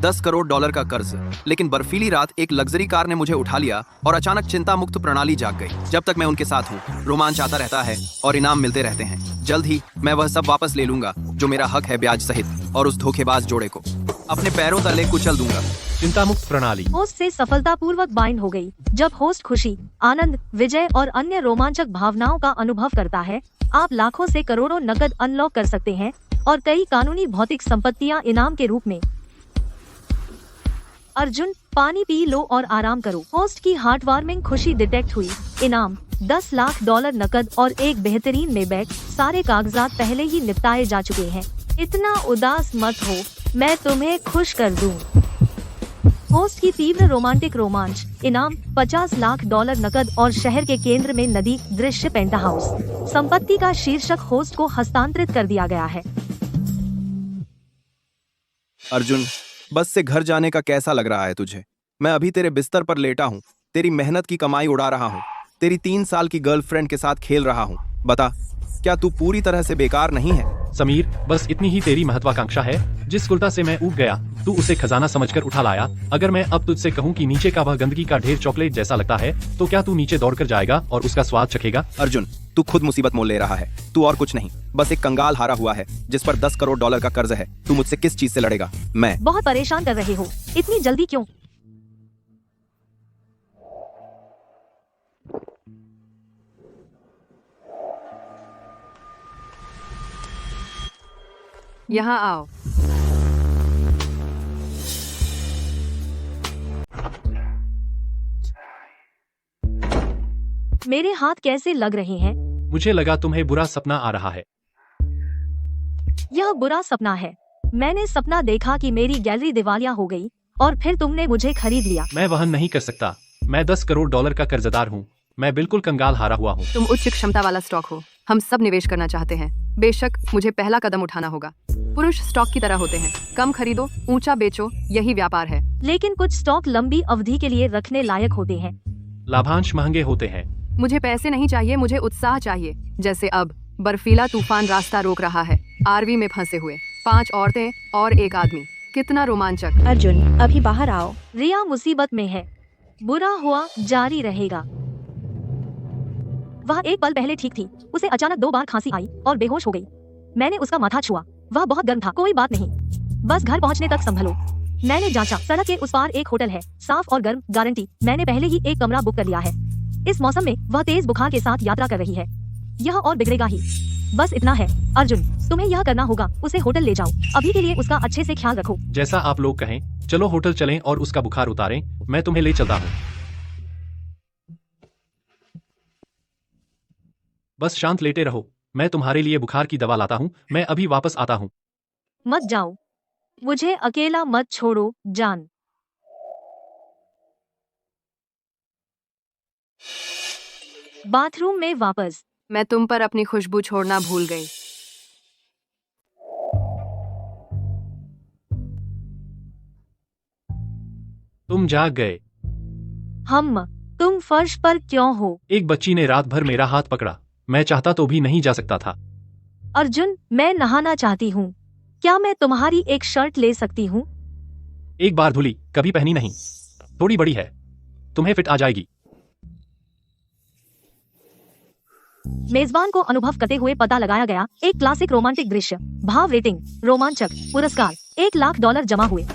$10 करोड़ का कर्ज। लेकिन बर्फीली रात एक लग्जरी कार ने मुझे उठा लिया और अचानक चिंता मुक्त प्रणाली जाग गई। जब तक मैं उनके साथ हूँ रोमांच आता रहता है और इनाम मिलते रहते हैं। जल्द ही मैं वह सब वापस ले लूंगा जो मेरा हक है, ब्याज सहित, और उस धोखेबाज जोड़े को अपने पैरों तले कुचल दूंगा। चिंता मुक्त प्रणाली होस्ट से सफलतापूर्वक बाइंड हो गई। जब होस्ट खुशी, आनंद, विजय और अन्य रोमांचक भावनाओं का अनुभव करता है, आप लाखों से करोड़ों नकद अनलॉक कर सकते हैं और कई कानूनी भौतिक संपत्तियां इनाम के रूप में। अर्जुन, पानी पी लो और आराम करो। होस्ट की हार्ट वार्मिंग खुशी डिटेक्ट हुई। इनाम $10 लाख नकद और एक बेहतरीन मेबैक। सारे कागजात पहले ही निपटाए जा चुके हैं। इतना उदास मत हो, मैं तुम्हें खुश कर दूं। होस्ट की तीव्र रोमांटिक रोमांच। इनाम $50 लाख नकद और शहर के केंद्र में नदी दृश्य पेंटहाउस। संपत्ति का शीर्षक होस्ट को हस्तांतरित कर दिया गया है। अर्जुन, बस से घर जाने का कैसा लग रहा है तुझे? मैं अभी तेरे बिस्तर पर लेटा हूँ, तेरी मेहनत की कमाई उड़ा रहा हूँ, तेरी 3 साल की गर्लफ्रेंड के साथ खेल रहा हूँ। बता, क्या तू पूरी तरह से बेकार नहीं है? समीर, बस इतनी ही तेरी महत्वाकांक्षा है। जिस कुलता से मैं ऊब गया, तू उसे खजाना समझकर उठा लाया। अगर मैं अब तुझसे कहूँ कि नीचे का वह गंदगी का ढेर चॉकलेट जैसा लगता है, तो क्या तू नीचे दौड़कर जाएगा और उसका स्वाद चखेगा? अर्जुन, तू खुद मुसीबत मोल ले रहा है। तू और कुछ नहीं, बस एक कंगाल हारा हुआ है जिस पर $10 करोड़ का कर्ज है। तू मुझसे किस चीज से लड़ेगा? मैं बहुत परेशान कर रहे हो, इतनी जल्दी क्यों? यहाँ आओ। मेरे हाथ कैसे लग रहे हैं? मुझे लगा तुम्हें बुरा सपना आ रहा है। यह बुरा सपना है। मैंने सपना देखा कि मेरी गैलरी दिवालिया हो गई और फिर तुमने मुझे खरीद लिया। मैं वहन नहीं कर सकता। मैं $10 करोड़ का कर्जदार हूँ। मैं बिल्कुल कंगाल हारा हुआ हूँ। तुम उच्च क्षमता वाला स्टॉक हो। हम सब निवेश करना चाहते हैं। बेशक मुझे पहला कदम उठाना होगा। पुरुष स्टॉक की तरह होते हैं, कम खरीदो, ऊंचा बेचो, यही व्यापार है। लेकिन कुछ स्टॉक लंबी अवधि के लिए रखने लायक होते हैं। लाभांश महंगे होते हैं। मुझे पैसे नहीं चाहिए, मुझे उत्साह चाहिए। जैसे अब बर्फीला तूफान रास्ता रोक रहा है, आरवी में फंसे हुए 5 औरतें और 1 आदमी। कितना रोमांचक। अर्जुन, अभी बाहर आओ। रिया मुसीबत में है। बुरा हुआ जारी रहेगा। वह एक पल पहले ठीक थी, उसे अचानक 2 बार खांसी आई और बेहोश हो गई। मैंने उसका माथा छुआ, वह बहुत गर्म था। कोई बात नहीं, बस घर पहुंचने तक संभलो। मैंने जांचा, सड़क के उस पार एक होटल है, साफ और गर्म, गारंटी। मैंने पहले ही एक कमरा बुक कर लिया है। इस मौसम में वह तेज बुखार के साथ यात्रा कर रही है। यह और बिगड़ेगा ही। बस इतना है अर्जुन, तुम्हें यह करना होगा, उसे होटल ले जाओ। अभी के लिए उसका अच्छे से ख्याल रखो। जैसा आप लोग कहें। चलो होटल चलें और उसका बुखार उतारें। मैं तुम्हें ले चलता हूँ। बस शांत लेटे रहो, मैं तुम्हारे लिए बुखार की दवा लाता हूँ। मैं अभी वापस आता हूँ। मत जाओ, मुझे अकेला मत छोड़ो जान। बाथरूम में वापस। मैं तुम पर अपनी खुशबू छोड़ना भूल गई। तुम जाग गए। तुम फर्श पर क्यों हो? एक बच्ची ने रात भर मेरा हाथ पकड़ा। मैं चाहता तो भी नहीं जा सकता था। अर्जुन, मैं नहाना चाहती हूँ। क्या मैं तुम्हारी एक शर्ट ले सकती हूँ? एक बार धुली, कभी पहनी नहीं। थोड़ी बड़ी है, तुम्हें फिट आ जाएगी। मेजबान को अनुभव करते हुए पता लगाया गया। एक क्लासिक रोमांटिक दृश्य। भाव रेटिंग रोमांचक। पुरस्कार $1 लाख जमा हुए।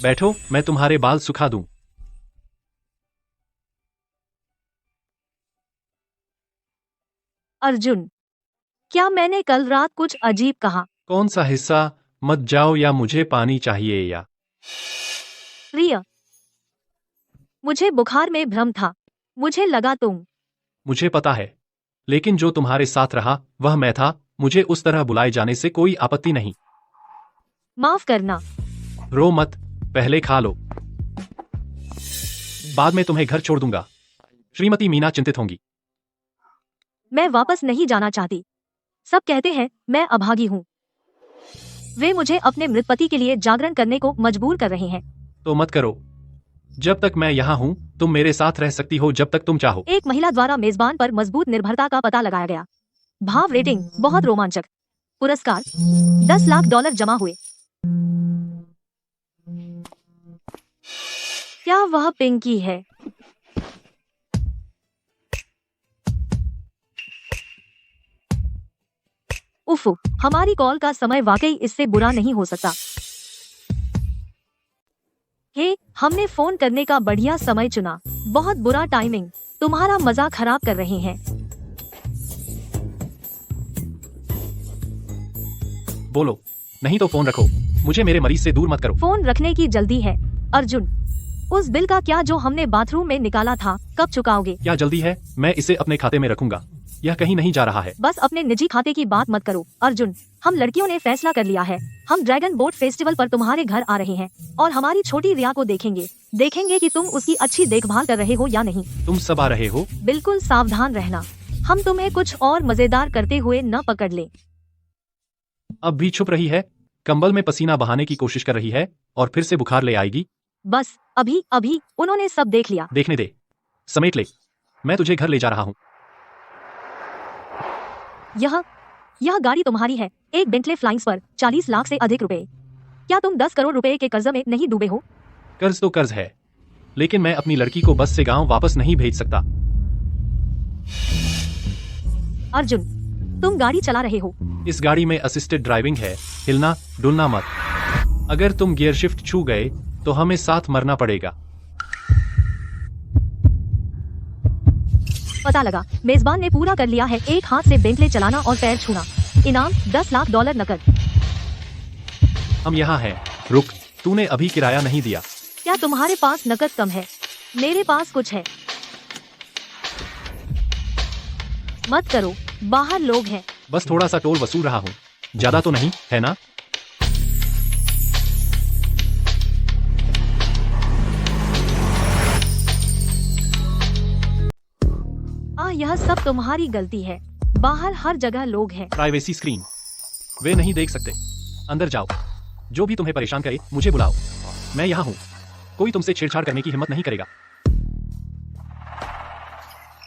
बैठो, मैं तुम्हारे बाल सुखा दूं। अर्जुन, क्या मैंने कल रात कुछ अजीब कहा? कौन सा हिस्सा? मत जाओ या मुझे पानी चाहिए या? रिया, मुझे बुखार में भ्रम था। मुझे लगा तुम। मुझे पता है, लेकिन जो तुम्हारे साथ रहा वह मैं था। मुझे उस तरह बुलाए जाने से कोई आपत्ति नहीं। माफ करना। रो मत, पहले खा लो, बाद में तुम्हें घर छोड़ दूंगा। श्रीमती मीना चिंतित होंगी। मैं वापस नहीं जाना चाहती। सब कहते हैं मैं अभागी हूँ। वे मुझे अपने मृत पति के लिए जागरण करने को मजबूर कर रहे हैं। तो मत करो। जब तक मैं यहाँ हूँ तुम मेरे साथ रह सकती हो जब तक तुम चाहो। एक महिला द्वारा मेजबान पर मजबूत निर्भरता का पता लगाया गया। भाव रेटिंग बहुत रोमांचक। पुरस्कार $10 लाख जमा हुए। क्या वह पिंकी है? उफ, हमारी कॉल का समय वाकई इससे बुरा नहीं हो सकता। हे, हमने फोन करने का बढ़िया समय चुना। बहुत बुरा टाइमिंग। तुम्हारा मजाक खराब कर रहे हैं। बोलो, नहीं तो फोन रखो। मुझे मेरे मरीज से दूर मत करो। फोन रखने की जल्दी है। अर्जुन, उस बिल का क्या जो हमने बाथरूम में निकाला था, कब चुकाओगे? क्या जल्दी है? मैं इसे अपने खाते में रखूंगा। यह कहीं नहीं जा रहा है। बस अपने निजी खाते की बात मत करो। अर्जुन, हम लड़कियों ने फैसला कर लिया है। हम ड्रैगन बोट फेस्टिवल पर तुम्हारे घर आ रहे हैं और हमारी छोटी रिया को देखेंगे कि तुम उसकी अच्छी देखभाल कर रहे हो या नहीं। तुम सब आ रहे हो? बिल्कुल सावधान रहना, हम तुम्हें कुछ और मजेदार करते हुए न पकड़ ले। अब भी छुप रही है, कंबल में पसीना बहाने की कोशिश कर रही है और फिर से बुखार ले आएगी। बस अभी उन्होंने सब देख लिया। देखने दे, समेट ले, मैं तुझे घर ले जा रहा हूँ। यह गाड़ी तुम्हारी है। एक बेंटले फ्लाइंग्स पर 40 लाख से अधिक रुपए। क्या तुम 10 करोड़ रुपए के कर्ज में नहीं डूबे हो? कर्ज तो कर्ज है, लेकिन मैं अपनी लड़की को बस से गांव वापस नहीं भेज सकता। अर्जुन, तुम गाड़ी चला रहे हो। इस गाड़ी में असिस्टेड ड्राइविंग है, हिलना डुलना मत। अगर तुम गियर शिफ्ट छू गए तो हमें साथ मरना पड़ेगा। पता लगा, मेजबान ने पूरा कर लिया है। एक हाथ से बेंटले चलाना और पैर छूना। इनाम $10 लाख नकद। हम यहाँ हैं। रुक, तूने अभी किराया नहीं दिया। क्या तुम्हारे पास नकद कम है? मेरे पास कुछ है। मत करो, बाहर लोग हैं। बस थोड़ा सा टोल वसूल रहा हूँ, ज्यादा तो नहीं है ना? यह सब तुम्हारी गलती है। बाहर हर जगह लोग हैं। प्राइवेसी स्क्रीन, वे नहीं देख सकते। अंदर जाओ। जो भी तुम्हें परेशान करे मुझे बुलाओ, मैं यहाँ हूँ। कोई तुमसे छेड़छाड़ करने की हिम्मत नहीं करेगा।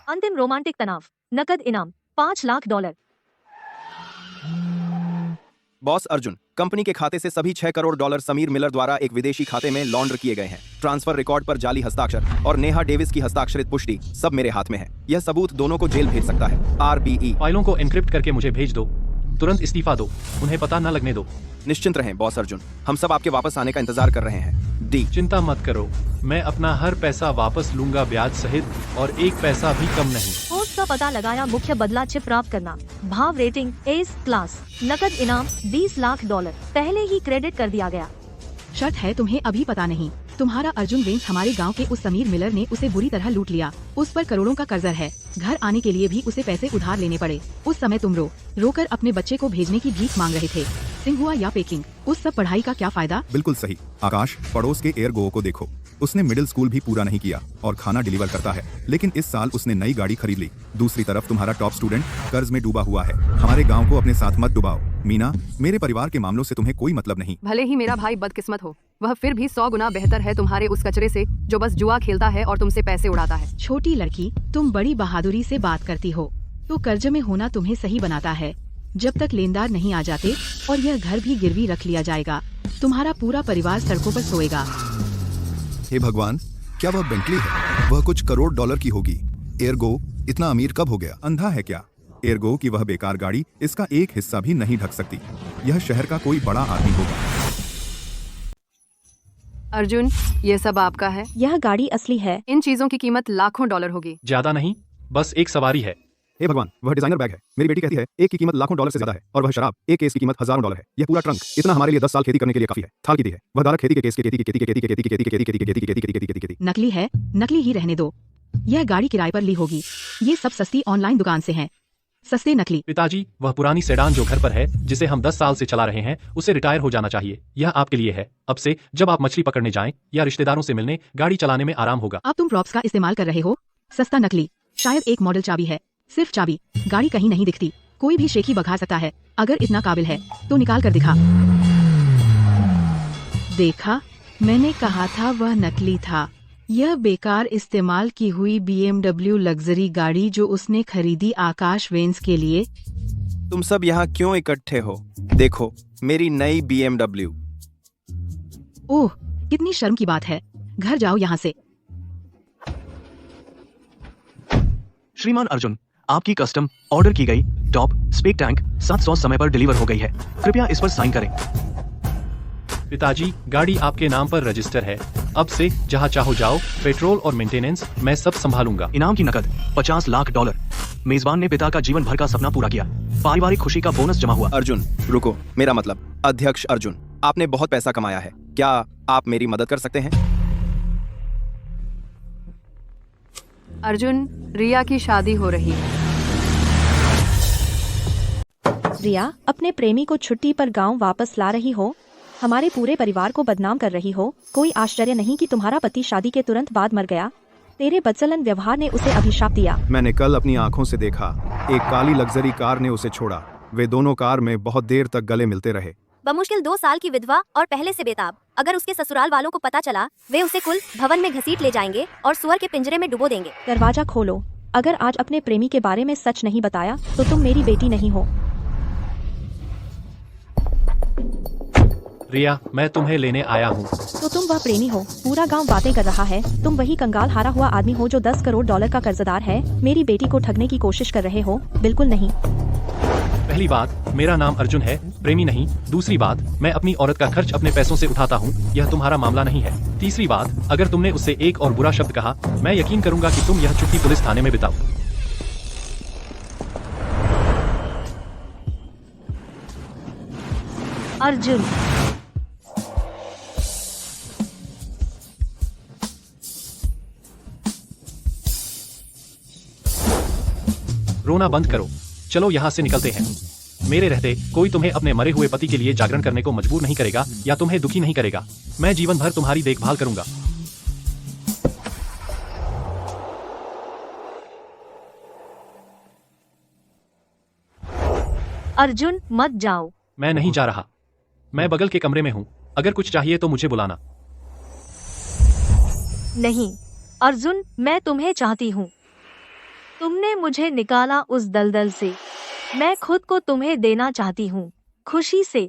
अंतिम रोमांटिक तनाव। नकद इनाम $5 लाख। बॉस अर्जुन, कंपनी के खाते से सभी $6 करोड़ समीर मिलर द्वारा एक विदेशी खाते में लॉन्ड्र किए गए हैं। ट्रांसफर रिकॉर्ड पर जाली हस्ताक्षर और नेहा डेविस की हस्ताक्षरित पुष्टि सब मेरे हाथ में है। यह सबूत दोनों को जेल भेज सकता है। RBE। फाइलों को एनक्रिप्ट करके मुझे भेज दो। तुरंत इस्तीफा दो, उन्हें पता न लगने दो। निश्चिंत रहें बॉस अर्जुन, हम सब आपके वापस आने का इंतजार कर रहे हैं। D। चिंता मत करो, मैं अपना हर पैसा वापस लूंगा, ब्याज सहित, और एक पैसा भी कम नहीं। पोस्ट का पता लगाया। मुख्य बदला चिप प्राप्त करना। भाव रेटिंग एस क्लास। नकद इनाम $20 लाख। पहले ही क्रेडिट कर दिया गया। शर्त है तुम्हें अभी पता नहीं। तुम्हारा अर्जुन वेंस हमारे गांव के उस समीर मिलर ने उसे बुरी तरह लूट लिया। उस पर करोड़ों का कर्जा है। घर आने के लिए भी उसे पैसे उधार लेने पड़े। उस समय तुम रोकर अपने बच्चे को भेजने की भीख मांग रहे थे। सिंहुआ या पेकिंग, उस सब पढ़ाई का क्या फायदा? बिल्कुल सही आकाश, पड़ोस के एयर गो को देखो। उसने मिडिल स्कूल भी पूरा नहीं किया और खाना डिलीवर करता है, लेकिन इस साल उसने नई गाड़ी खरीद ली। दूसरी तरफ तुम्हारा टॉप स्टूडेंट कर्ज में डूबा हुआ है। हमारे गांव को अपने साथ मत डुबाओ। मीना, मेरे परिवार के मामलों से तुम्हें कोई मतलब नहीं। भले ही मेरा भाई बदकिस्मत हो, वह फिर भी 100 गुना बेहतर है तुम्हारे उस कचरे से जो बस जुआ खेलता है और तुमसे पैसे उड़ाता है। छोटी लड़की, तुम बड़ी बहादुरी से बात करती हो। तो कर्ज में होना तुम्हें सही बनाता है। जब तक लेनदार नहीं आ जाते और यह घर भी गिरवी रख लिया जाएगा, तुम्हारा पूरा परिवार सड़कों पर सोएगा। हे भगवान, क्या वह बेंटली है? वह कुछ करोड़ डॉलर की होगी। एयरगो इतना अमीर कब हो गया? अंधा है क्या? एयरगो की वह बेकार गाड़ी इसका एक हिस्सा भी नहीं ढक सकती। यह शहर का कोई बड़ा आदमी होगा। अर्जुन, ये सब आपका है? यह गाड़ी असली है। इन चीजों की कीमत लाखों डॉलर होगी। ज्यादा नहीं, बस एक सवारी है। हे भगवान, वह डिजाइनर बैग है। मेरी बेटी कहती है एक की कीमत लाखों डॉलर से ज्यादा है, और वह शराब एक केस की कीमत हजारों डॉलर है। यह पूरा ट्रंक इतना हमारे लिए 10 साल खेती करने के लिए काफी है। थाल की दी है। वह दारा खेती के केस के नकली है, नकली ही रहने दो। यह गाड़ी किराए पर ली होगी। ये सब सस्ती ऑनलाइन दुकान से हैं। सस्ते नकली। पिताजी, वह पुरानी सेडान जो घर पर है, जिसे हम 10 साल से चला रहे हैं, उसे रिटायर हो जाना चाहिए। यह आपके लिए है। अब से जब आप मछली पकड़ने जाएं या रिश्तेदारों से मिलने, गाड़ी चलाने में आराम होगा। अब तुम प्रॉप्स का इस्तेमाल कर रहे हो। सस्ता नकली, शायद एक मॉडल चाबी है, सिर्फ चाबी। गाड़ी कहीं नहीं दिखती। कोई भी शेखी भगा सकता है। अगर इतना काबिल है तो निकाल कर दिखा। देखा, मैंने कहा था वह नकली था। यह बेकार इस्तेमाल की हुई BMW लग्जरी गाड़ी जो उसने खरीदी आकाश वेंस के लिए। तुम सब यहाँ क्यों इकट्ठे हो? देखो मेरी नई BMW। ओह, कितनी शर्म की बात है। घर जाओ यहाँ से। श्रीमान अर्जुन, आपकी कस्टम ऑर्डर की गई टॉप स्पेक टैंक 700 समय पर डिलीवर हो गई है। कृपया इस पर साइन करें। पिताजी, गाड़ी आपके नाम पर रजिस्टर है। अब से जहाँ चाहो जाओ, पेट्रोल और मेंटेनेंस मैं सब संभालूंगा। इनाम की नकद $50 लाख। मेजबान ने पिता का जीवन भर का सपना पूरा किया। पारिवारिक खुशी का बोनस जमा हुआ। अर्जुन रुको, मेरा मतलब अध्यक्ष अर्जुन, आपने बहुत पैसा कमाया है, क्या आप मेरी मदद कर सकते हैं? अर्जुन, रिया की शादी हो रही है। रिया, अपने प्रेमी को छुट्टी पर गांव वापस ला रही हो, हमारे पूरे परिवार को बदनाम कर रही हो। कोई आश्चर्य नहीं कि तुम्हारा पति शादी के तुरंत बाद मर गया। तेरे बदसलन व्यवहार ने उसे अभिशाप दिया। मैंने कल अपनी आंखों से देखा, एक काली लग्जरी कार ने उसे छोड़ा। वे दोनों कार में बहुत देर तक गले मिलते रहे। बमुश्किल 2 साल की विधवा और पहले से बेताब। अगर उसके ससुराल वालों को पता चला, वे उसे कुल भवन में घसीट ले जाएंगे और सुअर के पिंजरे में डुबो देंगे। दरवाजा खोलो। अगर आज अपने प्रेमी के बारे में सच नहीं बताया तो तुम मेरी बेटी नहीं हो। रिया, मैं तुम्हें लेने आया हूँ। तो तुम वह प्रेमी हो, पूरा गांव बातें कर रहा है। तुम वही कंगाल हारा हुआ आदमी हो जो $10 करोड़ का कर्जदार है। मेरी बेटी को ठगने की कोशिश कर रहे हो? बिल्कुल नहीं। पहली बात, मेरा नाम अर्जुन है, प्रेमी नहीं। दूसरी बात, मैं अपनी औरत का खर्च अपने पैसों से उठाता हूँ, यह तुम्हारा मामला नहीं है। तीसरी बात, अगर तुमने उससे एक और बुरा शब्द कहा, मैं यकीन करूंगा कि तुम यह छुट्टी पुलिस थाने में बिताओ। अर्जुन, रोना बंद करो, चलो यहाँ से निकलते हैं। मेरे रहते कोई तुम्हें अपने मरे हुए पति के लिए जागरण करने को मजबूर नहीं करेगा या तुम्हें दुखी नहीं करेगा। मैं जीवन भर तुम्हारी देखभाल करूंगा। अर्जुन मत जाओ। मैं नहीं जा रहा, मैं बगल के कमरे में हूँ। अगर कुछ चाहिए तो मुझे बुलाना। नहीं अर्जुन, मैं तुम्हें चाहती हूँ। तुमने मुझे निकाला उस दलदल से, मैं खुद को तुम्हें देना चाहती हूँ, खुशी से।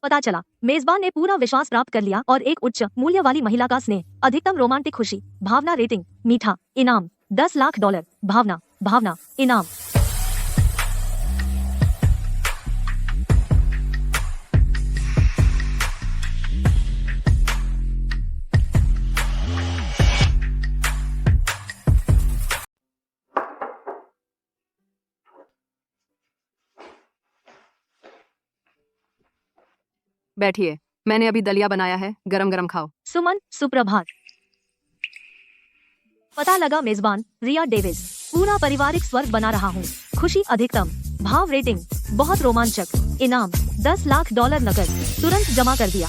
पता चला मेजबान ने पूरा विश्वास प्राप्त कर लिया और एक उच्च मूल्य वाली महिला का स्नेह, अधिकतम रोमांटिक खुशी, भावना रेटिंग, मीठा इनाम $10 लाख। भावना भावना इनाम। बैठिए, मैंने अभी दलिया बनाया है, गरम गरम खाओ। सुमन, सुप्रभात। पता लगा मेजबान रिया डेविस। पूरा पारिवारिक स्वर्ग बना रहा हूँ, खुशी अधिकतम, भाव रेटिंग बहुत रोमांचक, इनाम $10 लाख नकद, तुरंत जमा कर दिया।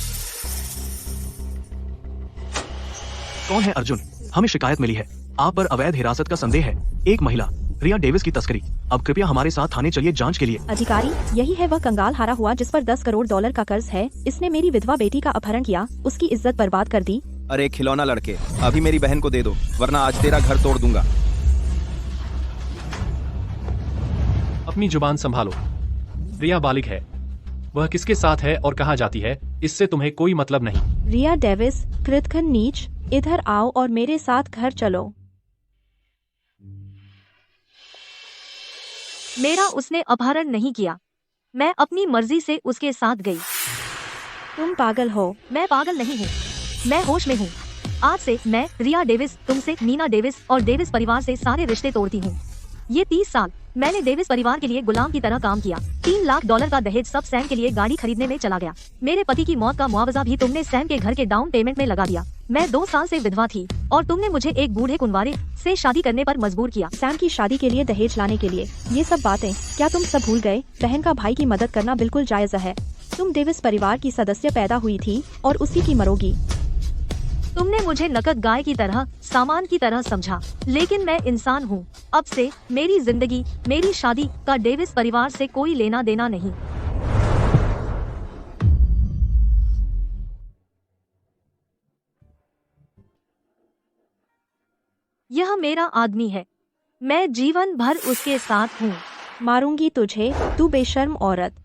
कौन है अर्जुन? हमें शिकायत मिली है, आप पर अवैध हिरासत का संदेह है। एक महिला रिया डेविस की तस्करी। अब कृपया हमारे साथ थाने चलिए जांच के लिए। अधिकारी, यही है वह कंगाल हारा हुआ जिस पर $10 करोड़ का कर्ज है। इसने मेरी विधवा बेटी का अपहरण किया, उसकी इज्जत बर्बाद कर दी। अरे खिलौना लड़के, अभी मेरी बहन को दे दो, वरना आज तेरा घर तोड़ दूंगा। अपनी जुबान संभालो। रिया बालिग है, वह किसके साथ है और कहाँ जाती है, इससे तुम्हें कोई मतलब नहीं। रिया डेविस, कृतघ्न नीच, इधर आओ और मेरे साथ घर चलो। मेरा उसने अपहरण नहीं किया, मैं अपनी मर्जी से उसके साथ गई। तुम पागल हो। मैं पागल नहीं हूँ, मैं होश में हूँ। आज से मैं रिया डेविस तुमसे नीना डेविस और डेविस परिवार से सारे रिश्ते तोड़ती हूँ। ये 30 साल मैंने डेविस परिवार के लिए गुलाम की तरह काम किया। $3 लाख का दहेज सब सैम के लिए गाड़ी खरीदने में चला गया। मेरे पति की मौत का मुआवजा भी तुमने सैम के घर के डाउन पेमेंट में लगा दिया। मैं 2 साल से विधवा थी और तुमने मुझे एक बूढ़े कुंवारे से शादी करने पर मजबूर किया, सैम की शादी के लिए दहेज लाने के लिए। ये सब बातें क्या तुम सब भूल गए? बहन का भाई की मदद करना बिल्कुल जायज है। तुम डेविस परिवार की सदस्य पैदा हुई थी और उसी की मरोगी। तुमने मुझे नकद गाय की तरह, सामान की तरह समझा, लेकिन मैं इंसान हूँ। अब से मेरी जिंदगी, मेरी शादी का डेविस परिवार से कोई लेना देना नहीं। यह मेरा आदमी है, मैं जीवन भर उसके साथ हूँ। मारूंगी तुझे, तू बेशर्म औरत।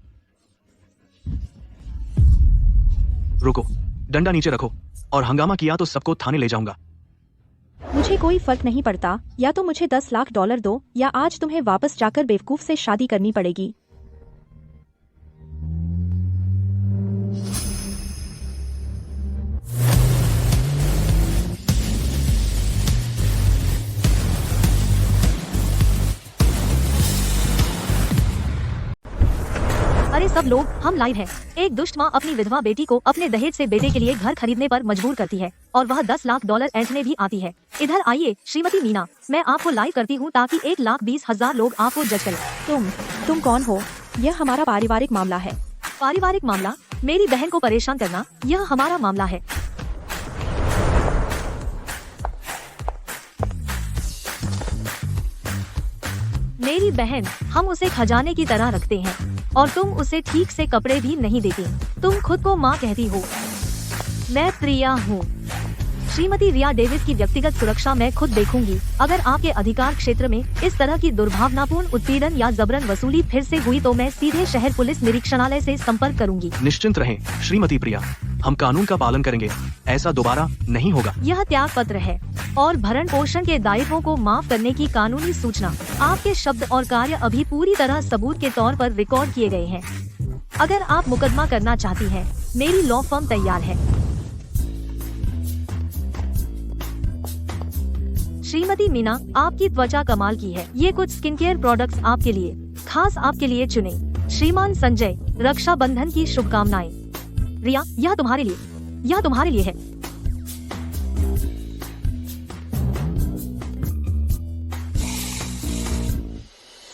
रुको, डंडा नीचे रखो, और हंगामा किया तो सबको थाने ले जाऊंगा। मुझे कोई फर्क नहीं पड़ता, या तो मुझे 10 लाख डॉलर दो या आज तुम्हें वापस जाकर बेवकूफ से शादी करनी पड़ेगी। अरे सब लोग, हम लाइव हैं। एक दुष्ट माँ अपनी विधवा बेटी को अपने दहेज से बेटे के लिए घर खरीदने पर मजबूर करती है और वह 10 लाख डॉलर ऐंठने भी आती है। इधर आइए श्रीमती मीना, मैं आपको लाइव करती हूँ ताकि 1,20,000 लोग आपको जज करें। तुम कौन हो? यह हमारा पारिवारिक मामला है। पारिवारिक मामला? मेरी बहन को परेशान करना, यह हमारा मामला है। मेरी बहन, हम उसे खजाने की तरह रखते हैं और तुम उसे ठीक से कपड़े भी नहीं देती। तुम खुद को माँ कहती हो। मैं प्रिया हूँ। श्रीमती रिया डेविस की व्यक्तिगत सुरक्षा मैं खुद देखूंगी। अगर आपके अधिकार क्षेत्र में इस तरह की दुर्भावनापूर्ण उत्पीड़न या जबरन वसूली फिर से हुई तो मैं सीधे शहर पुलिस निरीक्षणालय से संपर्क करूंगी। निश्चिंत रहें श्रीमती प्रिया, हम कानून का पालन करेंगे, ऐसा दोबारा नहीं होगा। यह त्याग पत्र है और भरण पोषण के दायित्वों को माफ करने की कानूनी सूचना। आपके शब्द और कार्य अभी पूरी तरह सबूत के तौर पर रिकॉर्ड किए गए हैं। अगर आप मुकदमा करना चाहती हैं, मेरी लॉ फर्म तैयार है। श्रीमती मीना, आपकी त्वचा कमाल की है। ये कुछ स्किन केयर प्रोडक्ट्स आपके लिए, खास आपके लिए चुने। श्रीमान संजय, रक्षाबंधन की शुभकामनाएं। रिया, यह तुम्हारे लिए, यह तुम्हारे लिए है।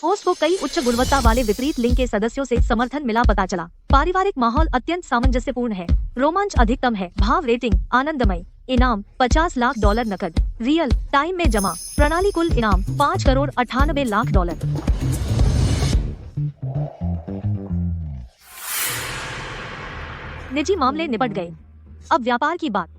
होस्ट को कई उच्च गुणवत्ता वाले विपरीत लिंग के सदस्यों से समर्थन मिला। पता चला पारिवारिक माहौल अत्यंत सामंजस्यपूर्ण है। रोमांच अधिकतम है। भाव रेटिंग आनंदमय। इनाम 50 लाख डॉलर नकद, रियल टाइम में जमा। प्रणाली कुल इनाम 5 करोड़ 98 लाख डॉलर। निजी मामले निपट गए, अब व्यापार की बात।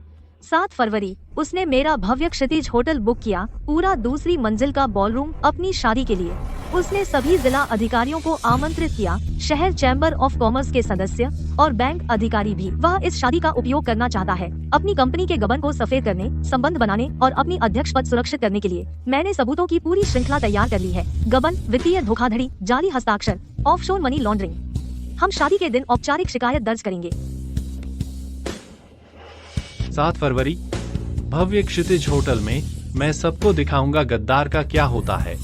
7 फरवरी, उसने मेरा भव्य क्षितिज होटल बुक किया, पूरा दूसरी मंजिल का बॉलरूम अपनी शादी के लिए। उसने सभी जिला अधिकारियों को आमंत्रित किया, शहर चैम्बर ऑफ कॉमर्स के सदस्य और बैंक अधिकारी भी। वह इस शादी का उपयोग करना चाहता है अपनी कंपनी के गबन को सफेद करने, संबंध बनाने और अपनी अध्यक्ष पद सुरक्षित करने के लिए। मैंने सबूतों की पूरी श्रृंखला तैयार कर ली है। गबन, वित्तीय धोखाधड़ी, जाली हस्ताक्षर, ऑफशोर मनी लॉन्ड्रिंग। हम शादी के दिन औपचारिक शिकायत दर्ज करेंगे। 7 फरवरी, भव्य क्षितिज होटल में मैं सबको दिखाऊंगा गद्दार का क्या होता है।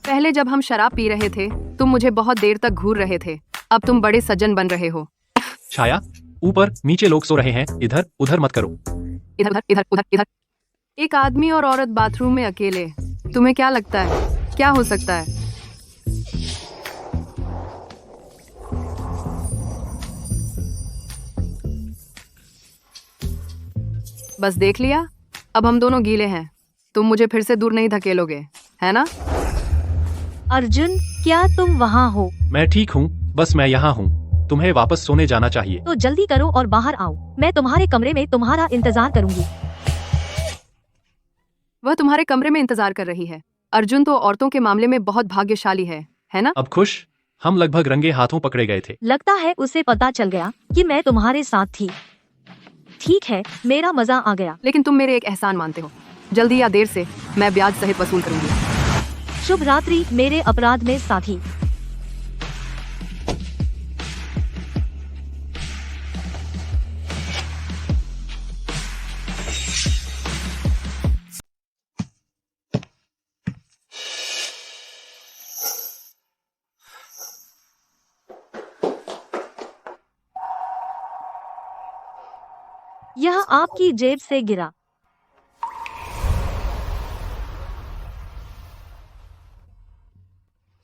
पहले जब हम शराब पी रहे थे, तुम मुझे बहुत देर तक घूर रहे थे। अब तुम बड़े सज्जन बन रहे हो। छाया, ऊपर नीचे लोग सो रहे हैं, इधर उधर मत करो। इधर उधर इधर उधर इधर। एक आदमी और औरत बाथरूम में अकेले। तुम्हें क्या लगता है क्या हो सकता है? बस देख लिया, अब हम दोनों गीले हैं। तुम मुझे फिर से दूर नहीं धकेलोगे, है ना? अर्जुन, क्या तुम वहाँ हो? मैं ठीक हूँ, बस मैं यहाँ हूँ। तुम्हें वापस सोने जाना चाहिए। तो जल्दी करो और बाहर आओ। मैं तुम्हारे कमरे में तुम्हारा इंतजार करूंगी। वह तुम्हारे कमरे में इंतजार कर रही है। अर्जुन तो औरतों के मामले में बहुत भाग्यशाली है ना? अब खुश? हम लगभग रंगे हाथों पकड़े गए थे। लगता है उसे पता चल गया कि मैं तुम्हारे साथ थी। ठीक है, मेरा मजा आ गया। लेकिन तुम मेरे एक एहसान मानते हो। जल्दी या देर से मैं ब्याज सहित वसूल करूंगी। शुभ रात्रि मेरे अपराध में साथी। यह आपकी जेब से गिरा।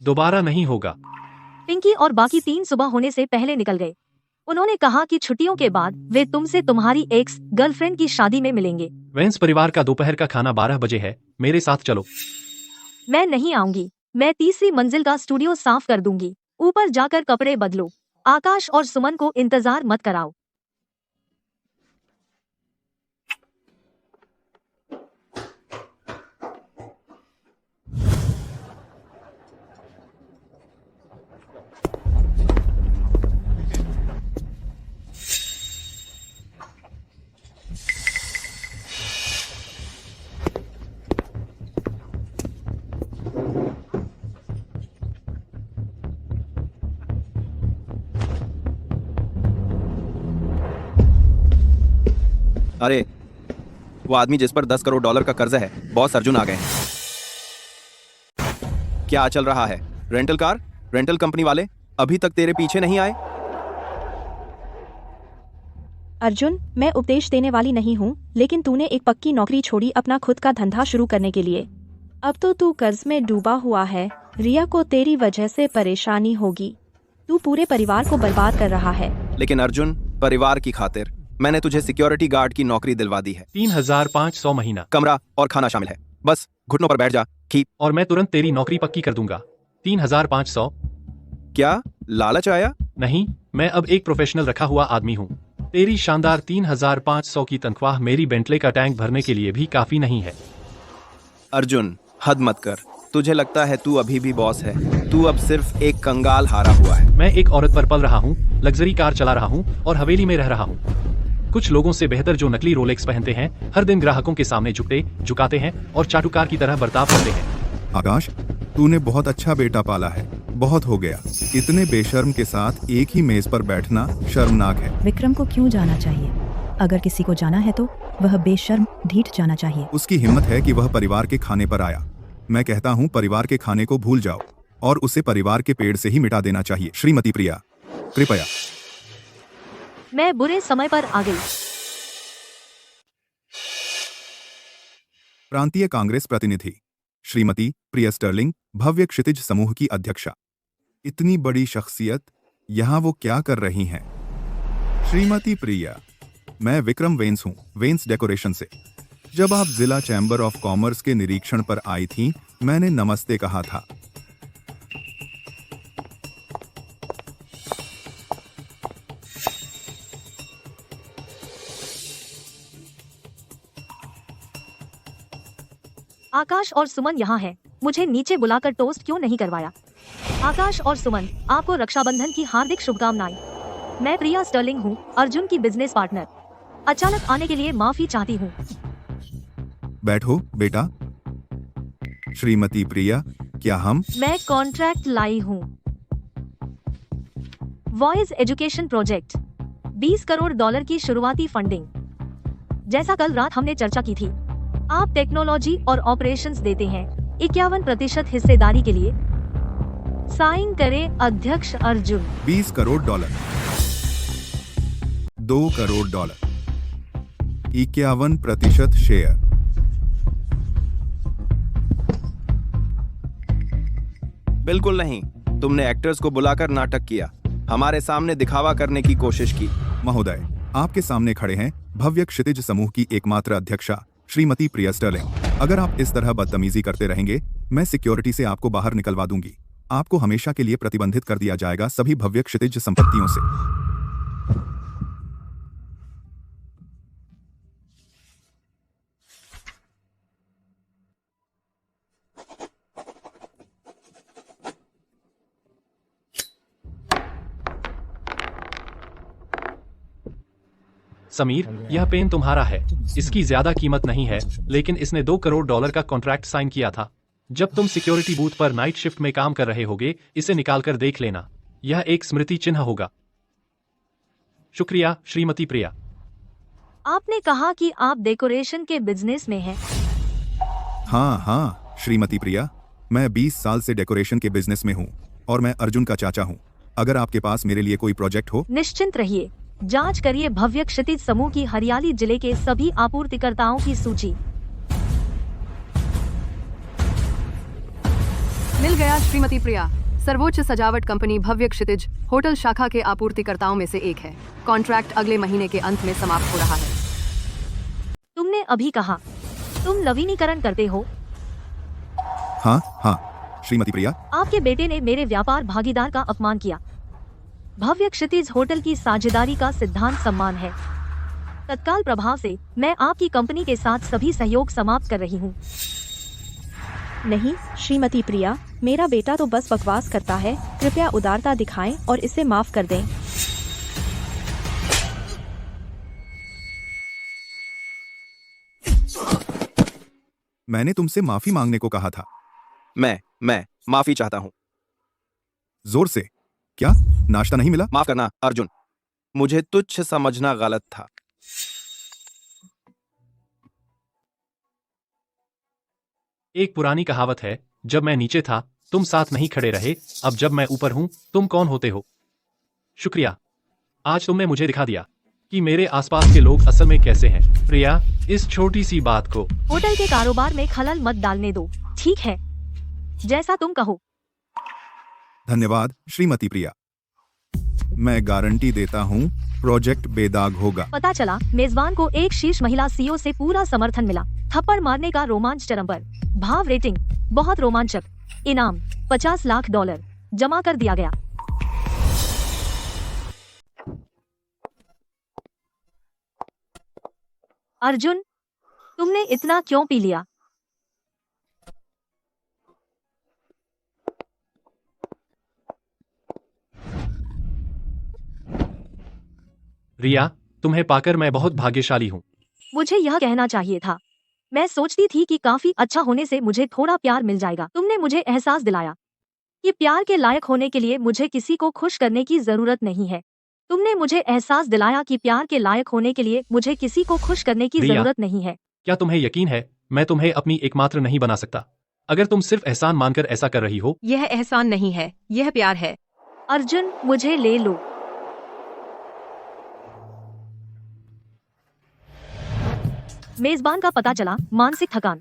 दोबारा नहीं होगा। पिंकी और बाकी 3 सुबह होने से पहले निकल गए। उन्होंने कहा कि छुट्टियों के बाद वे तुमसे तुम्हारी एक्स गर्लफ्रेंड की शादी में मिलेंगे। वेंस परिवार का दोपहर का खाना 12 बजे है, मेरे साथ चलो। मैं नहीं आऊंगी। मैं तीसरी मंजिल का स्टूडियो साफ कर दूंगी। ऊपर जाकर कपड़े बदलो। आकाश और सुमन को इंतजार मत कराओ। अरे, वो आदमी जिस पर 10 करोड़ डॉलर का कर्ज है, बॉस अर्जुन आ गए हैं। क्या चल रहा है? रेंटल कार, रेंटल कंपनी वाले अभी तक तेरे पीछे नहीं आए? अर्जुन, मैं उपदेश देने वाली नहीं हूँ, लेकिन तूने एक पक्की नौकरी छोड़ी अपना खुद का धंधा शुरू करने के लिए। अब तो तू कर्ज में डूबा हुआ है। रिया को तेरी वजह से परेशानी होगी। तू पूरे परिवार को बर्बाद कर रहा है। लेकिन अर्जुन, परिवार की खातिर मैंने तुझे सिक्योरिटी गार्ड की नौकरी दिलवा दी है। 3500 महीना, कमरा और खाना शामिल है। बस घुटनों पर बैठ जा। खींच। और मैं तुरंत तेरी नौकरी पक्की कर दूंगा। 3500। क्या लालच आया? नहीं, मैं अब एक प्रोफेशनल रखा हुआ आदमी हूँ। तेरी शानदार 3500 की तनख्वाह मेरी बेंटले का टैंक भरने के लिए भी काफी नहीं है। अर्जुन, हद मत कर। तुझे लगता है तू अभी भी बॉस है? तू अब सिर्फ एक कंगाल हारा हुआ है। मैं एक औरत पर पल रहा हूँ, लग्जरी कार चला रहा हूँ और हवेली में रह रहा हूँ। कुछ लोगों से बेहतर जो नकली रोलेक्स पहनते हैं, हर दिन ग्राहकों के सामने झुकाते हैं और चाटुकार की तरह बर्ताव करते हैं। आकाश, तूने बहुत अच्छा बेटा पाला है। बहुत हो गया। इतने बेशर्म के साथ एक ही मेज पर बैठना शर्मनाक है। विक्रम को क्यों जाना चाहिए? अगर किसी को जाना है तो वह बेशर्म ढीठ जाना चाहिए। उसकी हिम्मत है कि वह परिवार के खाने पर आया। मैं कहता हूँ परिवार के खाने को भूल जाओ और उसे परिवार के पेड़ से ही मिटा देना चाहिए। श्रीमती प्रिया, कृपया। मैं बुरे समय पर आ गई। प्रांतीय कांग्रेस प्रतिनिधि श्रीमती प्रिया स्टर्लिंग, भव्य क्षितिज समूह की अध्यक्षा। इतनी बड़ी शख्सियत, यहाँ वो क्या कर रही हैं? श्रीमती प्रिया, मैं विक्रम वेंस हूँ, वेंस डेकोरेशन से। जब आप जिला चैम्बर ऑफ कॉमर्स के निरीक्षण पर आई थीं, मैंने नमस्ते कहा था। आकाश और सुमन यहाँ हैं। मुझे नीचे बुलाकर टोस्ट क्यों नहीं करवाया? आकाश और सुमन, आपको रक्षाबंधन की हार्दिक शुभकामनाएं। मैं प्रिया स्टर्लिंग हूँ, अर्जुन की बिजनेस पार्टनर। अचानक आने के लिए माफी चाहती हूँ। बैठो बेटा। श्रीमती प्रिया, क्या हम? मैं कॉन्ट्रैक्ट लाई हूँ। Voice education project, 20 crore dollar की शुरुआती फंडिंग। जैसा कल रात हमने चर्चा की थी, आप टेक्नोलॉजी और ऑपरेशंस देते हैं। 51% हिस्सेदारी के लिए साइन करें अध्यक्ष Arjun. 20 crore dollar, 2 crore dollar, 51% share. बिल्कुल नहीं। तुमने एक्टर्स को बुलाकर नाटक किया, हमारे सामने दिखावा करने की कोशिश की। महोदय, आपके सामने खड़े हैं भव्य क्षितिज समूह की एकमात्र अध्यक्षा श्रीमती प्रिया स्टर्लिंग। अगर आप इस तरह बदतमीजी करते रहेंगे, मैं सिक्योरिटी से आपको बाहर निकलवा दूंगी। आपको हमेशा के लिए प्रतिबंधित कर दिया जाएगा सभी भव्य क्षितिज संपत्तियों से। समीर, यह पेन तुम्हारा है। इसकी ज्यादा कीमत नहीं है, लेकिन इसने 2 करोड़ डॉलर का कॉन्ट्रैक्ट साइन किया था। जब तुम सिक्योरिटी बूथ पर नाइट शिफ्ट में काम कर रहे होगे, इसे निकालकर देख लेना। यह एक स्मृति चिन्ह होगा। शुक्रिया, श्रीमती प्रिया। आपने कहा कि आप डेकोरेशन के बिजनेस में हैं। हाँ, श्रीमती प्रिया, मैं 20 साल से डेकोरेशन के बिजनेस में हूँ और मैं अर्जुन का चाचा हूँ। अगर आपके पास मेरे लिए कोई प्रोजेक्ट हो। निश्चिंत रहिए, जांच करिए भव्य क्षितिज समूह की हरियाली जिले के सभी आपूर्तिकर्ताओं की सूची। मिल गया श्रीमती प्रिया। सर्वोच्च सजावट कंपनी भव्य क्षितिज होटल शाखा के आपूर्तिकर्ताओं में से एक है। कॉन्ट्रैक्ट अगले महीने के अंत में समाप्त हो रहा है। तुमने अभी कहा तुम लवीनीकरण करते हो। हाँ हाँ श्रीमती प्रिया। आपके बेटे ने मेरे व्यापार भागीदार का अपमान किया। भव्य क्षितिज होटल की साझेदारी का सिद्धांत सम्मान है। तत्काल प्रभाव से मैं आपकी कंपनी के साथ सभी सहयोग समाप्त कर रही हूँ। नहीं श्रीमती प्रिया, मेरा बेटा तो बस बकवास करता है। कृपया उदारता दिखाएं और इसे माफ कर दें। मैंने तुमसे माफी मांगने को कहा था। मैं माफी चाहता हूँ। जोर से। क्या नाश्ता नहीं मिला? माफ करना अर्जुन, मुझे तुच्छ समझना गलत था। एक पुरानी कहावत है, जब मैं नीचे था तुम साथ नहीं खड़े रहे, अब जब मैं ऊपर हूं तुम कौन होते हो। शुक्रिया, आज तुमने मुझे दिखा दिया कि मेरे आसपास के लोग असल में कैसे हैं। प्रिया, इस छोटी सी बात को होटल के कारोबार में खलल मत डालने दो, ठीक है? जैसा तुम कहो। धन्यवाद श्रीमती प्रिया। मैं गारंटी देता हूँ प्रोजेक्ट बेदाग होगा। पता चला मेजबान को एक शीर्ष महिला सीईओ से पूरा समर्थन मिला। थप्पड़ मारने का रोमांच चरम पर। भाव रेटिंग बहुत रोमांचक। इनाम $50 लाख जमा कर दिया गया। अर्जुन, तुमने इतना क्यों पी लिया? रिया, तुम्हें पाकर मैं बहुत भाग्यशाली हूँ। मुझे यह कहना चाहिए था। मैं सोचती थी कि काफी अच्छा होने से मुझे थोड़ा प्यार मिल जाएगा। तुमने मुझे एहसास दिलाया कि प्यार के लायक होने के लिए मुझे किसी को खुश करने की जरूरत नहीं है। तुमने मुझे एहसास दिलाया कि प्यार के लायक होने के लिए मुझे किसी को खुश करने की रिया, जरूरत नहीं है। क्या तुम्हें यकीन है मैं तुम्हें अपनी एकमात्र नहीं बना सकता? अगर तुम सिर्फ एहसान मानकर ऐसा कर रही हो। यह एहसान नहीं है, यह प्यार है। अर्जुन, मुझे ले लो। मेजबान का पता चला मानसिक थकान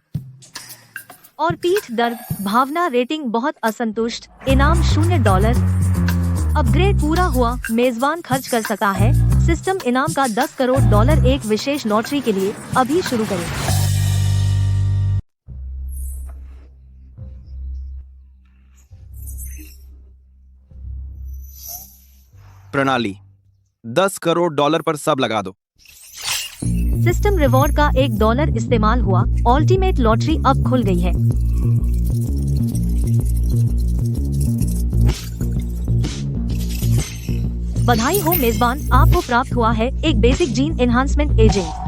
और पीठ दर्द। भावना रेटिंग बहुत असंतुष्ट। इनाम $0। अपग्रेड पूरा हुआ। मेजबान खर्च कर सकता है। सिस्टम इनाम का $10 करोड़ एक विशेष लॉटरी के लिए अभी शुरू करें। प्रणाली $10 करोड़ पर सब लगा दो। सिस्टम रिवॉर्ड का $1 इस्तेमाल हुआ। अल्टीमेट लॉटरी अब खुल गई है। बधाई हो मेजबान, आपको प्राप्त हुआ है एक बेसिक जीन एनहांसमेंट एजेंट।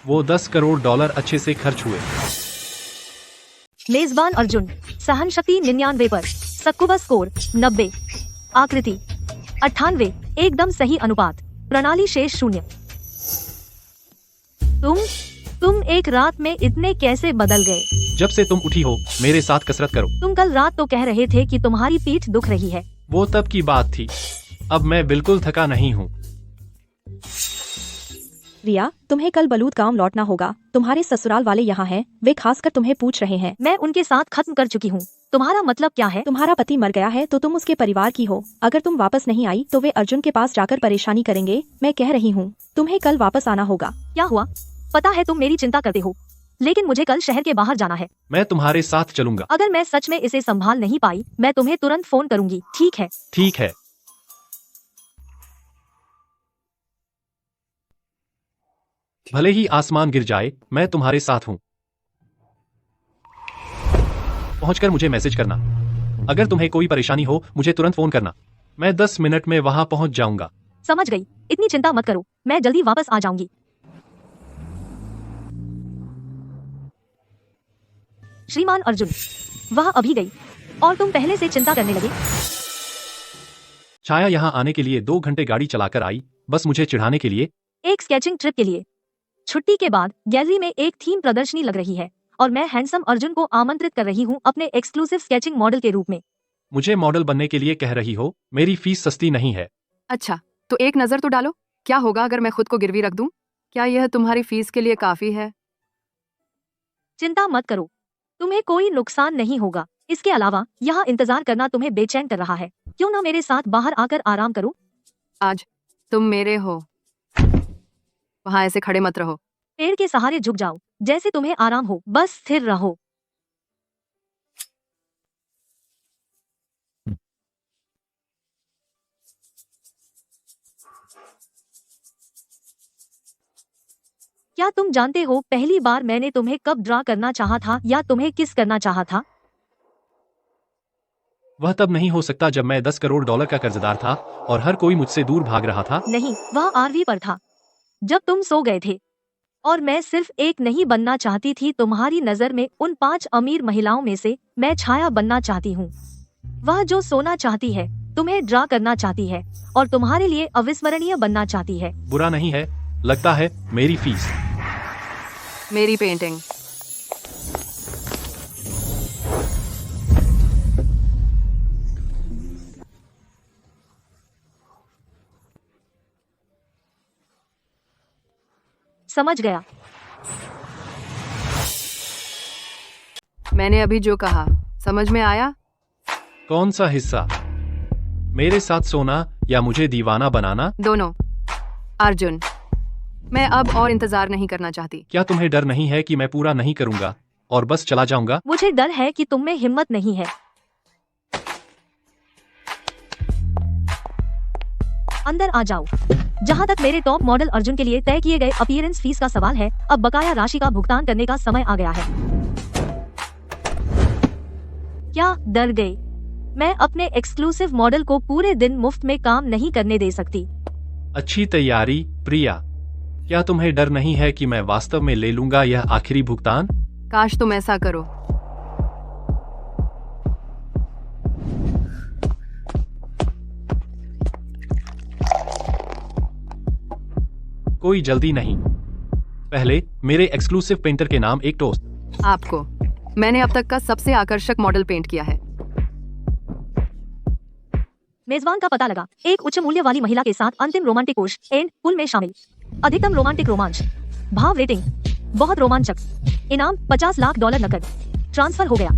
वो $10 करोड़ अच्छे से खर्च हुए। मेजबान अर्जुन, सहनशक्ति 99 पर। सक्कुबा स्कोर 90। आकृति 98। एकदम सही अनुपात। प्रणाली शेष 0। तुम एक रात में इतने कैसे बदल गए? जब से तुम उठी हो मेरे साथ कसरत करो। तुम कल रात तो कह रहे थे कि तुम्हारी पीठ दुख रही है। वो तब की बात थी, अब मैं बिल्कुल थका नहीं हूँ। रिया, तुम्हें कल बलूत गांव लौटना होगा। तुम्हारे ससुराल वाले यहाँ हैं, वे खासकर तुम्हें पूछ रहे हैं। मैं उनके साथ खत्म कर चुकी हूँ। तुम्हारा मतलब क्या है? तुम्हारा पति मर गया है तो तुम उसके परिवार की हो। अगर तुम वापस नहीं आई तो वे अर्जुन के पास जाकर परेशानी करेंगे। मैं कह रही हूँ तुम्हें कल वापस आना होगा। क्या हुआ? पता है तुम मेरी चिंता करते हो, लेकिन मुझे कल शहर के बाहर जाना है। मैं तुम्हारे साथ चलूंगा। अगर मैं सच में इसे संभाल नहीं पाई मैं तुम्हें तुरंत फोन करूंगी, ठीक है? ठीक है। भले ही आसमान गिर जाए मैं तुम्हारे साथ हूँ। पहुंचकर मुझे मैसेज करना। अगर तुम्हें कोई परेशानी हो मुझे तुरंत फोन करना। मैं 10 मिनट में वहां पहुंच जाऊंगा। समझ गई, इतनी चिंता मत करो, मैं जल्दी वापस आ जाऊंगी। श्रीमान अर्जुन, वह अभी गई और तुम पहले से चिंता करने लगे। छाया यहाँ आने के लिए 2 घंटे गाड़ी चलाकर आई, बस मुझे चिढ़ाने के लिए। एक स्केचिंग ट्रिप के लिए। छुट्टी के बाद गैलरी में एक थीम प्रदर्शनी लग रही है और मैं हैंडसम अर्जुन को आमंत्रित कर रही हूँ अपने एक्सक्लूसिव स्केचिंग मॉडल के रूप में। मुझे मॉडल बनने के लिए कह रही हो? मेरी फीस सस्ती नहीं है। अच्छा, तो एक नजर तो डालो, क्या होगा अगर मैं खुद को गिरवी रख दूं? क्या यह तुम्हारी फीस के लिए काफी है? चिंता मत करो, तुम्हें कोई नुकसान नहीं होगा। इसके अलावा यहाँ इंतजार करना तुम्हें बेचैन कर रहा है, क्यों ना मेरे साथ बाहर आकर आराम करो। आज तुम मेरे हो, वहां ऐसे खड़े मत रहो। पेड़ के सहारे झुक जाओ, जैसे तुम्हें आराम हो, बस स्थिर रहो। क्या तुम जानते हो पहली बार मैंने तुम्हें कब ड्रा करना चाहा था या तुम्हें किस करना चाहा था? वह तब नहीं हो सकता जब मैं 10 करोड़ डॉलर का कर्जदार था और हर कोई मुझसे दूर भाग रहा था। नहीं, वह आरवी पर था जब तुम सो गए थे। और मैं सिर्फ एक नहीं बनना चाहती थी तुम्हारी नजर में उन 5 अमीर महिलाओं में से, मैं छाया बनना चाहती हूँ। वह जो सोना चाहती है, तुम्हें ड्रा करना चाहती है और तुम्हारे लिए अविस्मरणीय बनना चाहती है। बुरा नहीं है, लगता है मेरी फीस। मेरी पेंटिंग। समझ गया। मैंने अभी जो कहा समझ में आया? कौन सा हिस्सा? मेरे साथ सोना या मुझे दीवाना बनाना? दोनों। अर्जुन, मैं अब और इंतजार नहीं करना चाहती। क्या तुम्हें डर नहीं है कि मैं पूरा नहीं करूंगा और बस चला जाऊंगा? मुझे डर है कि तुम में हिम्मत नहीं है। अंदर आ जाओ। जहां तक मेरे टॉप मॉडल अर्जुन के लिए तय किए गए अपीयरेंस फीस का सवाल है, अब बकाया राशि का भुगतान करने का समय आ गया है। क्या डर गए? मैं अपने एक्सक्लूसिव मॉडल को पूरे दिन मुफ्त में काम नहीं करने दे सकती। अच्छी तैयारी प्रिया। क्या तुम्हें डर नहीं है कि मैं वास्तव में ले लूंगा यह आखिरी भुगतान? काश तुम ऐसा करो। कोई जल्दी नहीं। पहले मेरे एक्सक्लूसिव पेंटर के नाम एक टोस्ट। आपको। मैंने अब तक का सबसे आकर्षक मॉडल पेंट किया है। मेजबान का पता लगा। एक उच्च मूल्य वाली महिला के साथ अंतिम रोमांटिक कोश एंड पुल में शामिल। अधिकतम रोमांटिक रोमांच। भाव रेटिंग बहुत रोमांचक। इनाम $50 लाख नकद। ट्रांसफर हो गया।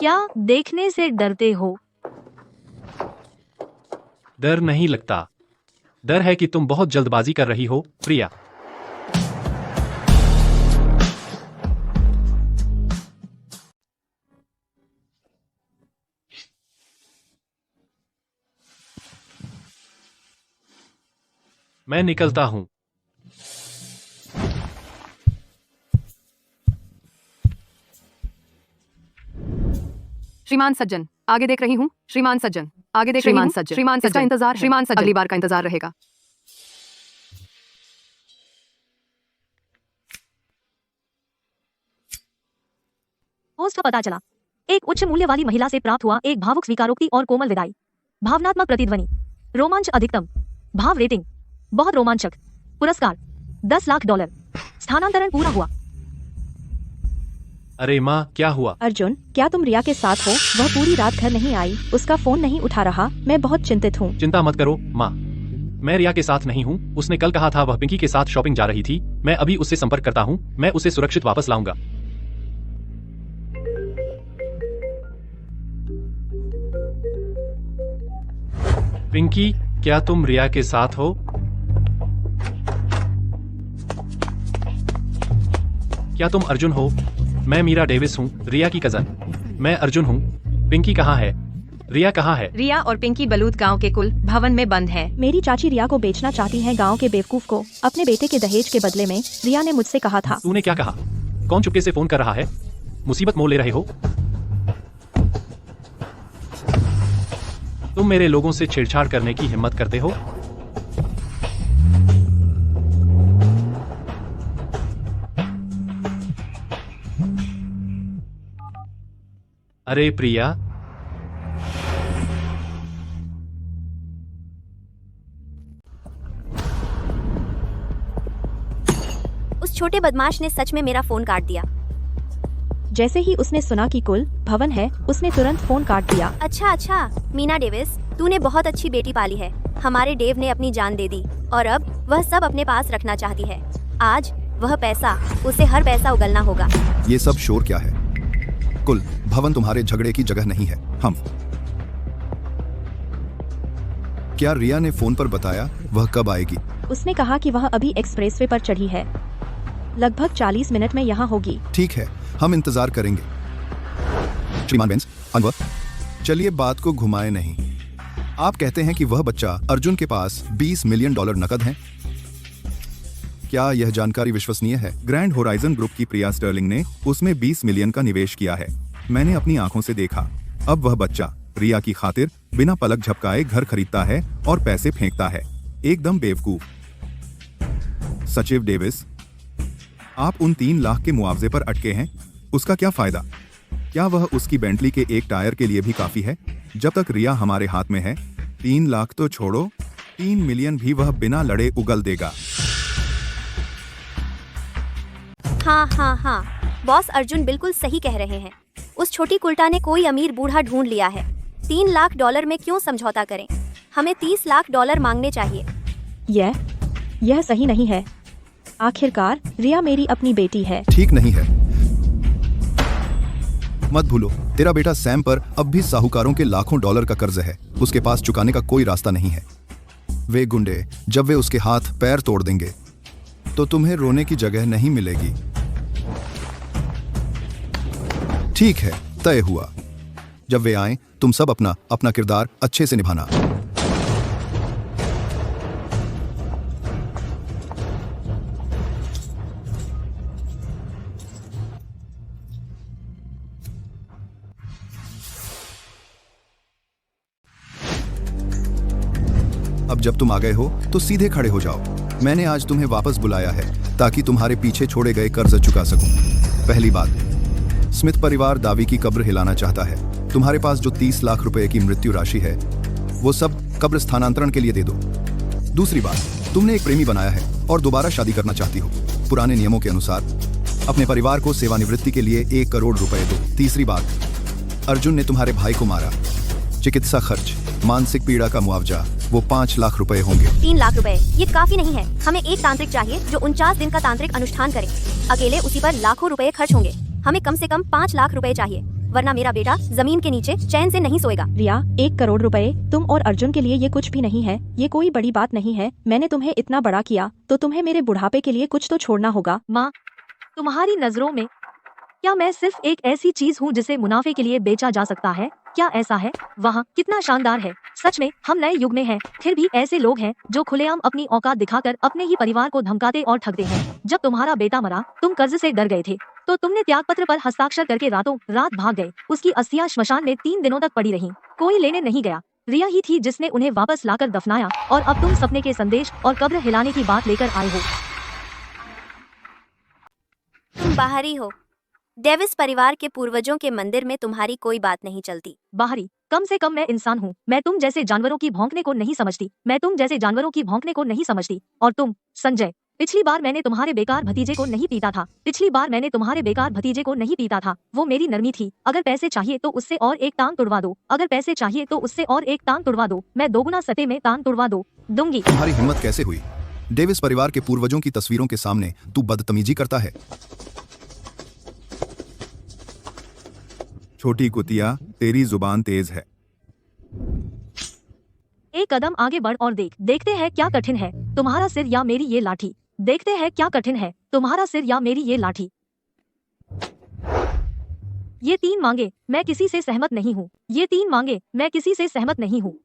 क्या देखने से डरते हो? डर नहीं लगता। डर है कि तुम बहुत जल्दबाजी कर रही हो प्रिया। मैं निकलता हूं। श्रीमान सज्जन, आगे देख रही हूँ। श्रीमान सज्जन, आगे देख रही हूँ। श्रीमान सज्जन, इंतजार। श्रीमान सज्जन, अगली बार का इंतजार रहेगा। पोस्ट का पता चला। एक उच्च मूल्य वाली महिला से प्राप्त हुआ एक भावुक स्वीकारोक्ति और कोमल विदाई। भावनात्मक प्रतिध्वनि। रोमांच अधिकतम। भाव रेटिंग बहुत रोमांचक। पुरस्कार $10 लाख। स्थानांतरण पूरा हुआ। अरे माँ, क्या हुआ? अर्जुन, क्या तुम रिया के साथ हो? वह पूरी रात घर नहीं आई, उसका फोन नहीं उठा रहा। मैं बहुत चिंतित हूँ। चिंता मत करो माँ, मैं रिया के साथ नहीं हूँ। उसने कल कहा था वह पिंकी के साथ शॉपिंग जा रही थी। मैं अभी उससे संपर्क करता हूँ। मैं उसे सुरक्षित वापस लाऊंगा। पिंकी, क्या तुम रिया के साथ हो? क्या तुम अर्जुन हो? मैं मीरा डेविस हूँ, रिया की कजन। मैं अर्जुन हूँ। पिंकी कहाँ है? रिया कहाँ है? रिया और पिंकी बलूत गांव के कुल भवन में बंद है। मेरी चाची रिया को बेचना चाहती है गांव के बेवकूफ को। अपने बेटे के दहेज के बदले में रिया ने मुझसे कहा था। तूने क्या कहा? कौन चुपके से फोन कर रहा है? मुसीबत मोल ले रहे हो? तुम मेरे लोगों से छेड़छाड़ करने की हिम्मत करते हो? अरे प्रिया, उस छोटे बदमाश ने सच में मेरा फोन काट दिया। जैसे ही उसने सुना कि कुल भवन है, उसने तुरंत फोन काट दिया। अच्छा, मीना डेविस, तूने बहुत अच्छी बेटी पाली है। हमारे डेव ने अपनी जान दे दी और अब वह सब अपने पास रखना चाहती है। आज वह पैसा, उसे हर पैसा उगलना होगा। ये सब शोर क्या है? कुल भवन तुम्हारे झगड़े की जगह नहीं है। हम क्या रिया ने फोन पर बताया वह कब आएगी? उसने कहा कि वह अभी एक्सप्रेसवे पर चढ़ी है, लगभग 40 मिनट में यहाँ होगी। ठीक है, हम इंतजार करेंगे। श्रीमान बेंस, अनवर, चलिए बात को घुमाए नहीं। आप कहते हैं कि वह बच्चा अर्जुन के पास $20 मिलियन नकद हैं। क्या यह जानकारी विश्वसनीय है? ग्रैंड होराइजन ग्रुप की प्रिया स्टर्लिंग ने उसमें 20 मिलियन का निवेश किया है। मैंने अपनी आंखों से देखा। अब वह बच्चा रिया की खातिर बिना पलक झपकाए घर खरीदता है और पैसे फेंकता है। एकदम बेवकूफ। सचिव डेविस, आप उन 3 लाख के मुआवजे पर अटके हैं। उसका क्या फायदा? क्या वह उसकी बेंटली के एक टायर के लिए भी काफी है? जब तक रिया हमारे हाथ में है, 3 लाख तो छोड़ो, 3 मिलियन भी वह बिना लड़े उगल देगा। हाँ, बॉस अर्जुन बिल्कुल सही कह रहे हैं। उस छोटी कुल्टा ने कोई अमीर बूढ़ा ढूंढ लिया है। $3 लाख में क्यों समझौता करें? हमें $30 लाख मांगने चाहिए। यह सही नहीं है। आखिरकार रिया मेरी अपनी बेटी है। ठीक नहीं है। मत भूलो, तेरा बेटा सैम पर अब भी साहूकारों के लाखों डॉलर का कर्ज है। उसके पास चुकाने का कोई रास्ता नहीं है। वे गुंडे, जब वे उसके हाथ पैर तोड़ देंगे तो तुम्हें रोने की जगह नहीं मिलेगी। ठीक है, तय हुआ। जब वे आए, तुम सब अपना किरदार अच्छे से निभाना। अब जब तुम आ गए हो तो सीधे खड़े हो जाओ। मैंने आज तुम्हें वापस बुलाया है ताकि तुम्हारे पीछे छोड़े गए कर्ज चुका सकूं। पहली बात, स्मिथ परिवार दावी की कब्र हिलाना चाहता है। तुम्हारे पास जो 30 लाख रुपए की मृत्यु राशि है, वो सब कब्र स्थानांतरण के लिए दे दो। दूसरी बात, तुमने एक प्रेमी बनाया है और दोबारा शादी करना चाहती हो। पुराने नियमों के अनुसार अपने परिवार को सेवानिवृत्ति के लिए 1 करोड़ रुपए दो। तीसरी बात, अर्जुन ने तुम्हारे भाई को मारा। चिकित्सा खर्च, मानसिक पीड़ा का मुआवजा, वो 5 लाख रुपए होंगे। 3 लाख रुपए, ये काफी नहीं है। हमें एक तांत्रिक चाहिए जो 49 दिन का तांत्रिक अनुष्ठान करे। अकेले उसी पर लाखों रुपए खर्च होंगे। हमें कम से कम 5 लाख रुपए चाहिए, वरना मेरा बेटा जमीन के नीचे चैन से नहीं सोएगा। रिया, 1 करोड़ रुपए तुम और अर्जुन के लिए ये कुछ भी नहीं है। ये कोई बड़ी बात नहीं है। मैंने तुम्हें इतना बड़ा किया तो तुम्हें मेरे बुढ़ापे के लिए कुछ तो छोड़ना होगा। माँ, तुम्हारी नजरों में क्या मैं सिर्फ एक ऐसी चीज हूँ जिसे मुनाफे के लिए बेचा जा सकता है? क्या ऐसा है? वाह, कितना शानदार है। सच में हम नए युग में हैं। फिर भी ऐसे लोग हैं जो खुलेआम अपनी औकात दिखाकर अपने ही परिवार को धमकाते और ठगते हैं। जब तुम्हारा बेटा मरा, तुम कर्ज से डर गए थे तो तुमने त्याग पत्र पर हस्ताक्षर करके रातों रात भाग गए। उसकी अस्थियां श्मशान में 3 दिनों तक पड़ी रहीं। कोई लेने नहीं गया। रिया ही थी जिसने उन्हें वापस लाकर दफनाया और अब तुम सपने के संदेश और कब्र हिलाने की बात लेकर आए हो। तुम बाहरी हो। डेविस परिवार के पूर्वजों के मंदिर में तुम्हारी कोई बात नहीं चलती। बाहरी? कम से कम मैं इंसान हूँ। मैं तुम जैसे जानवरों की भौंकने को नहीं समझती। मैं तुम जैसे जानवरों की भौंकने को नहीं समझती। और तुम, संजय, पिछली बार मैंने तुम्हारे बेकार भतीजे को नहीं पीटा था। पिछली बार मैंने तुम्हारे बेकार भतीजे को नहीं पीटा था। वो मेरी नरमी थी। अगर पैसे चाहिए तो उससे और एक टांग तुड़वा दो। अगर पैसे चाहिए तो उससे और एक टांग तुड़वा दो। मैं दोगुना सते में टांग तुड़वा दूंगी। तुम्हारी हिम्मत कैसे हुई? डेविस परिवार के पूर्वजों की तस्वीरों के सामने तू बदतमीजी करता है। छोटी कुतिया, तेरी जुबान तेज है। एक कदम आगे बढ़ और देखते हैं क्या कठिन है तुम्हारा सिर या मेरी ये लाठी। देखते हैं क्या कठिन है तुम्हारा सिर या मेरी ये लाठी। ये 3 मांगे, मैं किसी से सहमत नहीं हूँ। ये 3 मांगे, मैं किसी से सहमत नहीं हूँ।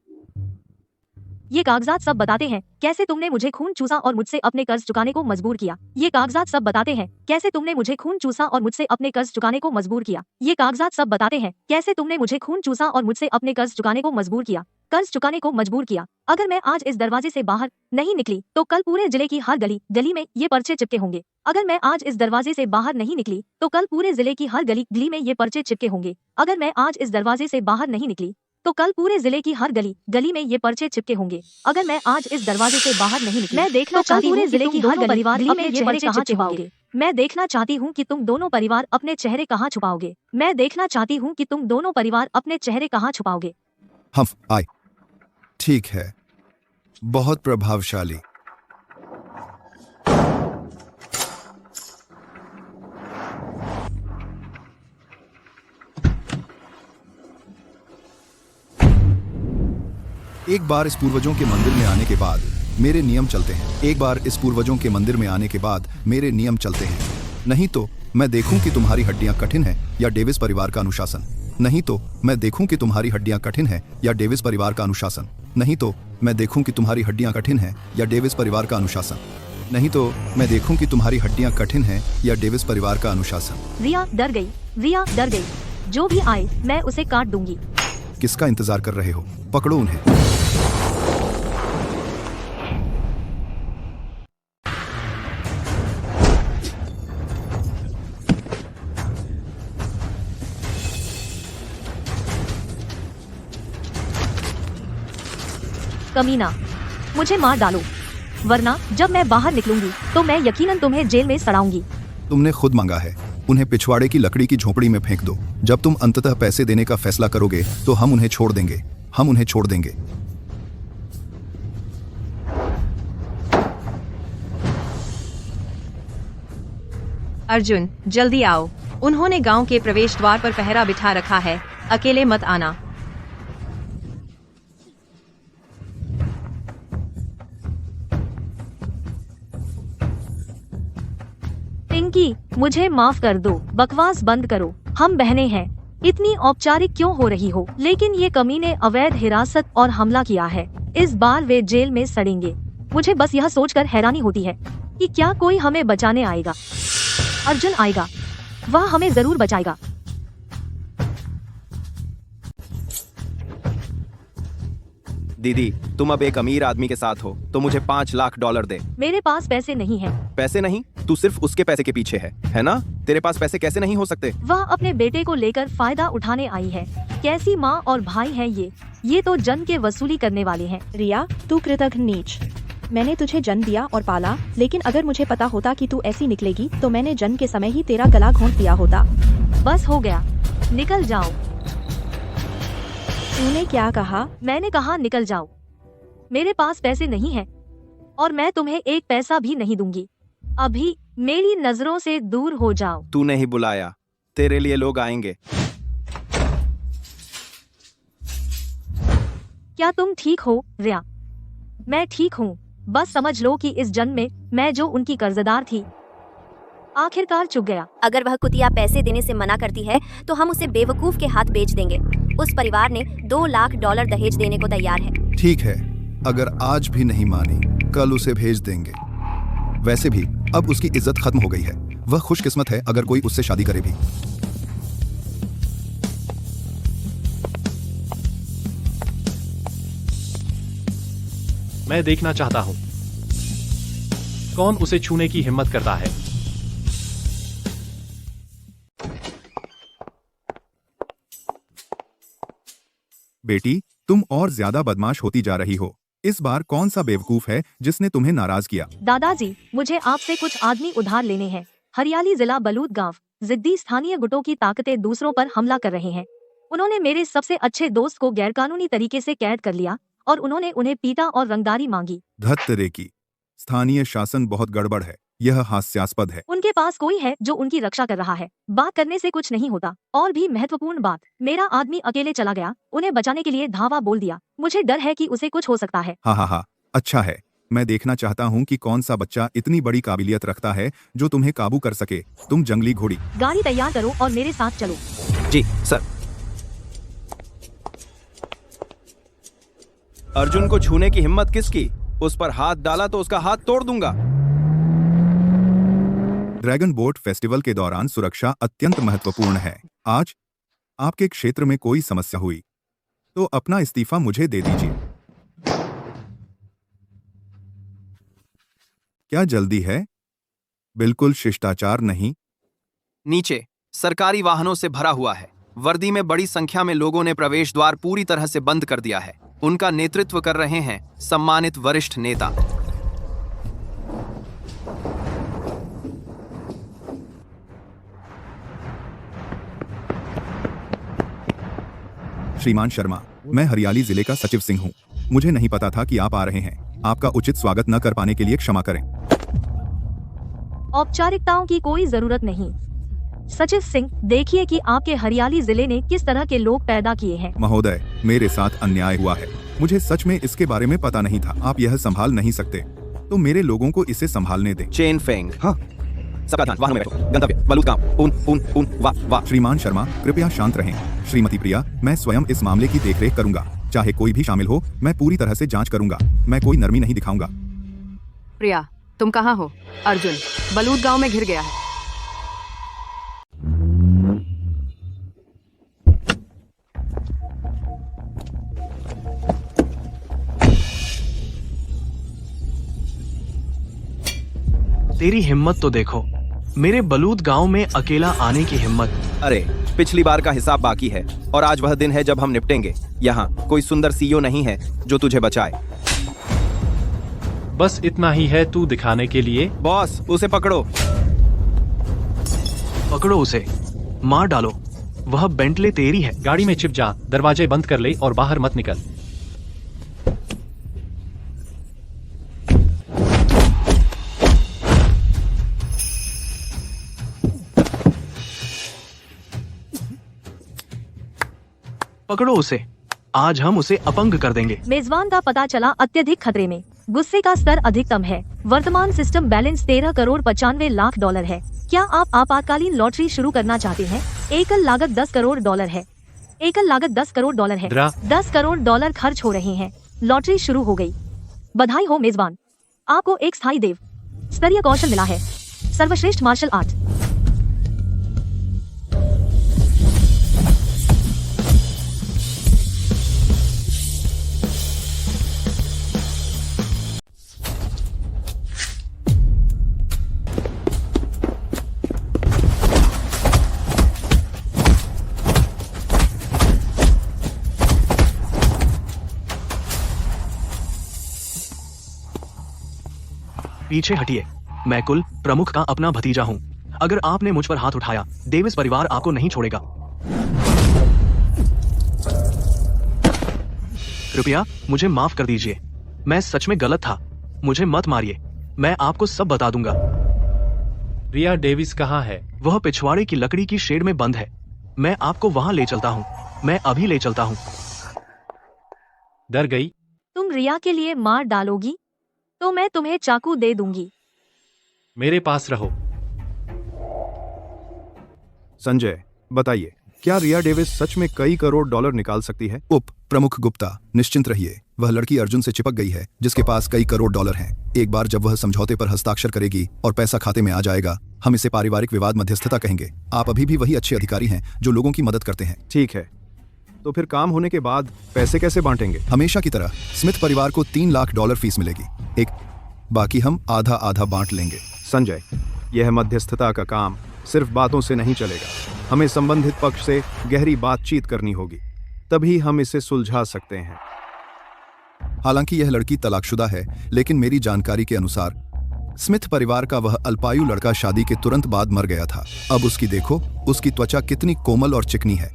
ये कागजात सब बताते हैं कैसे तुमने मुझे खून चूसा और मुझसे अपने कर्ज चुकाने को मजबूर किया। ये कागजात सब बताते हैं कैसे तुमने मुझे खून चूसा और मुझसे अपने कर्ज चुकाने को मजबूर किया। ये कागजात सब बताते हैं कैसे तुमने मुझे खून चूसा और मुझसे अपने कर्ज चुकाने को मजबूर किया। कर्ज चुकाने को मजबूर किया। अगर मैं आज इस दरवाजे से बाहर नहीं निकली तो कल पूरे जिले की हर गली गली में ये पर्चे चिपके होंगे। अगर मैं आज इस दरवाजे से बाहर नहीं निकली तो कल पूरे जिले की हर गली गली में ये पर्चे चिपके होंगे। अगर मैं आज इस दरवाजे से बाहर नहीं निकली तो कल पूरे जिले की हर गली गली में ये पर्चे चिपके होंगे। अगर मैं आज इस दरवाजे से बाहर नहीं निकली मैं देखना चाहती हूँ जिले की हर परिवार अपने चेहरे कहाँ छुपाओगे। मैं देखना चाहती हूँ कि तुम दोनों परिवार अपने चेहरे कहाँ छुपाओगे। मैं देखना चाहती हूँ कि तुम दोनों परिवार अपने चेहरे कहाँ छुपाओगे। हम आए। ठीक है, बहुत प्रभावशाली। एक बार इस पूर्वजों के मंदिर में आने के बाद मेरे नियम चलते हैं। एक बार इस पूर्वजों के मंदिर में आने के बाद मेरे नियम चलते हैं। नहीं तो मैं देखूं कि तुम्हारी हड्डियां कठिन हैं या डेविस परिवार का अनुशासन। नहीं तो मैं देखूं कि तुम्हारी हड्डियां कठिन हैं या डेविस परिवार का अनुशासन। नहीं तो मैं देखूं कि तुम्हारी हड्डियां कठिन हैं या डेविस परिवार का अनुशासन। नहीं तो मैं देखूं कि तुम्हारी हड्डियां कठिन हैं या डेविस परिवार का अनुशासन। रिया डर गई। रिया डर गई। जो भी आए मैं उसे काट दूंगी। किसका इंतजार कर रहे हो? पकड़ो उन्हें। कमीना, मुझे मार डालो, वरना जब मैं बाहर निकलूंगी तो मैं यकीनन तुम्हें जेल में सड़ाऊंगी। तुमने खुद मांगा है, उन्हें पिछवाड़े की लकड़ी की झोपड़ी में फेंक दो। जब तुम अंततः पैसे देने का फैसला करोगे तो हम उन्हें छोड़ देंगे। हम उन्हें छोड़ देंगे। अर्जुन, जल्दी आओ। उन्होंने गांव के प्रवेश द्वार पर पहरा बिठा रखा है। अकेले मत आना। पिंकी, मुझे माफ कर दो। बकवास बंद करो। हम बहनें हैं। इतनी औपचारिक क्यों हो रही हो? लेकिन ये कमीने अवैध हिरासत और हमला किया है। इस बार वे जेल में सड़ेंगे। मुझे बस यह सोचकर हैरानी होती है कि क्या कोई हमें बचाने आएगा। अर्जुन आएगा, वह हमें जरूर बचाएगा। दीदी, तुम अब एक अमीर आदमी के साथ हो तो मुझे $5 लाख दे। मेरे पास पैसे नहीं हैं। पैसे नहीं? तू सिर्फ उसके पैसे के पीछे है ना? तेरे पास पैसे कैसे नहीं हो सकते? वह अपने बेटे को लेकर फायदा उठाने आई है। कैसी माँ और भाई हैं ये तो जन के वसूली करने वाले हैं। रिया, तू कृतघ्न नीच। मैंने तुझे जन्म दिया और पाला, लेकिन अगर मुझे पता होता कि तू ऐसी निकलेगी तो मैंने जन्म के समय ही तेरा गला घोंट दिया होता। बस हो गया, निकल जाओ। तूने क्या कहा? मैंने कहा निकल जाओ। मेरे पास पैसे नहीं हैं और मैं तुम्हें एक पैसा भी नहीं दूंगी। अभी मेरी नजरों से दूर हो जाओ। तूने ही बुलाया, तेरे लिए लोग आएंगे। क्या तुम ठीक हो रिया? मैं ठीक हूँ। बस समझ लो कि इस जन्म में मैं जो उनकी कर्जदार थी आखिरकार चुक गया। अगर वह कुतिया पैसे देने से मना करती है तो हम उसे बेवकूफ के हाथ बेच देंगे। उस परिवार ने $2 लाख दहेज देने को तैयार है। ठीक है, अगर आज भी नहीं मानी कल उसे भेज देंगे। वैसे भी अब उसकी इज्जत खत्म हो गई है। वह खुशकिस्मत है अगर कोई उससे शादी करे भी। मैं देखना चाहता हूँ कौन उसे छूने की हिम्मत करता है। बेटी, तुम और ज्यादा बदमाश होती जा रही हो। इस बार कौन सा बेवकूफ है जिसने तुम्हें नाराज किया? दादाजी, मुझे आपसे कुछ आदमी उधार लेने हैं। हरियाली जिला बलूत गांव। जिद्दी स्थानीय गुटों की ताकतें दूसरों पर हमला कर रहे हैं। उन्होंने मेरे सबसे अच्छे दोस्त को गैरकानूनी तरीके से कैद कर लिया और उन्होंने उन्हें पीटा और रंगदारी मांगी। धत्तरे की, स्थानीय शासन बहुत गड़बड़ है। यह हास्यास्पद है। उनके पास कोई है जो उनकी रक्षा कर रहा है। बात करने से कुछ नहीं होता। और भी महत्वपूर्ण बात, मेरा आदमी अकेले चला गया। उन्हें बचाने के लिए धावा बोल दिया। मुझे डर है कि उसे कुछ हो सकता है। हाँ, अच्छा है। मैं देखना चाहता हूँ कि कौन सा बच्चा इतनी बड़ी काबिलियत रखता है जो तुम्हें काबू कर सके। तुम जंगली घोड़ी। गाड़ी तैयार करो और मेरे साथ चलो। जी सर। अर्जुन को छूने की हिम्मत किसकी? उस पर हाथ डाला तो उसका हाथ तोड़ दूंगा। ड्रैगन बोट फेस्टिवल के दौरान सुरक्षा अत्यंत महत्वपूर्ण है। आज आपके क्षेत्र में कोई समस्या हुई तो अपना इस्तीफा मुझे दे दीजिए। क्या जल्दी है? बिल्कुल शिष्टाचार नहीं। नीचे सरकारी वाहनों से भरा हुआ है। वर्दी में बड़ी संख्या में लोगों ने प्रवेश द्वार पूरी तरह से बंद कर दिया है। उनका नेतृत्व कर रहे हैं सम्मानित वरिष्ठ नेता। श्रीमान शर्मा, मैं हरियाली जिले का सचिव सिंह हूँ। मुझे नहीं पता था कि आप आ रहे हैं। आपका उचित स्वागत न कर पाने के लिए क्षमा करें। औपचारिकताओं की कोई जरूरत नहीं। सचिव सिंह, देखिए कि आपके हरियाली जिले ने किस तरह के लोग पैदा किए हैं। महोदय, मेरे साथ अन्याय हुआ है। मुझे सच में इसके बारे में पता नहीं था। आप यह संभाल नहीं सकते तो मेरे लोगों को इसे संभालने दें। Chain Feng. हाँ, सबका ध्यान वाहनों में बैठो। गंतव्य बलूत गांव। पून पून पून वाह वाह। श्रीमान शर्मा, कृपया शांत रहें। श्रीमती प्रिया, मैं स्वयं इस मामले की देखरेख करूंगा। चाहे कोई भी शामिल हो, मैं पूरी तरह से जांच करूंगा। मैं कोई नरमी नहीं दिखाऊंगा। प्रिया, तुम कहाँ हो? अर्जुन बलूत गांव में घिर गया है। तेरी हिम्मत तो देखो, मेरे बलूत गांव में अकेला आने की हिम्मत। अरे, पिछली बार का हिसाब बाकी है और आज वह दिन है जब हम निपटेंगे। यहाँ कोई सुंदर सीईओ नहीं है जो तुझे बचाए। बस इतना ही है तू दिखाने के लिए। बॉस, उसे पकड़ो। पकड़ो उसे, मार डालो। वह बेंटले तेरी है। गाड़ी में छिप जा, दरवाजे बंद कर ले और बाहर मत निकल। पकड़ो उसे, आज हम उसे अपंग कर देंगे। मेजबान का पता चला अत्यधिक खतरे में। गुस्से का स्तर अधिकतम है। वर्तमान सिस्टम बैलेंस 13,95,00,000 है। क्या आप आपातकालीन लॉटरी शुरू करना चाहते हैं? एकल लागत $10 करोड़ है। एकल लागत $10 करोड़ है। $10 करोड़ खर्च हो रहे हैं। लॉटरी शुरू हो गई। बधाई हो मेजबान, आपको एक स्थायी देव स्तरीय कौशल मिला है। सर्वश्रेष्ठ मार्शल आर्ट। पीछे हटिए, मैं कुल प्रमुख का अपना भतीजा हूँ। अगर आपने मुझ पर हाथ उठाया, डेविस परिवार आपको नहीं छोड़ेगा। कृपया मुझे माफ कर दीजिए, मैं सच में गलत था। मुझे मत मारिए, मैं आपको सब बता दूंगा। रिया डेविस कहाँ है? वह पिछवाड़े की लकड़ी की शेड में बंद है। मैं आपको वहाँ ले चलता हूँ। मैं अभी ले चलता हूँ। डर गई? तुम रिया के लिए मार डालोगी तो मैं तुम्हें चाकू दे दूंगी। मेरे पास रहो। संजय, बताइए, क्या रिया डेविस सच में कई करोड़ डॉलर निकाल सकती है? उप प्रमुख गुप्ता, निश्चिंत रहिए। वह लड़की अर्जुन से चिपक गई है, जिसके पास कई करोड़ डॉलर हैं। एक बार जब वह समझौते पर हस्ताक्षर करेगी और पैसा खाते में आ जाएगा, हम इसे पारिवारिक विवाद मध्यस्थता कहेंगे। आप अभी भी वही अच्छे अधिकारी हैं जो लोगों की मदद करते हैं। ठीक है, तो फिर काम होने के बाद पैसे कैसे बांटेंगे? हमेशा की तरह स्मिथ परिवार को $3 लाख फीस मिलेगी। एक बाकी हम आधा आधा बांट लेंगे। संजय, यह मध्यस्थता का काम सिर्फ बातों से नहीं चलेगा। हमें संबंधित पक्ष से गहरी बातचीत करनी होगी, तभी हम इसे सुलझा सकते हैं। हालांकि यह लड़की तलाकशुदा है, लेकिन मेरी जानकारी के अनुसार स्मिथ परिवार का वह अल्पायु लड़का शादी के तुरंत बाद मर गया था। अब उसकी देखो, उसकी त्वचा कितनी कोमल और चिकनी है।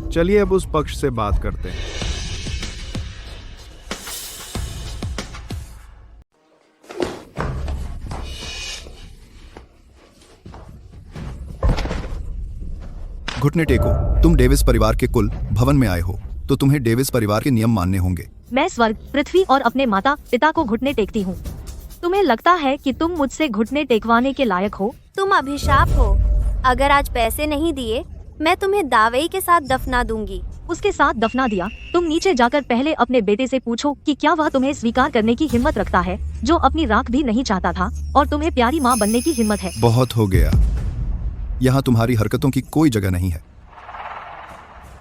चलिए अब उस पक्ष से बात करते हैं। घुटने टेको। तुम डेविस परिवार के कुल भवन में आए हो, तो तुम्हें डेविस परिवार के नियम मानने होंगे। मैं स्वर्ग, पृथ्वी और अपने माता पिता को घुटने टेकती हूँ। तुम्हें लगता है कि तुम मुझसे घुटने टेकवाने के लायक हो? तुम अभिशाप हो। अगर आज पैसे नहीं दिए, मैं तुम्हें दावेई के साथ दफना दूंगी। उसके साथ दफना दिया? तुम नीचे जाकर पहले अपने बेटे से पूछो कि क्या वह तुम्हें स्वीकार करने की हिम्मत रखता है, जो अपनी राख भी नहीं चाहता था और तुम्हें प्यारी माँ बनने की हिम्मत है। बहुत हो गया, यहाँ तुम्हारी हरकतों की कोई जगह नहीं है।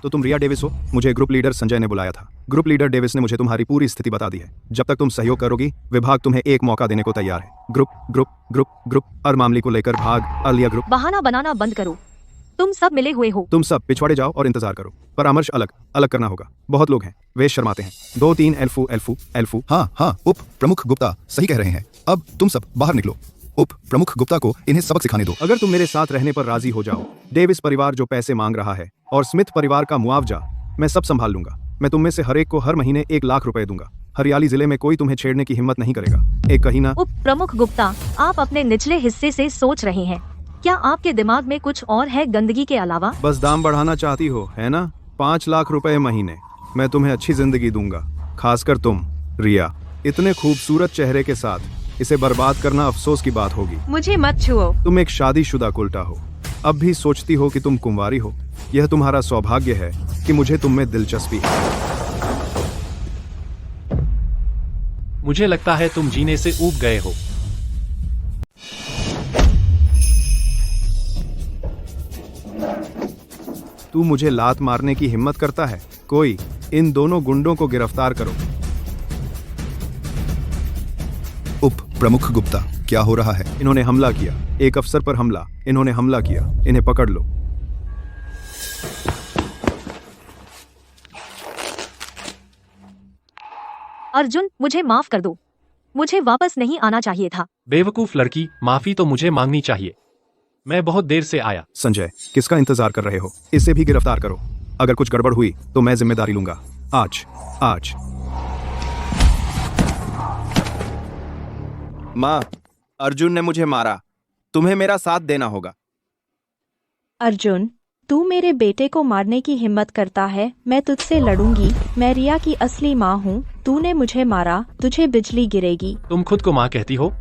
तो तुम रिया डेविस हो? मुझे ग्रुप लीडर संजय ने बुलाया था। ग्रुप लीडर डेविस ने मुझे तुम्हारी पूरी स्थिति बता दी है। जब तक तुम सहयोग करोगी, विभाग तुम्हें एक मौका देने को तैयार है। ग्रुप ग्रुप ग्रुप ग्रुप और मामले को लेकर भाग अलिया ग्रुप। बहाना बनाना बंद करो, तुम सब मिले हुए हो। तुम सब पिछवाड़े जाओ और इंतजार करो। परामर्श अलग अलग करना होगा। बहुत लोग हैं, वे शर्माते हैं। 2-3 एल्फू एल्फू एल्फू। हाँ, उप प्रमुख गुप्ता सही कह रहे हैं। अब तुम सब बाहर निकलो। उप प्रमुख गुप्ता को इन्हें सबक सिखाने दो। अगर तुम मेरे साथ रहने पर राजी हो जाओ, डेविस परिवार जो पैसे मांग रहा है और स्मिथ परिवार का मुआवजा मैं सब संभाल लूंगा। मैं तुम में से हर एक को हर महीने 1 लाख रुपए दूंगा। हरियाली जिले में कोई तुम्हें छेड़ने की हिम्मत नहीं करेगा। एक कहीं ना। उप प्रमुख गुप्ता, आप अपने निचले हिस्से से सोच रहे हैं। क्या आपके दिमाग में कुछ और है गंदगी के अलावा? बस दाम बढ़ाना चाहती हो, है ना? 5 लाख रुपए महीने। मैं तुम्हें अच्छी जिंदगी दूंगा, खासकर तुम रिया। इतने खूबसूरत चेहरे के साथ इसे बर्बाद करना अफसोस की बात होगी। मुझे मत छुओ। तुम एक शादीशुदा उल्टा हो, अब भी सोचती हो कि तुम कुंवारी हो। यह तुम्हारा सौभाग्य है कि मुझे तुम में दिलचस्पी है। मुझे लगता है तुम जीने से ऊब गए हो। तू मुझे लात मारने की हिम्मत करता है? कोई इन दोनों गुंडों को गिरफ्तार करो। उप प्रमुख गुप्ता, क्या हो रहा है? इन्होंने हमला किया, एक अफसर पर हमला। इन्होंने हमला किया, इन्हें पकड़ लो। अर्जुन, मुझे माफ कर दो, मुझे वापस नहीं आना चाहिए था। बेवकूफ लड़की, माफी तो मुझे मांगनी चाहिए। मैं बहुत देर से आया। संजय, किसका इंतजार कर रहे हो? इसे भी गिरफ्तार करो। अगर कुछ गड़बड़ हुई तो मैं जिम्मेदारी लूंगा। आज। माँ, अर्जुन ने मुझे मारा। तुम्हें मेरा साथ देना होगा। अर्जुन, तू मेरे बेटे को मारने की हिम्मत करता है? मैं तुझसे लड़ूंगी। मैं रिया की असली माँ हूँ। तूने मुझे मारा, तुझे बिजली गिरेगी। तुम खुद को माँ कहती हो?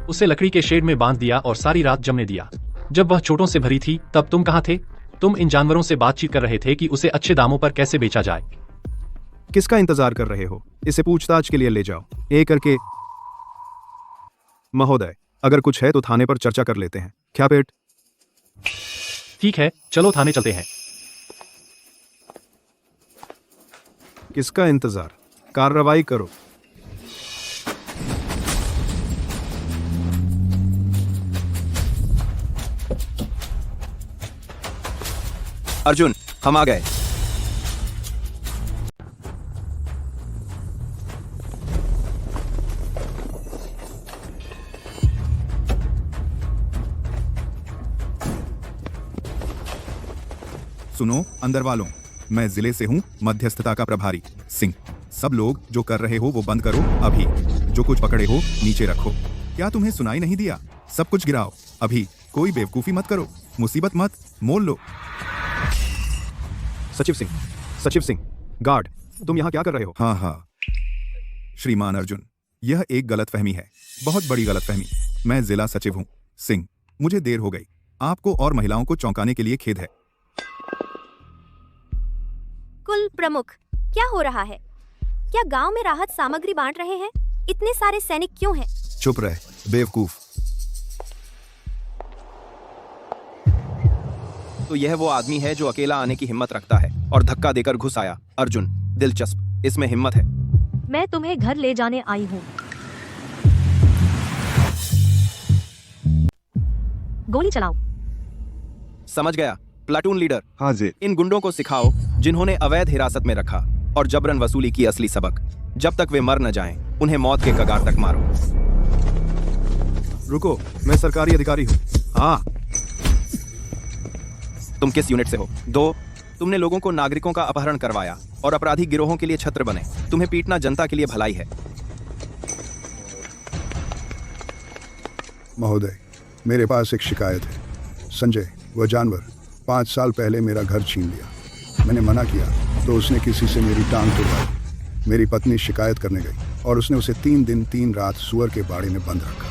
उसे लकड़ी के शेड में बांध दिया और सारी रात जमने दिया। जब वह चोटों से भरी थी तब तुम कहाँ थे? तुम इन जानवरों से बातचीत कर रहे थे कि उसे अच्छे दामों पर कैसे बेचा जाए। किसका इंतजार कर रहे हो? इसे पूछताछ के लिए ले जाओ, एक करके। महोदय, अगर कुछ है तो थाने पर चर्चा कर लेते हैं। क्या पेट? ठीक है, चलो थाने चलते हैं। किसका इंतजार? कार्रवाई करो। अर्जुन, हम आ गए। सुनो अंदर वालों, मैं जिले से हूँ, मध्यस्थता का प्रभारी सिंह। सब लोग जो कर रहे हो वो बंद करो अभी। जो कुछ पकड़े हो नीचे रखो। क्या तुम्हें सुनाई नहीं दिया? सब कुछ गिराओ अभी। कोई बेवकूफी मत करो, मुसीबत मत मोल लो। सचिव सिंह, गार्ड, तुम यहाँ क्या कर रहे हो? हाँ, श्रीमान अर्जुन, यह एक गलतफहमी है, बहुत बड़ी गलतफहमी। मैं जिला सचिव हूँ सिंह। मुझे देर हो गई। आपको और महिलाओं को चौंकाने के लिए खेद है। कुल प्रमुख, क्या हो रहा है? क्या गांव में राहत सामग्री बांट रहे हैं? इतने सारे सैनिक क्यों हैं? चुप रह बेवकूफ। तो यह वो आदमी है जो अकेला आने की हिम्मत रखता है और धक्का देकर घुस आया। अर्जुन, दिलचस्प, इसमें हिम्मत है। मैं तुम्हें घर ले जाने आई हूँ। गोली चलाओ। समझ गया प्लाटून लीडर। हाँ जी। इन गुंडों को सिखाओ जिन्होंने अवैध हिरासत में रखा और जबरन वसूली की असली सबक। जब तक वे मर न जाएं, उन्हें मौत के कगार तक मारो। रुको, मैं सरकारी अधिकारी हूँ। हाँ। तुम किस यूनिट से हो? 2, तुमने लोगों को नागरिकों का अपहरण करवाया और अपराधी गिरोहों के लिए छत्र बने। तुम्हें पीटना जनता के लिए भलाई है। महोदय, मेरे पास एक शिकायत है। संजय, वह जानवर 5 साल पहले मेरा घर छीन लिया। मैंने मना किया तो उसने किसी से मेरी टांग तुड़वाई। मेरी पत्नी शिकायत करने गई और उसने उसे 3 दिन 3 रात सुअर के बाड़े में बंद रखा।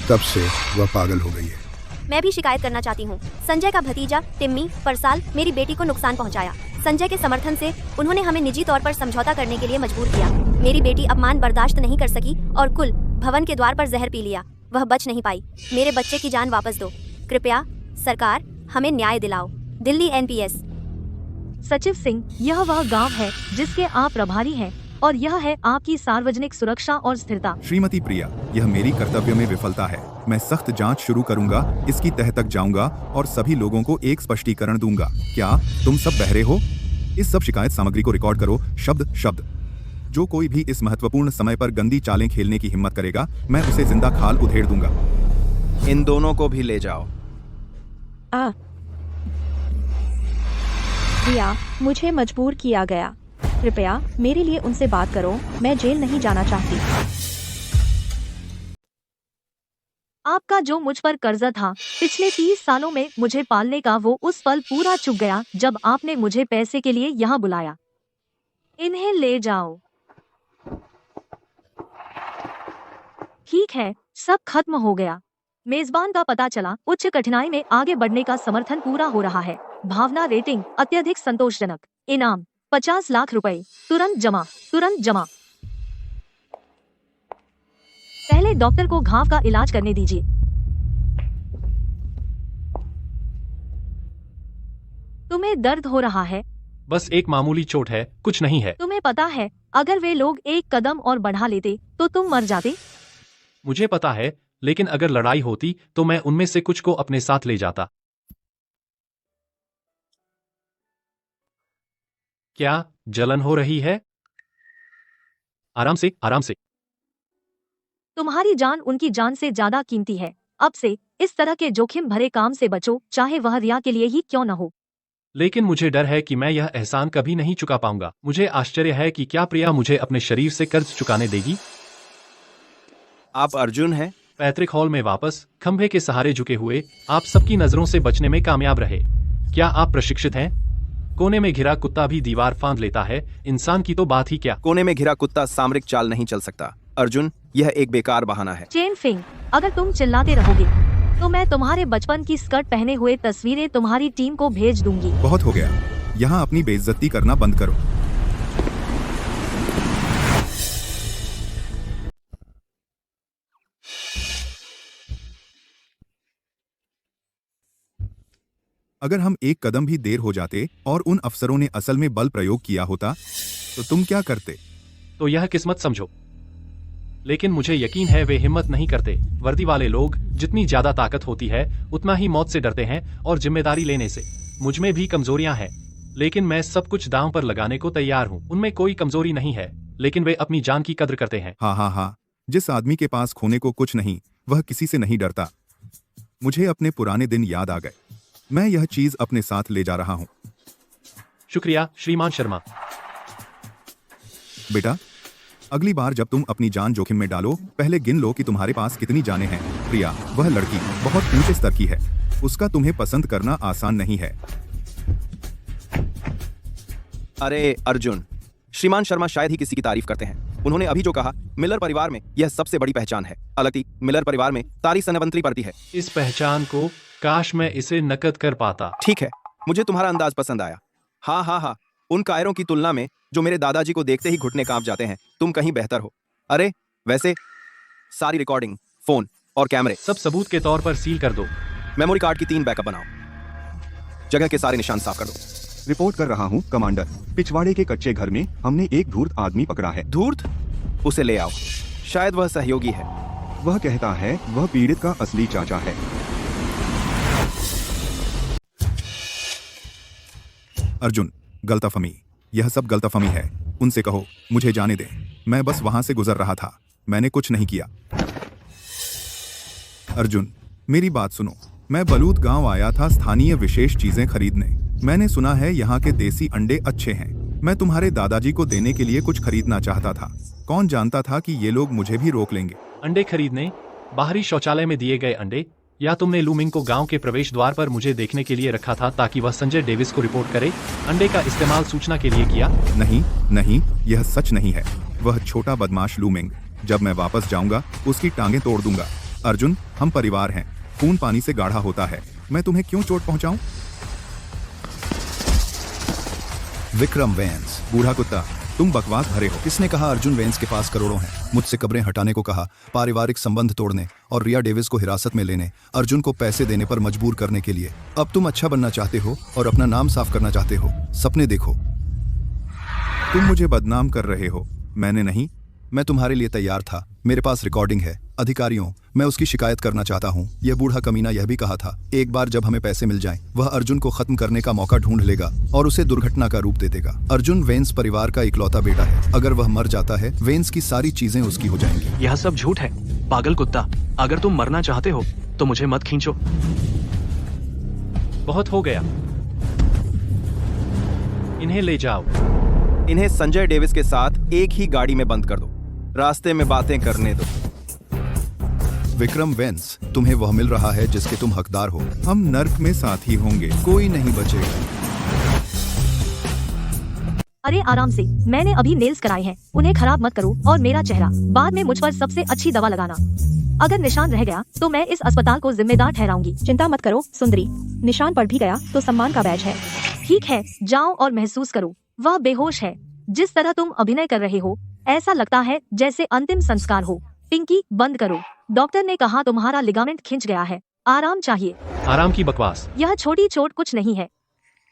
तब से वह पागल हो गई है। मैं भी शिकायत करना चाहती हूँ। संजय का भतीजा टिम्मी परसाल मेरी बेटी को नुकसान पहुँचाया। संजय के समर्थन से उन्होंने हमें निजी तौर पर समझौता करने के लिए मजबूर किया। मेरी बेटी अपमान बर्दाश्त नहीं कर सकी और कुल भवन के द्वार पर जहर पी लिया। वह बच नहीं पाई। मेरे बच्चे की जान वापस दो। कृपया सरकार, हमें न्याय दिलाओ। दिल्ली NPS। सचिव सिंह, यह वह गांव है जिसके आप प्रभारी हैं और यह है आपकी सार्वजनिक सुरक्षा और स्थिरता। श्रीमती प्रिया, यह मेरी कर्तव्य में विफलता है। मैं सख्त जांच शुरू करूंगा, इसकी तह तक जाऊंगा और सभी लोगों को एक स्पष्टीकरण दूंगा। क्या तुम सब बहरे हो? इस सब शिकायत सामग्री को रिकॉर्ड करो, शब्द शब्द। जो कोई भी इस महत्वपूर्ण समय पर गंदी चालें खेलने की हिम्मत करेगा, मैं उसे जिंदा खाल उधेड़ दूंगा। इन दोनों को भी ले जाओ। रिया, मुझे मजबूर किया गया। कृपया मेरे लिए उनसे बात करो, मैं जेल नहीं जाना चाहती। आपका जो मुझ पर कर्जा था पिछले 30 सालों में मुझे पालने का, वो उस पल पूरा चुक गया जब आपने मुझे पैसे के लिए यहाँ बुलाया। इन्हें ले जाओ। ठीक है, सब खत्म हो गया। मेजबान का पता चला उच्च कठिनाई में आगे बढ़ने का समर्थन पूरा हो रहा है। भावना रेटिंग अत्यधिक संतोषजनक। इनाम 50 लाख रुपए। तुरंत जमा, तुरंत जमा। पहले डॉक्टर को घाव का इलाज करने दीजिए। तुम्हें दर्द हो रहा है? बस एक मामूली चोट है, कुछ नहीं है। तुम्हें पता है अगर वे लोग एक कदम और बढ़ा लेते तो तुम मर जाते। मुझे पता है, लेकिन अगर लड़ाई होती तो मैं उनमें से कुछ को अपने साथ ले जाता। क्या जलन हो रही है? आराम से, आराम से। तुम्हारी जान उनकी जान से ज्यादा कीमती है। अब से इस तरह के जोखिम भरे काम से बचो, चाहे वह रिया के लिए ही क्यों न हो। लेकिन मुझे डर है कि मैं यह एहसान कभी नहीं चुका पाऊंगा। मुझे आश्चर्य है कि क्या प्रिया मुझे अपने शरीर से कर्ज चुकाने देगी। आप अर्जुन हैं? पैतृक हॉल में वापस खंभे के सहारे झुके हुए आप सबकी नजरों से बचने में कामयाब रहे। क्या आप प्रशिक्षित हैं? कोने में घिरा कुत्ता भी दीवार फांद लेता है, इंसान की तो बात ही क्या। कोने में घिरा कुत्ता सामरिक चाल नहीं चल सकता। अर्जुन, यह एक बेकार बहाना है। चेन फिंग, अगर तुम चिल्लाते रहोगे तो मैं तुम्हारे बचपन की स्कर्ट पहने हुए तस्वीरें तुम्हारी टीम को भेज दूंगी। बहुत हो गया, यहाँ अपनी बेइज्जती करना बंद करो। अगर हम एक कदम भी देर हो जाते और उन अफसरों ने असल में बल प्रयोग किया होता तो तुम क्या करते? तो यह किस्मत समझो, लेकिन मुझे यकीन है वे हिम्मत नहीं करते। वर्दी वाले लोग जितनी ज्यादा ताकत होती है उतना ही मौत से डरते हैं और जिम्मेदारी लेने से। मुझ में भी कमजोरियां हैं, लेकिन मैं सब कुछ दांव पर लगाने को तैयार हूँ। उनमें कोई कमजोरी नहीं है, लेकिन वे अपनी जान की कद्र करते हैं। हाँ, जिस आदमी के पास खोने को कुछ नहीं वह किसी से नहीं डरता। मुझे अपने पुराने दिन याद आ गए। मैं यह चीज अपने साथ ले जा रहा हूँ। शुक्रिया श्रीमान शर्मा। बेटा, अगली बार जब तुम अपनी जान जोखिम में डालो, पहले गिन लो कि तुम्हारे पास कितनी जानें हैं। प्रिया, वह लड़की बहुत ऊंचे स्तर की है, उसका तुम्हें पसंद करना आसान नहीं है। अरे अर्जुन, श्रीमान शर्मा शायद ही किसी की तारीफ करते हैं। उन्होंने अभी जो कहा, मिलर परिवार में यह सबसे बड़ी पहचान है। अलगती मिलर परिवार में तारी सनवंतरी पड़ती है। इस पहचान को काश मैं इसे नकद कर पाता। ठीक है, मुझे तुम्हारा अंदाज पसंद आया। हाँ, उन कायरों की तुलना में जो मेरे दादाजी को देखते ही घुटने कांप जाते हैं, तुम कहीं बेहतर हो। अरे वैसे सारी रिकॉर्डिंग, फोन और कैमरे सब सबूत के तौर पर सील कर दो। मेमोरी कार्ड की 3 बैकअप बनाओ। जगह के सारे निशान साफ कर दो। रिपोर्ट कर रहा हूँ कमांडर। पिछवाड़े के कच्चे घर में हमने एक धूर्त आदमी पकड़ा है। धूर्त? उसे ले आओ, शायद वह सहयोगी है। वह कहता है वह पीड़ित का असली चाचा है। अर्जुन, गलतफहमी, यह सब गलतफहमी है। उनसे कहो मुझे जाने दें, मैं बस वहां से गुजर रहा था, मैंने कुछ नहीं किया। अर्जुन, मेरी बात सुनो। मैं बलूत गांव आया था स्थानीय विशेष चीजें खरीदने। मैंने सुना है यहाँ के देसी अंडे अच्छे हैं। मैं तुम्हारे दादाजी को देने के लिए कुछ खरीदना चाहता था। कौन जानता था कि ये लोग मुझे भी रोक लेंगे। अंडे खरीदने? बाहरी शौचालय में दिए गए अंडे? या तुमने लूमिंग को गांव के प्रवेश द्वार पर मुझे देखने के लिए रखा था ताकि वह संजय डेविस को रिपोर्ट करे? अंडे का इस्तेमाल सूचना के लिए किया? नहीं, यह सच नहीं है। वह छोटा बदमाश लूमिंग, जब मैं वापस जाऊंगा उसकी टांगें तोड़ दूंगा। अर्जुन, हम परिवार हैं, खून पानी से गाढ़ा होता है। मैं तुम्हें क्यों चोट पहुंचाऊं? विक्रम वेंस, बूढ़ा कुत्ता, तुम बकवास भरे हो। किसने कहा अर्जुन वेंस के पास करोड़ों हैं? मुझसे कब्रें हटाने को कहा, पारिवारिक संबंध तोड़ने और रिया डेविस को हिरासत में लेने, अर्जुन को पैसे देने पर मजबूर करने के लिए। अब तुम अच्छा बनना चाहते हो और अपना नाम साफ करना चाहते हो। सपने देखो। तुम मुझे बदनाम कर रहे हो, मैंने नहीं। मैं तुम्हारे लिए तैयार था। मेरे पास रिकॉर्डिंग है। अधिकारियों, मैं उसकी शिकायत करना चाहता हूँ। यह बूढ़ा कमीना यह भी कहा था, एक बार जब हमें पैसे मिल जाएं, वह अर्जुन को खत्म करने का मौका ढूंढ लेगा और उसे दुर्घटना का रूप दे देगा। अर्जुन वेंस परिवार का इकलौता बेटा है। अगर वह मर जाता है, वेंस की सारी चीजें उसकी हो जाएंगी। यह सब झूठ है, पागल कुत्ता। अगर तुम मरना चाहते हो तो मुझे मत खींचो। बहुत हो गया, इन्हें ले जाओ। इन्हें संजय डेविस के साथ एक ही गाड़ी में बंद कर दो। रास्ते में बातें करने दो। विक्रम वेंस, तुम्हें वह मिल रहा है जिसके तुम हकदार हो। हम नर्क में साथ ही होंगे, कोई नहीं बचेगा। अरे आराम से, मैंने अभी नेल्स कराए हैं, उन्हें खराब मत करो और मेरा चेहरा बाद में मुझ पर सबसे अच्छी दवा लगाना। अगर निशान रह गया तो मैं इस अस्पताल को जिम्मेदार ठहराऊंगी। चिंता मत करो सुंदरी, निशान पड़ भी गया तो सम्मान का बैज है। ठीक है, जाओ और महसूस करो। वह बेहोश है। जिस तरह तुम अभिनय कर रहे हो, ऐसा लगता है जैसे अंतिम संस्कार हो। पिंकी, बंद करो। डॉक्टर ने कहा तुम्हारा लिगामेंट खिंच गया है, आराम चाहिए। आराम की बकवास। यह छोटी चोट कुछ नहीं है।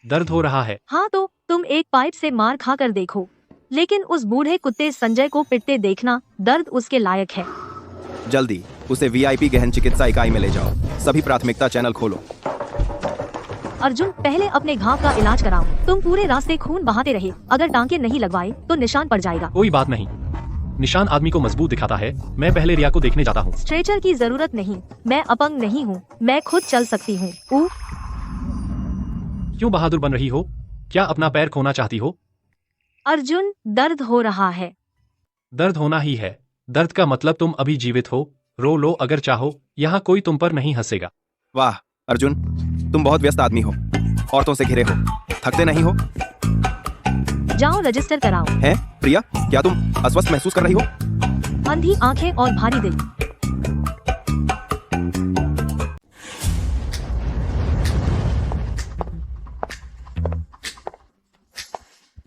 दर्द हो रहा है। हाँ तो तुम एक पाइप से मार खा कर देखो, लेकिन उस बूढ़े कुत्ते संजय को पिटते देखना दर्द उसके लायक है। जल्दी उसे VIP गहन चिकित्सा इकाई में ले जाओ। सभी प्राथमिकता चैनल खोलो। अर्जुन, पहले अपने घाव का इलाज कराओ। तुम पूरे रास्ते खून बहाते रहे, अगर टांके नहीं लगवाए तो निशान पड़ जाएगा। कोई बात नहीं, निशान आदमी को मजबूत दिखाता है। मैं पहले रिया को देखने जाता हूँ। स्ट्रेचर की जरूरत नहीं, मैं अपंग नहीं हूँ, मैं खुद चल सकती हूँ। क्यों बहादुर बन रही हो? क्या अपना पैर खोना चाहती हो? अर्जुन, दर्द हो रहा है। दर्द होना ही है। दर्द का मतलब तुम अभी जीवित हो। रो लो अगर चाहो, यहाँ कोई तुम पर नहीं हंसेगा। वाह अर्जुन, तुम बहुत व्यस्त आदमी हो, औरतों से घिरे हो, थकते नहीं हो। जाओ रजिस्टर कराओ। हैं प्रिया, क्या तुम अस्वस्थ महसूस कर रही हो? अंधी आंखें और भारी दिल।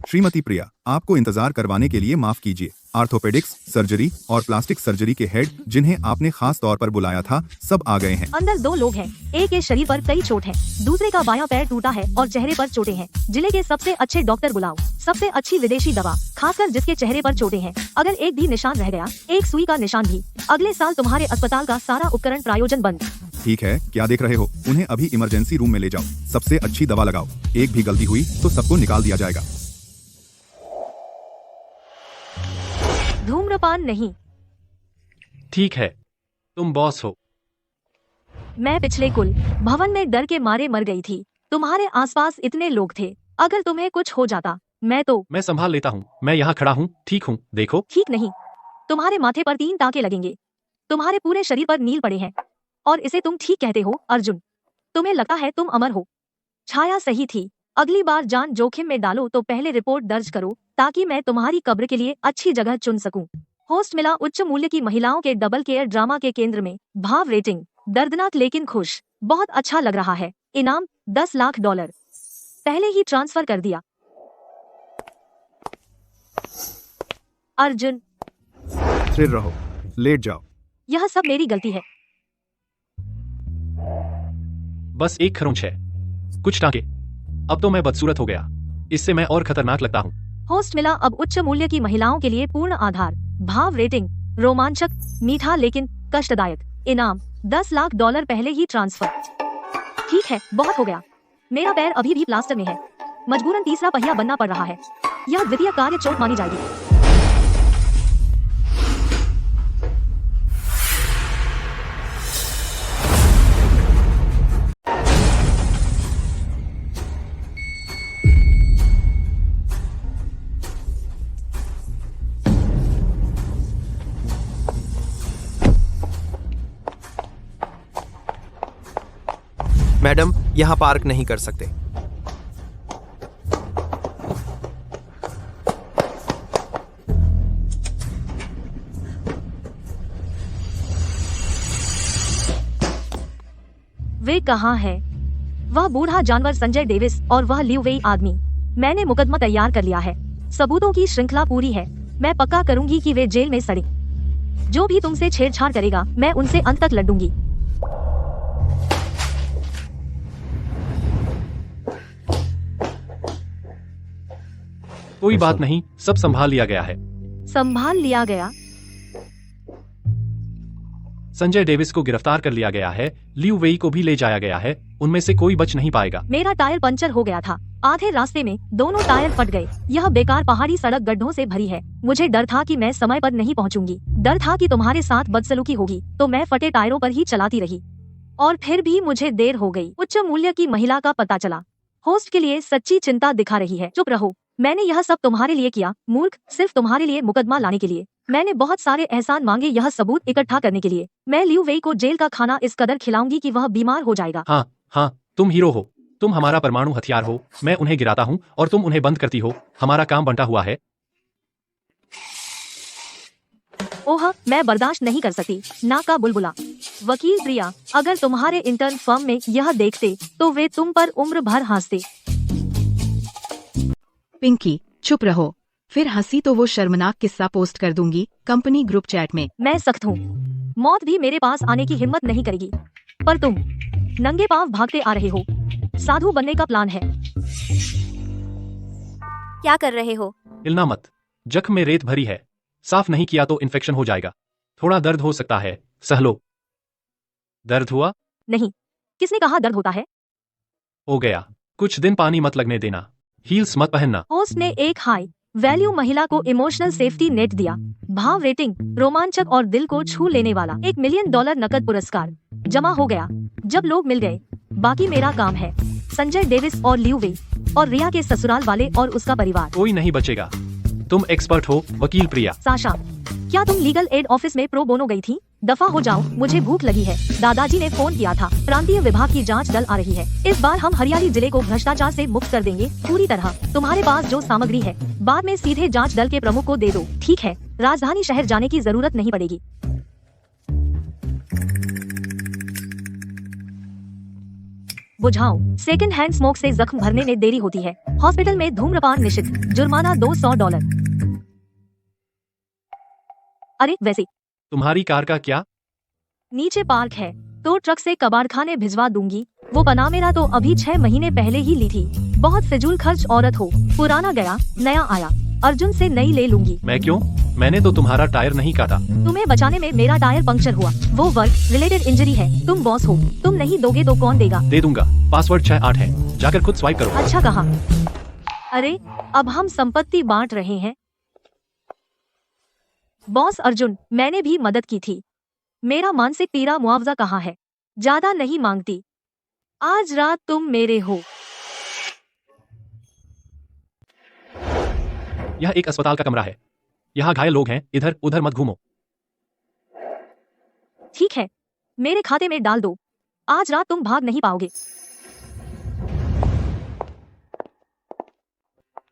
श्रीमती प्रिया, आपको इंतजार करवाने के लिए माफ कीजिए। आर्थोपेडिक्स, सर्जरी और प्लास्टिक सर्जरी के हेड जिन्हें आपने खास तौर पर बुलाया था, सब आ गए हैं। अंदर 2 लोग हैं, एक के शरीर पर कई चोट है, दूसरे का बायां पैर टूटा है और चेहरे पर चोटें हैं। जिले के सबसे अच्छे डॉक्टर बुलाओ, सबसे अच्छी विदेशी दवा, खासकर जिसके चेहरे पर चोटें हैं। अगर एक भी निशान रह गया, एक सुई का निशान भी, अगले साल तुम्हारे अस्पताल का सारा उपकरण प्रायोजन बंद। ठीक है, क्या देख रहे हो? उन्हें अभी इमरजेंसी रूम में ले जाओ। सबसे अच्छी दवा लगाओ। एक भी गलती हुई तो सबको निकाल दिया जाएगा। धूम्रपान नहीं। ठीक है, तुम बॉस हो। मैं पिछले कुल भवन में डर के मारे मर गई थी। तुम्हारे आसपास इतने लोग थे, अगर तुम्हें कुछ हो जाता मैं संभाल लेता हूँ। मैं यहाँ खड़ा हूँ, ठीक हूँ, देखो। ठीक नहीं, तुम्हारे माथे पर 3 टाँके लगेंगे, तुम्हारे पूरे शरीर पर नील पड़े हैं, और इसे तुम ठीक कहते हो अर्जुन? तुम्हें लगता है तुम अमर हो? छाया सही थी। अगली बार जान जोखिम में डालो तो पहले रिपोर्ट दर्ज करो, ताकि मैं तुम्हारी कब्र के लिए अच्छी जगह चुन सकूं। होस्ट मिला उच्च मूल्य की महिलाओं के डबल केयर ड्रामा के केंद्र में। भाव रेटिंग दर्दनाक लेकिन खुश। बहुत अच्छा लग रहा है। इनाम $10 लाख। पहले ही ट्रांसफर कर दिया। अर्जुन, स्थिर रहो, लेट जाओ। यह सब मेरी गलती है। बस एक खरोंच है, कुछ टाँके। अब तो मैं बदसूरत हो गया, इससे मैं और खतरनाक लगता हूँ। होस्ट मिला अब उच्च मूल्य की महिलाओं के लिए पूर्ण आधार। भाव रेटिंग रोमांचक, मीठा लेकिन कष्टदायक। इनाम $10 लाख। पहले ही ट्रांसफर। ठीक है, बहुत हो गया। मेरा पैर अभी भी प्लास्टर में है, मजबूरन तीसरा पहिया बनना पड़ रहा है। यह द्वितीय कार्य चोट मानी जाएगी। मैडम, यहाँ पार्क नहीं कर सकते। वे कहाँ है? वह बूढ़ा जानवर संजय डेविस और वह लिव वेई आदमी। मैंने मुकदमा तैयार कर लिया है। सबूतों की श्रृंखला पूरी है। मैं पक्का करूंगी कि वे जेल में सड़े। जो भी तुमसे छेड़छाड़ करेगा मैं उनसे अंत तक लड़ूंगी। कोई बात नहीं, सब संभाल लिया गया है। संभाल लिया गया? संजय डेविस को गिरफ्तार कर लिया गया है, लियू वेई को भी ले जाया गया है, उनमें से कोई बच नहीं पाएगा। मेरा टायर पंचर हो गया था, आधे रास्ते में दोनों टायर फट गए। यह बेकार पहाड़ी सड़क गड्ढों से भरी है। मुझे डर था कि मैं समय पर नहीं पहुंचूंगी। डर था कि तुम्हारे साथ बदसलूकी होगी, तो मैं फटे टायरों पर ही चलाती रही। और फिर भी मुझे देर हो गई। उच्च मूल्य की महिला का पता चला। होस्ट के लिए सच्ची चिंता दिखा रही है। चुप रहो, मैंने यह सब तुम्हारे लिए किया, मूर्ख, सिर्फ तुम्हारे लिए मुकदमा लाने के लिए। मैंने बहुत सारे एहसान मांगे यह सबूत इकट्ठा करने के लिए। मैं लियू वेई को जेल का खाना इस कदर खिलाऊंगी कि वह बीमार हो जाएगा। हाँ, तुम हीरो हो, तुम हमारा परमाणु हथियार हो। मैं उन्हें गिराता हूँ और तुम उन्हें बंद करती हो। हमारा काम बंटा हुआ है। ओह, मैं बर्दाश्त नहीं कर सकती। ना का बुलबुला। वकील प्रिया, अगर तुम्हारे इंटर्न फर्म में यह देखते तो वे तुम पर उम्र भर हंसते। पिंकी, चुप रहो, फिर हंसी तो वो शर्मनाक किस्सा पोस्ट कर दूंगी कंपनी ग्रुप चैट में। मैं सख्त हूँ, मौत भी मेरे पास आने की हिम्मत नहीं करेगी। पर तुम नंगे पांव भागते आ रहे हो। साधु बनने का प्लान है। क्या कर रहे हो? हिलना मत, जख्म में रेत भरी है, साफ नहीं किया तो इन्फेक्शन हो जाएगा। थोड़ा दर्द हो सकता है, सह लो। दर्द हुआ? नहीं, किसने कहा दर्द होता है? हो गया, कुछ दिन पानी मत लगने देना, हील्स मत पहनना। होस्ट ने एक हाई वैल्यू महिला को इमोशनल सेफ्टी नेट दिया। भाव रेटिंग, रोमांचक और दिल को छू लेने वाला। $1 मिलियन नकद पुरस्कार जमा हो गया जब लोग मिल गए। बाकी मेरा काम है। संजय डेविस और लियू वेई और रिया के ससुराल वाले और उसका परिवार। कोई नहीं बचेगा। तुम एक्सपर्ट हो वकील प्रिया। साशा, क्या तुम लीगल एड ऑफिस में प्रो बोनो गई थी? दफा हो जाओ, मुझे भूख लगी है। दादाजी ने फोन किया था, प्रांतीय विभाग की जांच दल आ रही है। इस बार हम हरियाली जिले को भ्रष्टाचार से मुक्त कर देंगे पूरी तरह। तुम्हारे पास जो सामग्री है बाद में सीधे जांच दल के प्रमुख को दे दो, ठीक है? राजधानी शहर जाने की जरूरत नहीं पड़ेगी। बुझाओ, सेकंड हैंड स्मोक से जख्म भरने में देरी होती है। हॉस्पिटल में धूम्रपान निषिद्ध, जुर्माना $200। अरे वैसे तुम्हारी कार का क्या? नीचे पार्क है, तो ट्रक से कबाड़खाने भिजवा दूंगी। वो पनामेरा तो अभी 6 महीने पहले ही ली थी। बहुत फिजूल खर्च औरत हो। पुराना गया, नया आया। अर्जुन से नई ले लूंगी। मैं क्यों? मैंने तो तुम्हारा टायर नहीं काटा। तुम्हें बचाने में मेरा टायर पंक्चर हुआ। वो वर्क रिलेटेड इंजरी है। तुम बॉस हो, तुम नहीं दोगे तो कौन देगा? दे दूंगा, पासवर्ड 68 है, जाकर खुद स्वाइप करो। अच्छा कहा। अरे, अब हम संपत्ति बांट रहे हैं। बॉस अर्जुन, मैंने भी मदद की थी। मेरा मानसिक पीड़ा मुआवजा कहाँ है? ज्यादा नहीं मांगती। आज रात तुम मेरे हो। यह एक अस्पताल का कमरा है, यहाँ घायल लोग हैं, इधर उधर मत घूमो। ठीक है, मेरे खाते में डाल दो। आज रात तुम भाग नहीं पाओगे।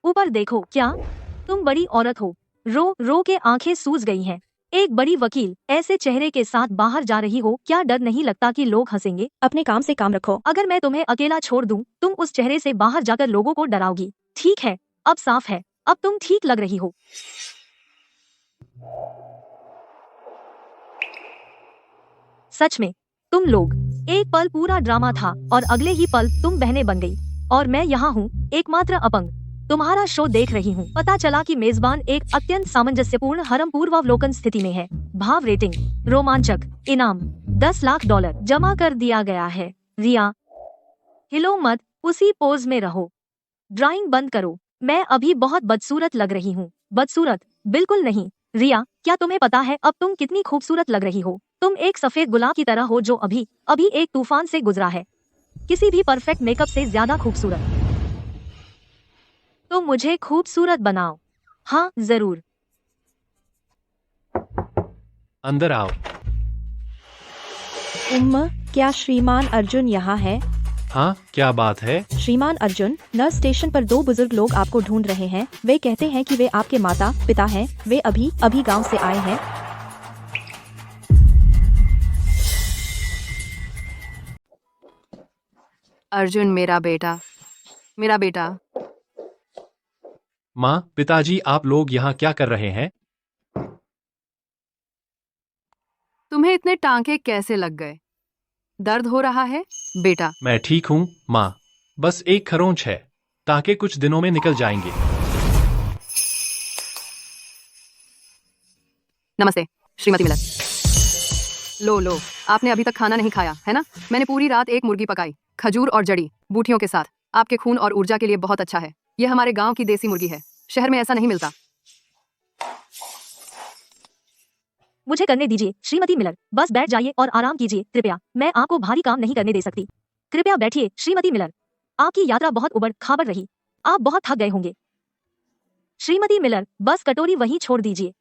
ऊपर देखो। क्या तुम बड़ी औरत हो? रो रो के आंखें सूज गई हैं। एक बड़ी वकील ऐसे चेहरे के साथ बाहर जा रही हो, क्या डर नहीं लगता कि लोग हंसेंगे? अपने काम से काम रखो। अगर मैं तुम्हें अकेला छोड़ दूं, तुम उस चेहरे से बाहर जाकर लोगों को डराओगी। ठीक है, अब साफ है। अब तुम ठीक लग रही हो। सच में, तुम लोग। एक पल पूरा ड्रामा था और अगले ही पल तुम बहनें बन गई। और मैं यहाँ हूँ, एकमात्र अपंग, तुम्हारा शो देख रही हूँ। पता चला कि मेजबान एक अत्यंत सामंजस्यपूर्ण हरम पूर्वावलोकन स्थिति में है। भाव रेटिंग, रोमांचक, इनाम $10 लाख जमा कर दिया गया है। रिया, हिलो मत, उसी पोज में रहो। ड्राइंग बंद करो। मैं अभी बहुत बदसूरत लग रही हूँ। बदसूरत? बिल्कुल नहीं। रिया, क्या तुम्हें पता है अब तुम कितनी खूबसूरत लग रही हो? तुम एक सफेद गुलाब की तरह हो जो अभी अभी एक तूफान से गुजरा है। किसी भी परफेक्ट मेकअप से ज्यादा खूबसूरत। तो मुझे खूबसूरत बनाओ। हाँ जरूर। अंदर आओ। क्या श्रीमान अर्जुन यहाँ है? हाँ, क्या बात है? श्रीमान अर्जुन, नर्स स्टेशन पर 2 बुजुर्ग लोग आपको ढूंढ रहे हैं। वे कहते हैं कि वे आपके माता पिता हैं। वे अभी अभी गांव से आए हैं। अर्जुन, मेरा बेटा। माँ, पिताजी, आप लोग यहाँ क्या कर रहे हैं? तुम्हें इतने टांके कैसे लग गए? दर्द हो रहा है बेटा? मैं ठीक हूँ माँ, बस एक खरोंच है, ताकि कुछ दिनों में निकल जाएंगे। नमस्ते श्रीमती मिलर। लो, आपने अभी तक खाना नहीं खाया है ना? मैंने पूरी रात एक मुर्गी पकाई, खजूर और जड़ी बूटियों के साथ। आपके खून और ऊर्जा के लिए बहुत अच्छा है। यह हमारे गांव की देसी मुर्गी है, शहर में ऐसा नहीं मिलता। मुझे करने दीजिए श्रीमती मिलर, बस बैठ जाइए और आराम कीजिए कृपया। मैं आपको भारी काम नहीं करने दे सकती। कृपया बैठिए श्रीमती मिलर। आपकी यात्रा बहुत उबड़ खाबड़ रही, आप बहुत थक गए होंगे। श्रीमती मिलर, बस कटोरी वहीं छोड़ दीजिए।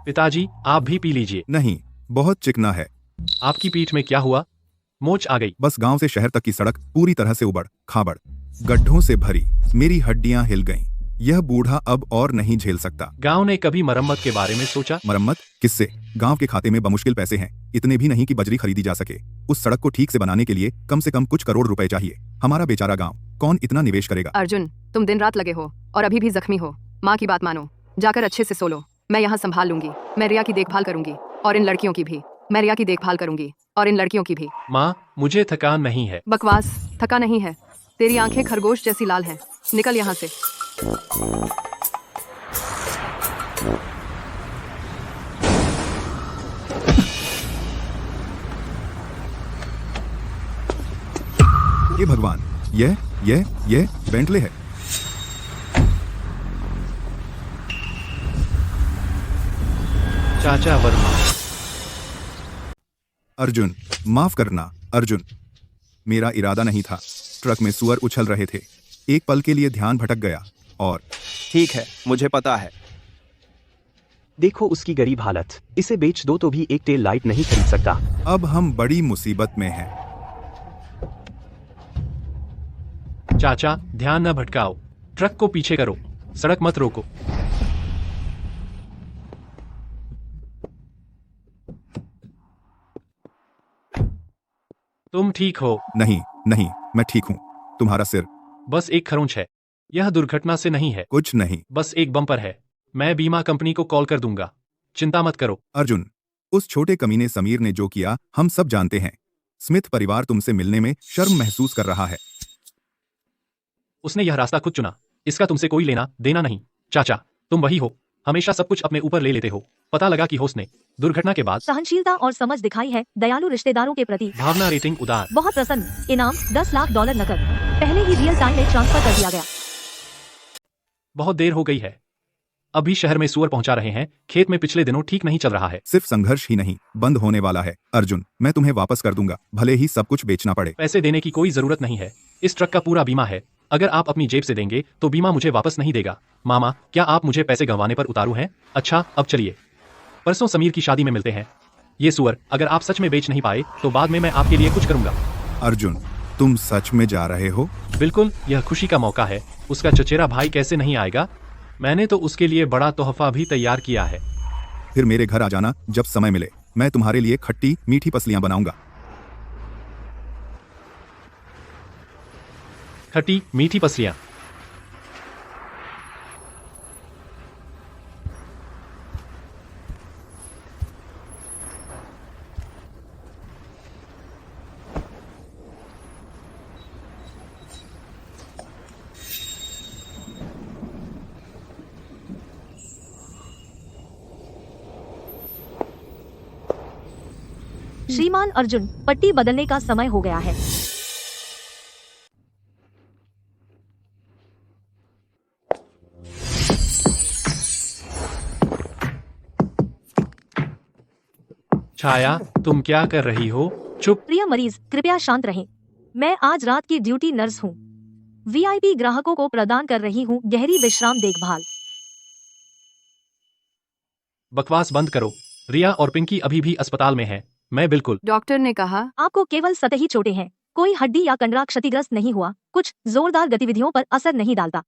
पिताजी, आप भी पी लीजिए। नहीं, बहुत चिकना है। आपकी पीठ में क्या हुआ? मोच आ गई। बस गांव से शहर तक की सड़क पूरी तरह से उबड़ खाबड़, गड्ढों से भरी, मेरी हड्डियां हिल गईं। यह बूढ़ा अब और नहीं झेल सकता। गांव ने कभी मरम्मत के बारे में सोचा? मरम्मत किससे? गांव के खाते में बमुश्किल पैसे हैं, इतने भी नहीं कि बजरी खरीदी जा सके। उस सड़क को ठीक से बनाने के लिए कम से कम कुछ करोड़ रुपए चाहिए। हमारा बेचारा गांव कौन इतना निवेश करेगा? अर्जुन, तुम दिन रात लगे हो और अभी भी जख्मी हो। माँ की बात मानो, जाकर अच्छे से सो लो। मैं यहाँ संभाल लूंगी। मैं रिया की देखभाल करूंगी और इन लड़कियों की भी। मैं रिया की देखभाल करूंगी और इन लड़कियों की भी। माँ, मुझे थकान नहीं है। बकवास, थका नहीं है। तेरी आंखें खरगोश जैसी लाल हैं। निकल यहाँ से। हे भगवान, यह बेंटले है। चाचा वर्मा। अर्जुन, माफ करना अर्जुन, मेरा इरादा नहीं था। ट्रक में सुअर उछल रहे थे, एक पल के लिए ध्यान भटक गया और ठीक है, मुझे पता है। देखो उसकी गरीब हालत, इसे बेच दो तो भी एक टेल लाइट नहीं खरीद सकता। अब हम बड़ी मुसीबत में हैं। चाचा, ध्यान न भटकाओ, ट्रक को पीछे करो, सड़क मत रोको। तुम ठीक हो? नहीं, मैं ठीक हूँ। तुम्हारा सिर? बस एक खरोंच है, यह दुर्घटना से नहीं है। कुछ नहीं, बस एक बम्पर है। मैं बीमा कंपनी को कॉल कर दूंगा, चिंता मत करो। अर्जुन, उस छोटे कमीने समीर ने जो किया हम सब जानते हैं। स्मिथ परिवार तुमसे मिलने में शर्म महसूस कर रहा है। उसने यह रास्ता खुद चुना, इसका तुमसे कोई लेना देना नहीं। चाचा, तुम वही हो, हमेशा सब कुछ अपने ऊपर ले लेते हो। पता लगा कि होस्ट ने दुर्घटना के बाद सहनशीलता और समझ दिखाई है, दयालु रिश्तेदारों के प्रति। भावना रेटिंग उदार। बहुत प्रसन्न। इनाम $10 लाख नकद, पहले ही रियल टाइम में ट्रांसफर कर दिया गया। बहुत देर हो गई है, अभी शहर में सुअर पहुंचा रहे हैं। खेत में पिछले दिनों ठीक नहीं चल रहा है। सिर्फ संघर्ष ही नहीं, बंद होने वाला है। अर्जुन, मैं तुम्हें वापस कर दूंगा, भले ही सब कुछ बेचना पड़े। पैसे देने की कोई जरूरत नहीं है, इस ट्रक का पूरा बीमा है। अगर आप अपनी जेब से देंगे तो बीमा मुझे वापस नहीं देगा। मामा, क्या आप मुझे पैसे गंवाने पर उतारू हैं? अच्छा, अब चलिए, परसों समीर की शादी में मिलते हैं। ये सुअर अगर आप सच में बेच नहीं पाए तो बाद में मैं आपके लिए कुछ करूंगा। अर्जुन, तुम सच में जा रहे हो? बिल्कुल, यह खुशी का मौका है। उसका चचेरा भाई कैसे नहीं आएगा? मैंने तो उसके लिए बड़ा तोहफा भी तैयार किया है। फिर मेरे घर आ जाना जब समय मिले, मैं तुम्हारे लिए खट्टी मीठी पसलियां बनाऊंगा। खट्टी मीठी पसलियां। श्रीमान अर्जुन, पट्टी बदलने का समय हो गया है। छाया, तुम क्या कर रही हो? चुप। प्रिय मरीज, कृपया शांत रहें। मैं आज रात की ड्यूटी नर्स हूँ। वीआईपी ग्राहकों को प्रदान कर रही हूँ गहरी विश्राम देखभाल। बकवास बंद करो। रिया और पिंकी अभी भी अस्पताल में हैं। मैं बिल्कुल। डॉक्टर ने कहा आपको केवल सतही चोटें हैं, कोई हड्डी या कंडरा क्षतिग्रस्त नहीं हुआ, कुछ जोरदार गतिविधियों पर असर नहीं डालता।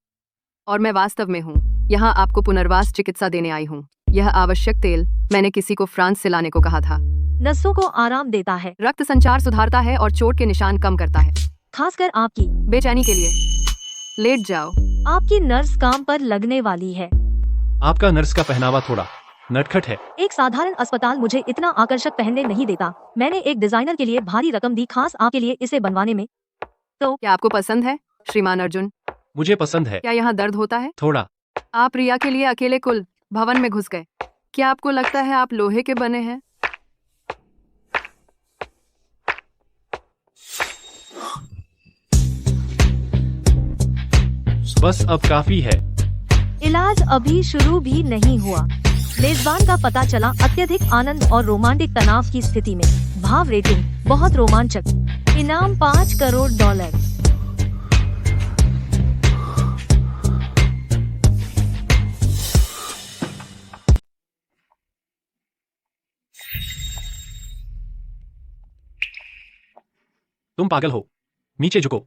और मैं वास्तव में हूँ यहाँ आपको पुनर्वास चिकित्सा देने आई हूँ। यह आवश्यक तेल मैंने किसी को फ्रांस से लाने को कहा था। नसों को आराम देता है, रक्त संचार सुधारता है और चोट के निशान कम करता है, खासकर आपकी बेचैनी के लिए। लेट जाओ। आपकी नर्स काम पर लगने वाली है। आपका नर्स का पहनावा थोड़ा नटखट है। एक साधारण अस्पताल मुझे इतना आकर्षक पहनने नहीं देता। मैंने एक डिजाइनर के लिए भारी रकम दी, खास आपके लिए इसे बनवाने में। तो क्या आपको पसंद है श्रीमान अर्जुन? मुझे पसंद है। क्या यहाँ दर्द होता है? थोड़ा। आप रिया के लिए अकेले कुल भवन में घुस गए। क्या आपको लगता है आप लोहे के बने हैं? बस अब काफी है। इलाज अभी शुरू भी नहीं हुआ। मेजबान का पता चला अत्यधिक आनंद और रोमांटिक तनाव की स्थिति में। भाव रेटिंग बहुत रोमांचक। इनाम $5 करोड़। तुम पागल हो, नीचे झुको,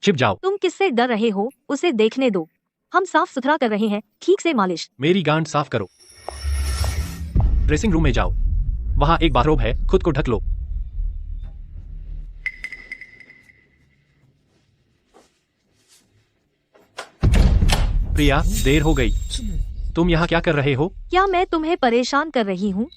छिप जाओ। तुम किससे डर रहे हो? उसे देखने दो। हम साफ सुथरा कर रहे हैं, ठीक से मालिश। मेरी गांड साफ करो। ड्रेसिंग रूम में जाओ, वहां एक बाथरोब है, खुद को ढक लो। प्रिया, देर हो गई। तुम यहाँ क्या कर रहे हो? क्या मैं तुम्हें परेशान कर रही हूँ?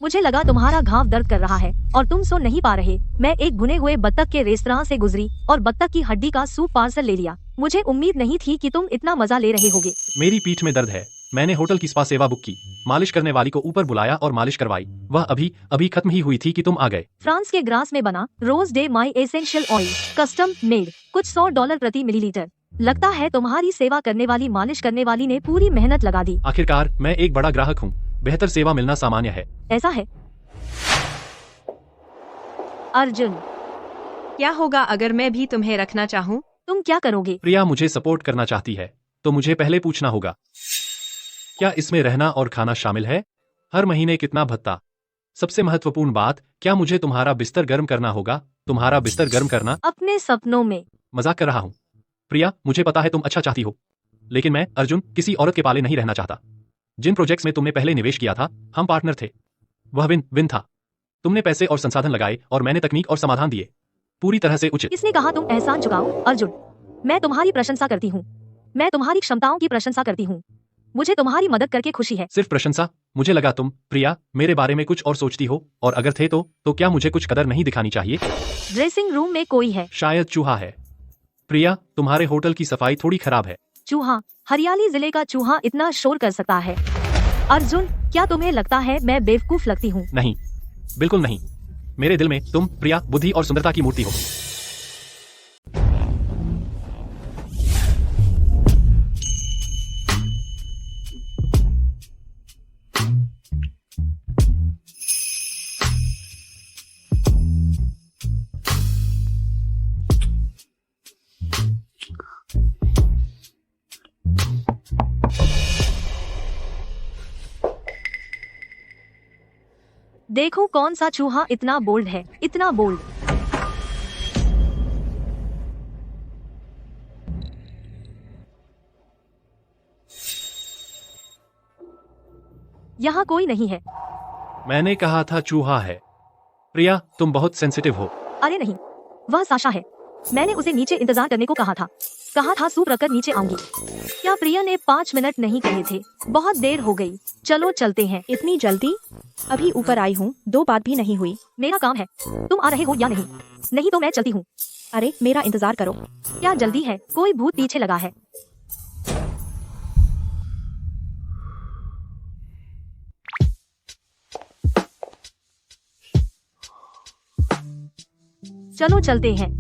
मुझे लगा तुम्हारा घाव दर्द कर रहा है और तुम सो नहीं पा रहे। मैं एक भुने हुए बत्तख के रेस्तरां से गुजरी और बत्तख की हड्डी का सूप पार्सल ले लिया। मुझे उम्मीद नहीं थी कि तुम इतना मजा ले रहे होगे। मेरी पीठ में दर्द है। मैंने होटल की स्पा सेवा बुक की, मालिश करने वाली को ऊपर बुलाया और मालिश करवाई। वह अभी खत्म ही हुई थी कि तुम आ गए। फ्रांस के ग्रास में बना rose day my essential oil, custom made, कुछ $100 प्रति मिलीलीटर। लगता है तुम्हारी सेवा करने वाली मालिश करने वाली ने पूरी मेहनत लगा दी। आखिरकार मैं एक बड़ा ग्राहक हूँ, बेहतर सेवा मिलना सामान्य है। ऐसा है। अर्जुन, क्या होगा अगर मैं भी तुम्हें रखना चाहूँ? तुम क्या करोगे? प्रिया मुझे सपोर्ट करना चाहती है, तो मुझे पहले पूछना होगा, क्या इसमें रहना और खाना शामिल है? हर महीने कितना भत्ता? सबसे महत्वपूर्ण बात, क्या मुझे तुम्हारा बिस्तर गर्म करना होगा? तुम्हारा बिस्तर गर्म करना? अपने सपनों में। मजाक कर रहा हूँ प्रिया, मुझे पता है तुम अच्छा चाहती हो, लेकिन मैं अर्जुन किसी औरत के पाले नहीं रहना चाहता। जिन प्रोजेक्ट्स में तुमने पहले निवेश किया था, हम पार्टनर थे, वह विन विन था। तुमने पैसे और संसाधन लगाए और मैंने तकनीक और समाधान दिए, पूरी तरह से उचित। किसने कहा तुम एहसान चुकाओ? अर्जुन, मैं तुम्हारी प्रशंसा करती हूँ। मैं तुम्हारी क्षमताओं की प्रशंसा करती हूँ। मुझे तुम्हारी मदद करके खुशी है। सिर्फ प्रशंसा? मुझे लगा तुम प्रिया मेरे बारे में कुछ और सोचती हो, और अगर थे तो क्या मुझे कुछ कदर नहीं दिखानी चाहिए? ड्रेसिंग रूम में कोई है। शायद चूहा है। प्रिया, तुम्हारे होटल की सफाई थोड़ी खराब है। चूहा? हरियाली जिले का चूहा इतना शोर कर सकता है? अर्जुन, क्या तुम्हें लगता है मैं बेवकूफ लगती हूँ? नहीं, बिल्कुल नहीं। मेरे दिल में तुम प्रिया बुद्धि और सुंदरता की मूर्ति हो। देखो कौन सा चूहा इतना बोल्ड है, इतना बोल्ड। यहाँ कोई नहीं है। मैंने कहा था चूहा है। प्रिया, तुम बहुत सेंसिटिव हो। अरे नहीं, वह साशा है। मैंने उसे नीचे इंतजार करने को कहा था सूप रखकर नीचे आऊंगी। क्या प्रिया ने 5 मिनट नहीं कहे थे? बहुत देर हो गई, चलो चलते हैं। इतनी जल्दी? अभी ऊपर आई हूँ, 2 बात भी नहीं हुई। मेरा काम है, तुम आ रहे हो या नहीं? नहीं तो मैं चलती हूँ। अरे मेरा इंतजार करो। क्या जल्दी है? कोई भूत पीछे लगा है। चलो चलते हैं।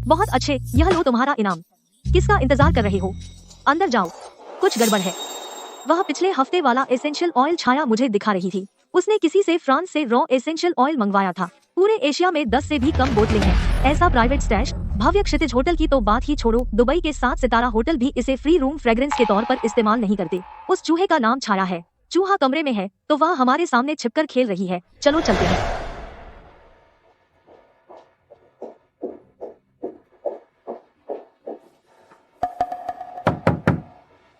बहुत अच्छे, यह लो तुम्हारा इनाम। किसका इंतजार कर रहे हो? अंदर जाओ, कुछ गड़बड़ है। वह पिछले हफ्ते वाला एसेंशियल ऑयल छाया मुझे दिखा रही थी। उसने किसी से फ्रांस से रॉ एसेंशियल ऑयल मंगवाया था। पूरे एशिया में 10 से भी कम बोतलें हैं। ऐसा प्राइवेट स्टैश। भव्य क्षितिज होटल की तो बात ही छोड़ो, दुबई के 7 सितारा होटल भी इसे फ्री रूम फ्रेग्रेंस के तौर पर इस्तेमाल नहीं करते। उस चूहे का नाम छाया है। चूहा कमरे में है तो वह हमारे सामने छिपकर खेल रही है। चलो चलते हैं।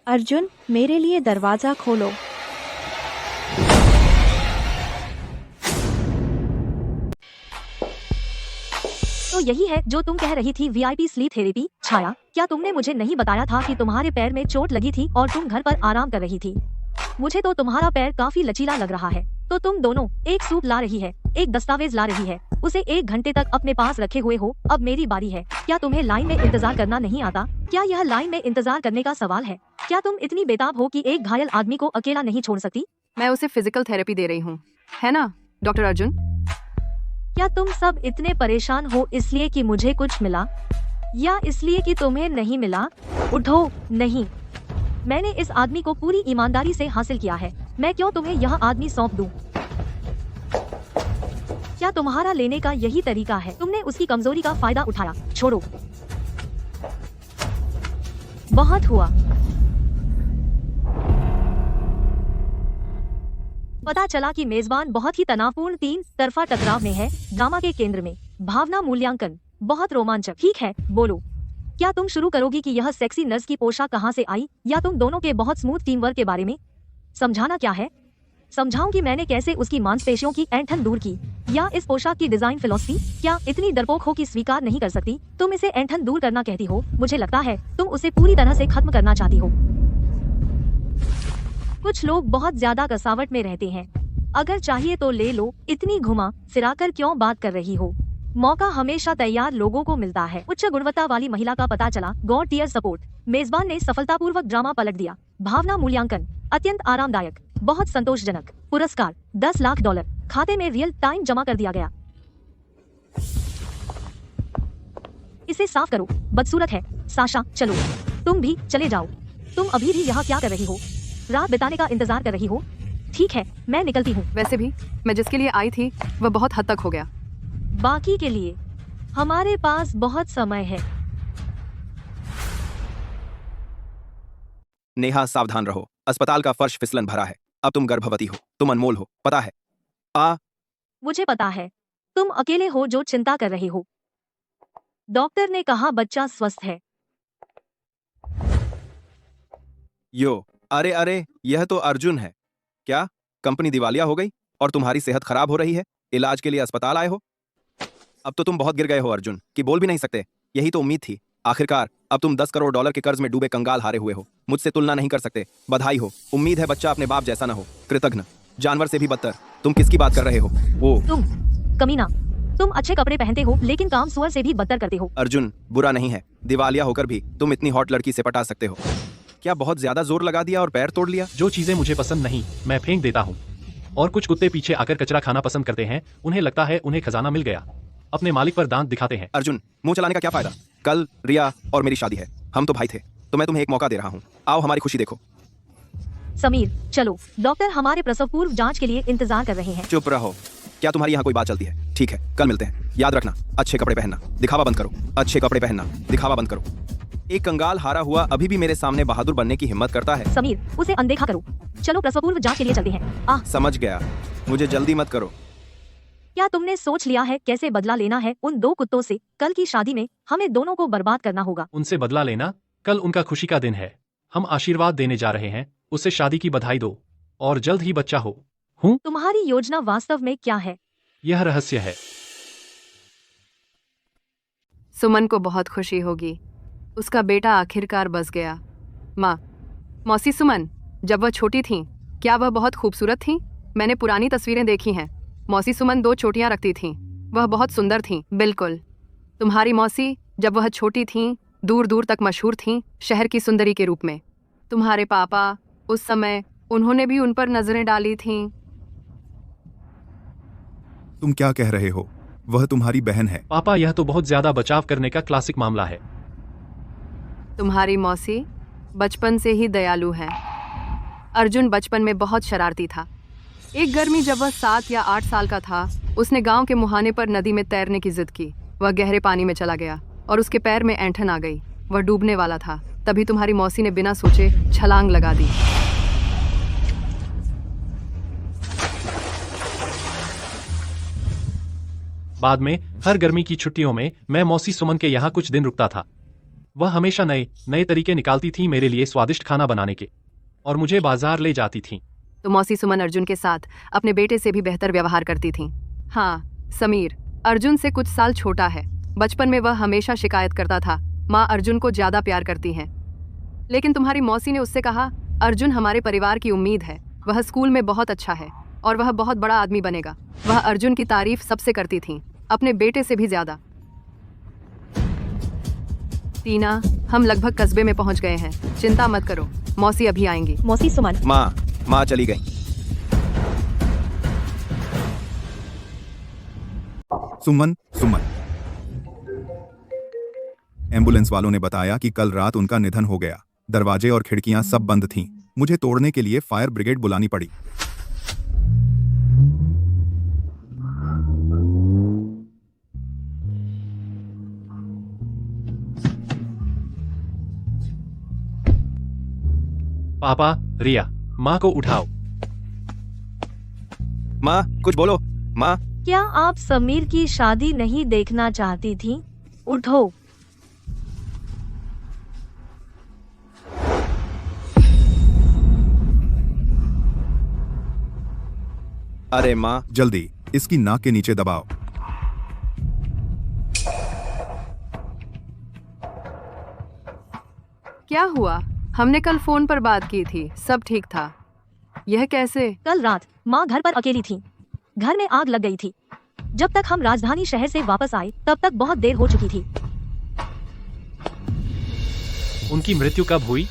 अर्जुन, मेरे लिए दरवाजा खोलो। तो यही है जो तुम कह रही थी वीआईपी स्लीप थेरेपी। छाया, क्या तुमने मुझे नहीं बताया था कि तुम्हारे पैर में चोट लगी थी और तुम घर पर आराम कर रही थी? मुझे तो तुम्हारा पैर काफी लचीला लग रहा है। तो तुम दोनों एक सूप ला रही है, एक दस्तावेज ला रही है, उसे 1 घंटे तक अपने पास रखे हुए हो। अब मेरी बारी है। क्या तुम्हें लाइन में इंतजार करना नहीं आता? क्या यह लाइन में इंतजार करने का सवाल है? क्या तुम इतनी बेताब हो कि एक घायल आदमी को अकेला नहीं छोड़ सकती? मैं उसे फिजिकल थेरेपी दे रही हूँ, है ना डॉक्टर अर्जुन? क्या तुम सब इतने परेशान हो इसलिए कि मुझे कुछ मिला, या इसलिए कि तुम्हें नहीं मिला? उठो। नहीं, मैंने इस आदमी को पूरी ईमानदारी से हासिल किया है। मैं क्यों तुम्हें यह आदमी सौंप दूं? क्या तुम्हारा लेने का यही तरीका है? तुमने उसकी कमजोरी का फायदा उठाया। छोड़ो, बहुत हुआ। पता चला कि मेजबान बहुत ही तनावपूर्ण 3 तरफा टकराव में है। ड्रामा के केंद्र में भावना मूल्यांकन बहुत रोमांचक। ठीक है, बोलो, क्या तुम शुरू करोगी कि यह सेक्सी नर्स की पोशाक कहाँ से आई, या तुम दोनों के बहुत स्मूथ टीम वर्क के बारे में? समझाना क्या है? समझाऊं कि मैंने कैसे उसकी मांसपेशियों की ऐंठन दूर की, या इस पोशाक की डिजाइन फिलॉसफी? क्या इतनी डरपोक हो कि स्वीकार नहीं कर सकती? तुम इसे ऐंठन दूर करना कहती हो। मुझे लगता है तुम उसे पूरी तरह से खत्म करना चाहती हो। कुछ लोग बहुत ज्यादा कसावट में रहते हैं। अगर चाहिए तो ले लो। इतनी घुमा फिराकर क्यों बात कर रही हो? मौका हमेशा तैयार लोगों को मिलता है। उच्च गुणवत्ता वाली महिला का पता चला। God tier support. मेजबान ने सफलतापूर्वक ड्रामा पलट दिया। भावना मूल्यांकन अत्यंत आरामदायक, बहुत संतोषजनक। पुरस्कार $10 लाख। खाते में रियल टाइम जमा कर दिया गया। इसे साफ करो, बदसूरत है। साशा, चलो तुम भी चले जाओ। तुम अभी भी यहाँ क्या कर रही हो? रात बिताने का इंतजार कर रही हो? ठीक है, मैं निकलती हूँ। वैसे भी मैं जिसके लिए आई थी वह बहुत हद तक हो गया। बाकी के लिए हमारे पास बहुत समय है। नेहा, सावधान रहो। अस्पताल का फर्श फिसलन भरा है। अब तुम गर्भवती हो। तुम अनमोल हो, पता है? मुझे पता है। तुम अकेले हो जो चिंता कर रहे हो। डॉक्टर ने कहा बच्चा स्वस्थ है। अरे, यह तो अर्जुन है। क्या कंपनी दिवालिया हो गई और तुम्हारी सेहत खराब हो रही है? इलाज के लिए अस्पताल आए हो? अब तो तुम बहुत गिर गए हो अर्जुन, कि बोल भी नहीं सकते। यही तो उम्मीद थी। आखिरकार अब तुम $10 करोड़ के कर्ज में डूबे कंगाल हारे हुए हो। मुझसे तुलना नहीं कर सकते। बधाई हो। उम्मीद है बच्चा अपने बाप जैसा न हो। कृतघ्न, जानवर से भी बदतर। तुम किसकी बात कर रहे हो? वो तुम कमीना। तुम अच्छे कपड़े पहनते हो लेकिन काम सुअर से भी बदतर करते हो। अर्जुन, बुरा नहीं है। दिवालिया होकर भी तुम इतनी हॉट लड़की से पटा सकते हो। क्या बहुत ज्यादा जोर लगा दिया और पैर तोड़ लिया? जो चीजें मुझे पसंद नहीं मैं फेंक देता हूँ, और कुछ कुत्ते पीछे आकर कचरा खाना पसंद करते हैं। उन्हें लगता है उन्हें खजाना मिल गया। अपने मालिक पर दांत दिखाते हैं। अर्जुन, मुंह चलाने का क्या फायदा? कल रिया और मेरी शादी है। हम तो भाई थे, तो मैं तुम्हें एक मौका दे रहा हूँ। आओ हमारी खुशी देखो। समीर, चलो, डॉक्टर हमारे प्रसव पूर्व जांच के लिए इंतजार कर रहे हैं। चुप रहो। क्या तुम्हारी यहाँ कोई बात चलती है? ठीक है, कल मिलते हैं। याद रखना, अच्छे कपड़े पहनना, दिखावा बंद करो। अच्छे कपड़े पहनना, दिखावा बंद करो। एक कंगाल हारा हुआ अभी भी मेरे सामने बहादुर बनने की हिम्मत करता है। समीर, उसे अनदेखा करो। चलो प्रसव पूर्व जांच के लिए चलते हैं। समझ गया। मुझे जल्दी मत करो। क्या तुमने सोच लिया है कैसे बदला लेना है उन 2 कुत्तों से? कल की शादी में हमें दोनों को बर्बाद करना होगा। उनसे बदला लेना? कल उनका खुशी का दिन है। हम आशीर्वाद देने जा रहे हैं। उसे शादी की बधाई दो और जल्द ही बच्चा हो। तुम्हारी योजना वास्तव में क्या है? यह रहस्य है। सुमन को बहुत खुशी होगी। उसका बेटा आखिरकार बस गया। मौसी सुमन, जब वह छोटी थीं, क्या वह बहुत खूबसूरत थीं? मैंने पुरानी तस्वीरें देखी हैं। मौसी सुमन 2 चोटियां रखती थीं। वह बहुत सुंदर थीं। बिल्कुल। तुम्हारी मौसी जब वह छोटी थीं, दूर दूर तक मशहूर थीं, शहर की सुंदरी के रूप में। तुम्हारे पापा उस समय, उन्होंने भी उन पर नजरें डाली थीं। तुम क्या कह रहे हो? वह तुम्हारी बहन है। पापा, यह तो बहुत ज्यादा बचाव करने का क्लासिक मामला है। तुम्हारी मौसी बचपन से ही दयालु है। अर्जुन बचपन में बहुत शरारती था। एक गर्मी जब वह 7 या 8 साल का था, उसने गांव के मुहाने पर नदी में तैरने की जिद की। वह गहरे पानी में चला गया और उसके पैर में ऐंठन आ गई। वह डूबने वाला था। तभी तुम्हारी मौसी ने बिना सोचे छलांग लगा दी। बाद में हर गर्मी की छुट्टियों में मैं मौसी सुमन के यहाँ कुछ दिन रुकता था। वह हमेशा नए नए तरीके निकालती थी मेरे लिए स्वादिष्ट खाना बनाने के, और मुझे बाजार ले जाती थी। तो मौसी सुमन अर्जुन के साथ अपने बेटे से भी बेहतर व्यवहार करती थी। हाँ समीर अर्जुन से कुछ साल छोटा है। बचपन में वह हमेशा शिकायत करता था माँ अर्जुन को ज्यादा प्यार करती हैं। लेकिन तुम्हारी मौसी ने उससे कहा अर्जुन हमारे परिवार की उम्मीद है, वह स्कूल में बहुत अच्छा है और वह बहुत बड़ा आदमी बनेगा। वह अर्जुन की तारीफ सबसे करती थी, अपने बेटे से भी ज्यादा। टीना हम लगभग कस्बे में पहुंच गए हैं, चिंता मत करो, मौसी अभी आएंगी। मौसी सुमन। माँ चली गई। सुमन एम्बुलेंस वालों ने बताया कि कल रात उनका निधन हो गया। दरवाजे और खिड़कियां सब बंद थीं। मुझे तोड़ने के लिए फायर ब्रिगेड बुलानी पड़ी। पापा, रिया, माँ को उठाओ। माँ कुछ बोलो। माँ क्या आप समीर की शादी नहीं देखना चाहती थी? उठो। अरे माँ जल्दी इसकी नाक के नीचे दबाओ। क्या हुआ? हमने कल फोन पर बात की थी, सब ठीक था। यह कैसे? कल रात माँ घर पर अकेली थी। घर में आग लग गई थी। जब तक हम राजधानी शहर से वापस आए तब तक बहुत देर हो चुकी थी। उनकी मृत्यु कब हुई?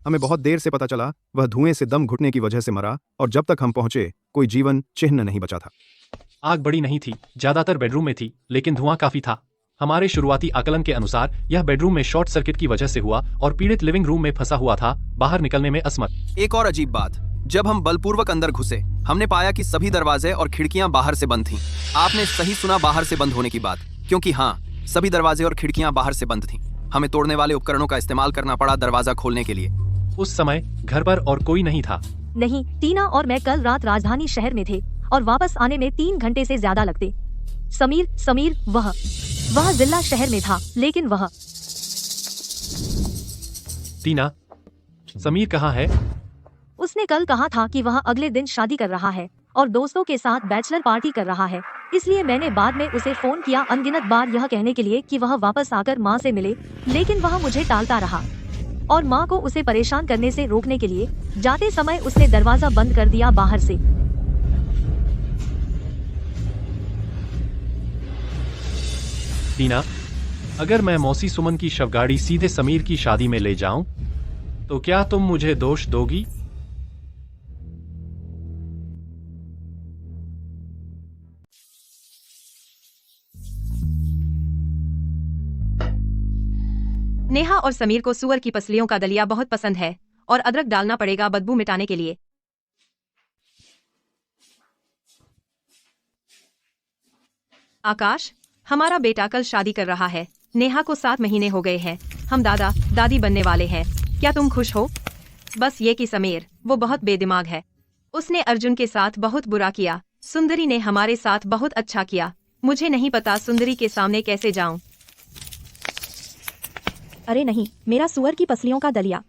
हमें बहुत देर से पता चला वह धुएं से दम घुटने की वजह से मरा, और जब तक हम पहुंचे कोई जीवन चिन्ह नहीं बचा था। आग बड़ी नहीं थी, ज्यादातर बेडरूम में थी, लेकिन धुआं काफी था। हमारे शुरुआती आकलन के अनुसार यह बेडरूम में शॉर्ट सर्किट की वजह से हुआ और पीड़ित लिविंग रूम में फंसा हुआ था, बाहर निकलने में असमर्थ। एक और अजीब बात, जब हम बलपूर्वक अंदर घुसे हमने पाया कि सभी दरवाजे और खिड़कियां बाहर से बंद थीं। आपने सही सुना, बाहर से बंद होने की बात, क्योंकि हाँ, सभी दरवाजे और खिड़कियां बाहर से बंद थीं। हमें तोड़ने वाले उपकरणों का इस्तेमाल करना पड़ा दरवाजा खोलने के लिए। उस समय घर पर और कोई नहीं था। नहीं, टीना और मैं कल रात राजधानी शहर में थे और वापस आने में 3 घंटे से ज्यादा लगते। समीर वह जिला शहर में था, लेकिन वह टीना, समीर कहाँ है? उसने कल कहा था कि वह अगले दिन शादी कर रहा है और दोस्तों के साथ बैचलर पार्टी कर रहा है। इसलिए मैंने बाद में उसे फोन किया अनगिनत बार यह कहने के लिए कि वह वापस आकर माँ से मिले, लेकिन वह मुझे टालता रहा और माँ को उसे परेशान करने से रोकने के लिए जाते समय उसने दरवाजा बंद कर दिया बाहर से। टीना, अगर मैं मौसी सुमन की शवगाड़ी सीधे समीर की शादी में ले जाऊं, तो क्या तुम मुझे दोष दोगी? नेहा और समीर को सुअर की पसलियों का दलिया बहुत पसंद है और अदरक डालना पड़ेगा बदबू मिटाने के लिए। आकाश, हमारा बेटा कल शादी कर रहा है। नेहा को 7 महीने हो गए हैं। हम दादा दादी बनने वाले हैं। क्या तुम खुश हो? बस ये कि समीर, वो बहुत बेदिमाग है। उसने अर्जुन के साथ बहुत बुरा किया। सुंदरी ने हमारे साथ बहुत अच्छा किया। मुझे नहीं पता सुंदरी के सामने कैसे जाऊं। अरे नहीं, मेरा सुअर की पसलियों का दलिया।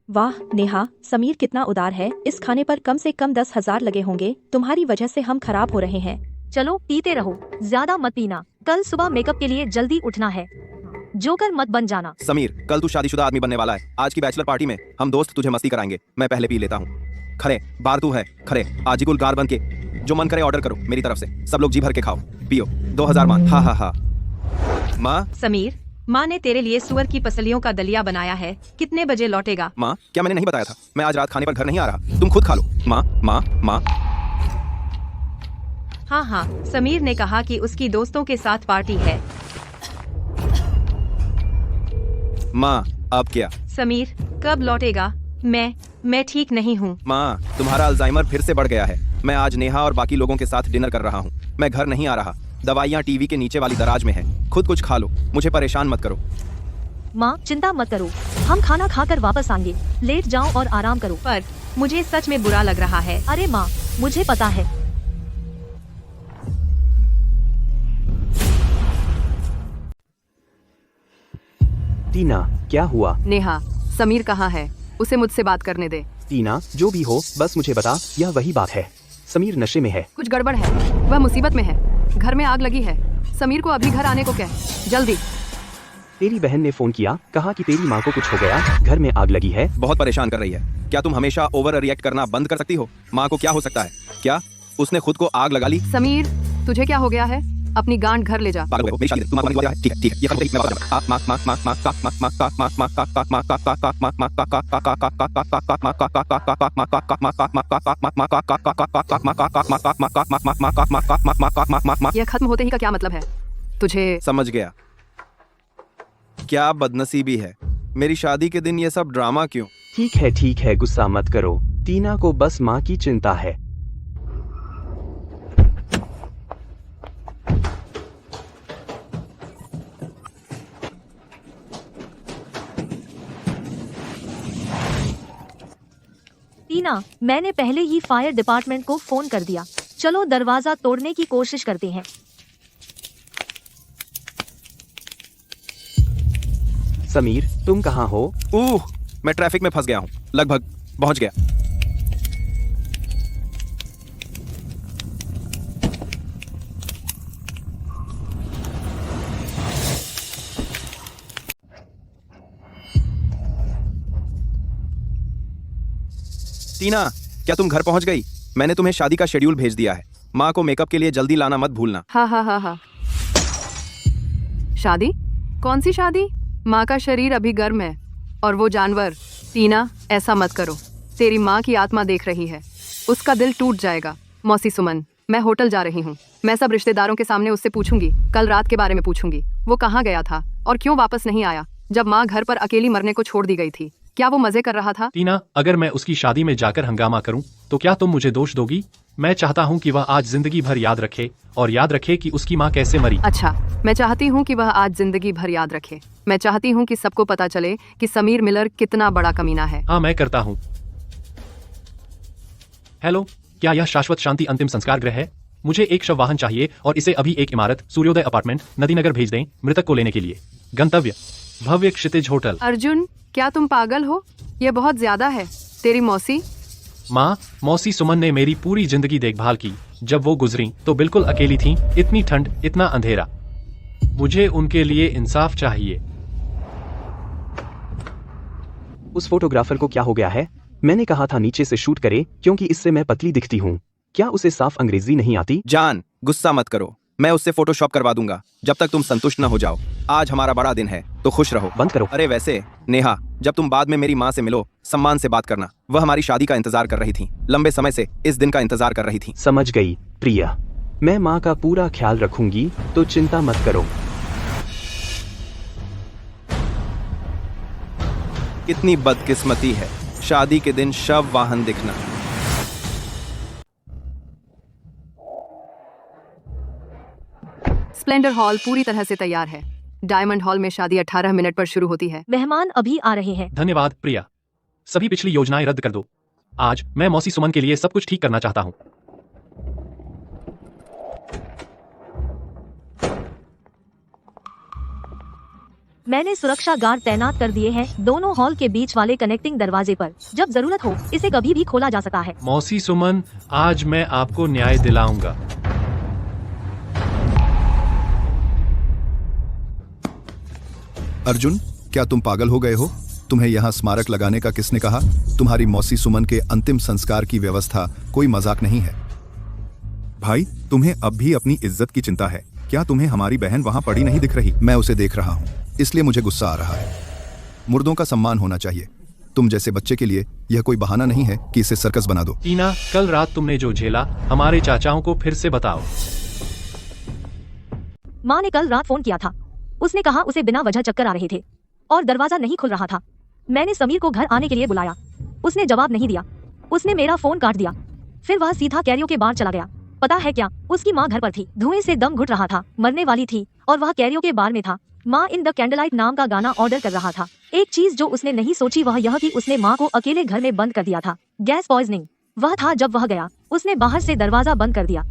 वाह नेहा, समीर कितना उदार है। इस खाने पर कम से कम 10,000 लगे होंगे। तुम्हारी वजह से हम खराब हो रहे हैं। चलो पीते रहो, ज्यादा मत पीना। कल सुबह मेकअप के लिए जल्दी उठना है। जोकर मत बन जाना। समीर, कल तू शादीशुदा आदमी बनने वाला है। आज की बैचलर पार्टी में हम दोस्त तुझे मस्ती कराएंगे। मैं पहले पी लेता हूँ। खरे बार तू है, खरे आजीकुल गार बन के जो मन करे ऑर्डर करो मेरी तरफ से। सब लोग जी भर के खाओ पियो। 2000 मान। हा हा हा। माँ, समीर, माँ ने तेरे लिए सुअर की पसलियों का दलिया बनाया है। कितने बजे लौटेगा? माँ, क्या मैंने नहीं बताया था? मैं आज रात खाने पर घर नहीं आ रहा, तुम खुद खा लो। माँ माँ माँ। हाँ हाँ, समीर ने कहा कि उसकी दोस्तों के साथ पार्टी है। माँ, अब क्या? समीर, कब लौटेगा? मैं ठीक नहीं हूँ। माँ, तुम्हारा अल्जाइमर फिर से बढ़ गया है। मैं आज नेहा और बाकी लोगों के साथ डिनर कर रहा हूँ। मैं घर नहीं आ रहा। दवाइयाँ टीवी के नीचे वाली दराज में है। खुद कुछ खा लो, मुझे परेशान मत करो। माँ, चिंता मत करो, हम खाना खाकर वापस आएंगे। लेट जाओ और आराम करो। पर मुझे सच में बुरा लग रहा है। अरे माँ, मुझे पता है। टीना, क्या हुआ? नेहा, समीर कहाँ है? उसे मुझसे बात करने दे। टीना, जो भी हो बस मुझे बता, यह वही बात है। समीर नशे में है। कुछ गड़बड़ है, वह मुसीबत में है। घर में आग लगी है। समीर को अभी घर आने को कह, जल्दी। तेरी बहन ने फोन किया, कहा कि तेरी माँ को कुछ हो गया, घर में आग लगी है। बहुत परेशान कर रही है। क्या तुम हमेशा ओवर रिएक्ट करना बंद कर सकती हो? माँ को क्या हो सकता है? क्या उसने खुद को आग लगा ली? समीर, तुझे क्या हो गया है? अपनी गांड घर ले जा। पागल हो, मेरी शादी तुम माँ को ठीक है ठीक है, ये खत्म मैं बात यह खत्म होते ही का क्या मतलब है? तुझे समझ गया। क्या बदनसीबी है, मेरी शादी के दिन ये सब ड्रामा क्यों? ठीक है, गुस्सा मत करो। टीना को बस माँ की चिंता है। टीना, मैंने पहले ही फायर डिपार्टमेंट को फोन कर दिया। चलो दरवाजा तोड़ने की कोशिश करते हैं। समीर, तुम कहाँ हो? मैं ट्रैफिक में फंस गया हूँ। लगभग पहुँच गया। टीना, क्या तुम घर पहुंच गई? मैंने तुम्हें शादी का शेड्यूल भेज दिया है। माँ को मेकअप के लिए जल्दी लाना मत भूलना। हाँ। शादी? कौन सी शादी? माँ का शरीर अभी गर्म है और वो जानवर। टीना, ऐसा मत करो। तेरी माँ की आत्मा देख रही है, उसका दिल टूट जाएगा। मौसी सुमन, मैं होटल जा रही हूँ। मैं सब रिश्तेदारों के सामने उससे पूछूंगी। कल रात के बारे में पूछूंगी। वो कहाँ गया था और क्यों वापस नहीं आया, जब माँ घर पर अकेली मरने को छोड़ दी गई थी? क्या वो मजे कर रहा था? टीना, अगर मैं उसकी शादी में जाकर हंगामा करूं, तो क्या तुम मुझे दोष दोगी? मैं चाहता हूं कि वह आज जिंदगी भर याद रखे, और याद रखे कि उसकी माँ कैसे मरी। अच्छा, मैं चाहती हूं कि वह आज जिंदगी भर याद रखे। मैं चाहती हूं कि सबको पता चले कि समीर मिलर कितना बड़ा कमीना है। हाँ, मैं करता हूँ। हेलो, क्या यह शाश्वत शांति अंतिम संस्कार गृह है? मुझे एक शव वाहन चाहिए और इसे अभी एक इमारत सूर्योदय अपार्टमेंट नदीनगर भेज दें, मृतक को लेने के लिए। गंतव्य भव्य क्षितिज होटल। अर्जुन, क्या तुम पागल हो? यह बहुत ज्यादा है। तेरी मौसी? माँ, मौसी सुमन ने मेरी पूरी जिंदगी देखभाल की। जब वो गुजरी तो बिल्कुल अकेली थीं, इतनी ठंड, इतना अंधेरा। मुझे उनके लिए इंसाफ चाहिए। उस फोटोग्राफर को क्या हो गया है? मैंने कहा था नीचे से शूट करे, क्योंकि इससे मैं पतली दिखती हूँ। क्या उसे साफ अंग्रेजी नहीं आती? जान, गुस्सा मत करो। मैं उससे फोटोशॉप करवा दूंगा, जब तक तुम संतुष्ट न हो जाओ। आज हमारा बड़ा दिन है, तो खुश रहो। बंद करो। अरे वैसे नेहा, जब तुम बाद में मेरी माँ से मिलो, सम्मान से बात करना। वह हमारी शादी का इंतजार कर रही थी, लंबे समय से इस दिन का इंतजार कर रही थी। समझ गई प्रिया, मैं माँ का पूरा ख्याल रखूंगी, तो चिंता मत करो। कितनी बदकिस्मती है, शादी के दिन शव वाहन दिखना। स्प्लेंडर हॉल पूरी तरह से तैयार है। डायमंड हॉल में शादी 18 मिनट पर शुरू होती है। मेहमान अभी आ रहे हैं। धन्यवाद प्रिया। सभी पिछली योजनाएं रद्द कर दो। आज मैं मौसी सुमन के लिए सब कुछ ठीक करना चाहता हूँ। मैंने सुरक्षा गार्ड तैनात कर दिए हैं दोनों हॉल के बीच वाले कनेक्टिंग दरवाजे पर। जब जरूरत हो इसे कभी भी खोला जा सकता है। मौसी सुमन, आज मैं आपको न्याय दिलाऊंगा। अर्जुन, क्या तुम पागल हो गए हो? तुम्हें यहाँ स्मारक लगाने का किसने कहा? तुम्हारी मौसी सुमन के अंतिम संस्कार की व्यवस्था कोई मजाक नहीं है। भाई, तुम्हें अब भी अपनी इज्जत की चिंता है। क्या तुम्हें हमारी बहन वहाँ पड़ी नहीं दिख रही? मैं उसे देख रहा हूँ, इसलिए मुझे गुस्सा आ रहा है। मुर्दों का सम्मान होना चाहिए। तुम जैसे बच्चे के लिए यह कोई बहाना नहीं है कि इसे सर्कस बना दो। टीना, कल रात तुमने जो झेला, हमारे चाचाओं को फिर से बताओ। माँ ने कल रात फोन किया था। उसने कहा उसे बिना वजह चक्कर आ रहे थे और दरवाजा नहीं खुल रहा था। मैंने समीर को घर आने के लिए बुलाया, उसने जवाब नहीं दिया। उसने मेरा फोन काट दिया। फिर वह सीधा कैरियो के बार चला गया। पता है क्या, उसकी माँ घर पर थी, धुएं से दम घुट रहा था, मरने वाली थी, और वह कैरियो के बार में था। माँ इन द कैंडललाइट नाम का गाना ऑर्डर कर रहा था। एक चीज जो उसने नहीं सोची वह यह कि उसने माँ को अकेले घर में बंद कर दिया था। गैस पॉइजनिंग वह था जब वह गया, उसने बाहर से दरवाजा बंद कर दिया।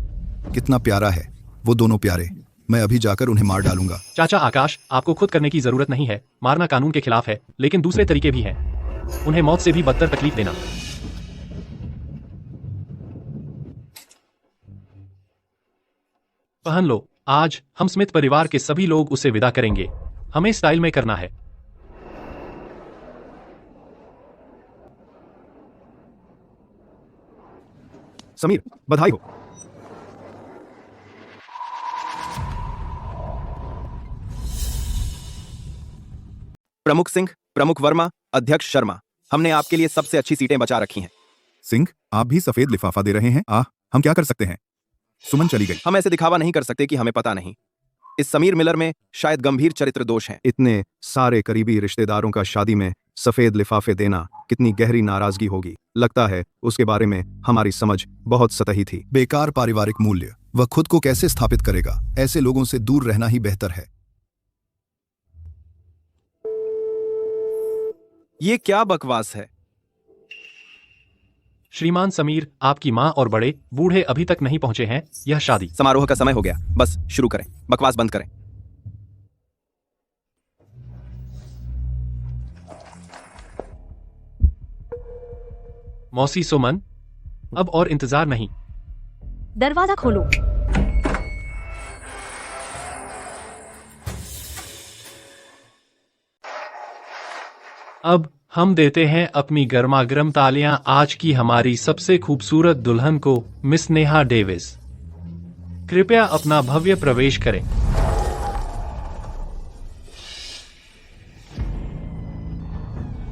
कितना प्यारा है वो दोनों प्यारे। मैं अभी जाकर उन्हें मार डालूंगा। चाचा आकाश, आपको खुद करने की जरूरत नहीं है। मारना कानून के खिलाफ है, लेकिन दूसरे तरीके भी हैं। उन्हें मौत से भी बदतर तकलीफ देना। पहन लो। आज हम स्मिथ परिवार के सभी लोग उसे विदा करेंगे। हमें स्टाइल में करना है। समीर, बधाई हो। प्रमुख सिंह, प्रमुख वर्मा, अध्यक्ष शर्मा, हमने आपके लिए सबसे अच्छी सीटें बचा रखी हैं। सिंह, आप भी सफेद लिफाफा दे रहे हैं। हम क्या कर सकते हैं? सुमन चली गई। हम ऐसे दिखावा नहीं कर सकते कि हमें पता नहीं। इस समीर मिलर में शायद गंभीर चरित्र दोष हैं। इतने सारे करीबी रिश्तेदारों का शादी में सफेद लिफाफे देना कितनी गहरी नाराजगी होगी। लगता है उसके बारे में हमारी समझ बहुत सतही थी। बेकार पारिवारिक मूल्य वह खुद को कैसे स्थापित करेगा? ऐसे लोगों से दूर रहना ही बेहतर है। ये क्या बकवास है? श्रीमान समीर, आपकी माँ और बड़े बूढ़े अभी तक नहीं पहुंचे हैं। यह शादी समारोह का समय हो गया, बस शुरू करें। बकवास बंद करें। मौसी सुमन, अब और इंतजार नहीं। दरवाजा खोलो। अब हम देते हैं अपनी गर्मागर्म तालियां आज की हमारी सबसे खूबसूरत दुल्हन को, मिस नेहा डेविस। कृपया अपना भव्य प्रवेश करें।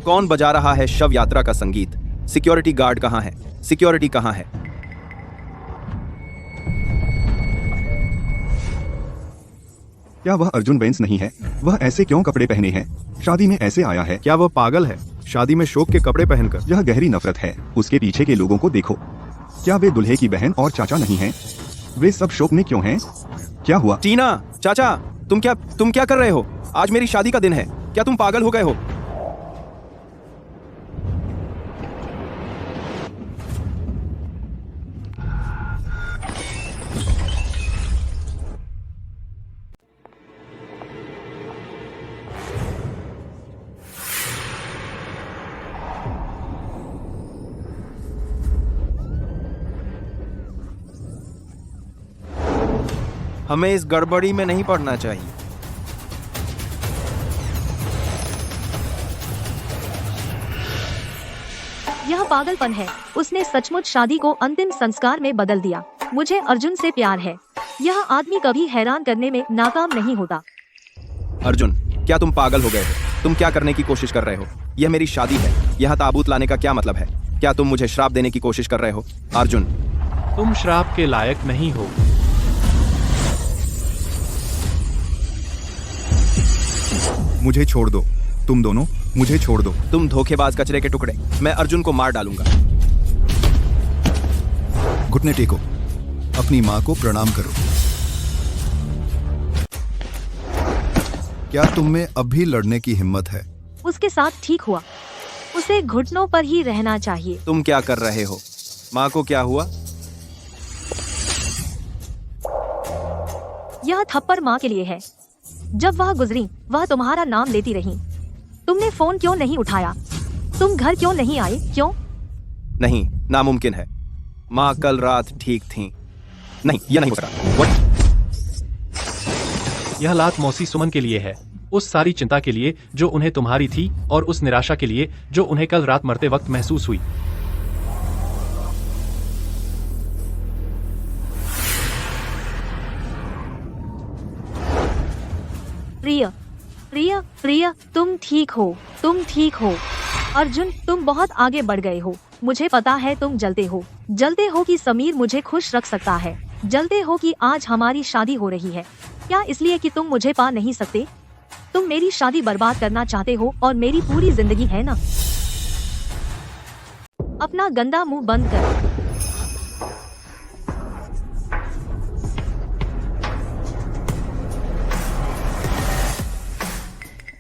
कौन बजा रहा है शव यात्रा का संगीत? सिक्योरिटी गार्ड कहां है? सिक्योरिटी कहां है? क्या वह अर्जुन बेंस नहीं है? वह ऐसे क्यों कपड़े पहने हैं? शादी में ऐसे आया है? क्या वह पागल है? शादी में शोक के कपड़े पहनकर? यह गहरी नफरत है। उसके पीछे के लोगों को देखो। क्या वे दुल्हे की बहन और चाचा नहीं हैं? वे सब शोक में क्यों हैं? क्या हुआ? टीना, चाचा, तुम क्या कर रहे हो? आज मेरी शादी का दिन है। क्या तुम पागल हो गए हो? हमें इस गड़बड़ी में नहीं पड़ना चाहिए। यह पागलपन है। उसने सचमुच शादी को अंतिम संस्कार में बदल दिया। मुझे अर्जुन से प्यार है। यह आदमी कभी हैरान करने में नाकाम नहीं होता। अर्जुन, क्या तुम पागल हो गए हो? तुम क्या करने की कोशिश कर रहे हो? यह मेरी शादी है। यहाँ ताबूत लाने का क्या मतलब है? क्या तुम मुझे श्राप देने की कोशिश कर रहे हो? अर्जुन, तुम श्राप के लायक नहीं हो। मुझे छोड़ दो। तुम दोनों मुझे छोड़ दो। तुम धोखेबाज कचरे के टुकड़े। मैं अर्जुन को मार डालूंगा। घुटने टेको। अपनी माँ को प्रणाम करो। क्या तुम में अब भी लड़ने की हिम्मत है? उसके साथ ठीक हुआ। उसे घुटनों पर ही रहना चाहिए। तुम क्या कर रहे हो? माँ को क्या हुआ? यह थप्पड़ माँ के लिए है। जब वह गुजरी, वह तुम्हारा नाम लेती रही। तुमने फोन क्यों नहीं उठाया? तुम घर क्यों नहीं आए? क्यों? नहीं, नामुमकिन है। माँ कल रात ठीक थी। नहीं, यह नहीं हो सकता। यह लात मौसी सुमन के लिए है। उस सारी चिंता के लिए जो उन्हें तुम्हारी थी, और उस निराशा के लिए जो उन्हें कल रात मरते वक्त महसूस हुई। प्रिया, प्रिया, प्रिया, तुम ठीक हो। तुम ठीक हो। अर्जुन, तुम बहुत आगे बढ़ गए हो। मुझे पता है तुम जलते हो। जलते हो कि समीर मुझे खुश रख सकता है। जलते हो कि आज हमारी शादी हो रही है। क्या इसलिए कि तुम मुझे पा नहीं सकते? तुम मेरी शादी बर्बाद करना चाहते हो और मेरी पूरी जिंदगी, है ना? अपना गंदा मुंह बंद कर।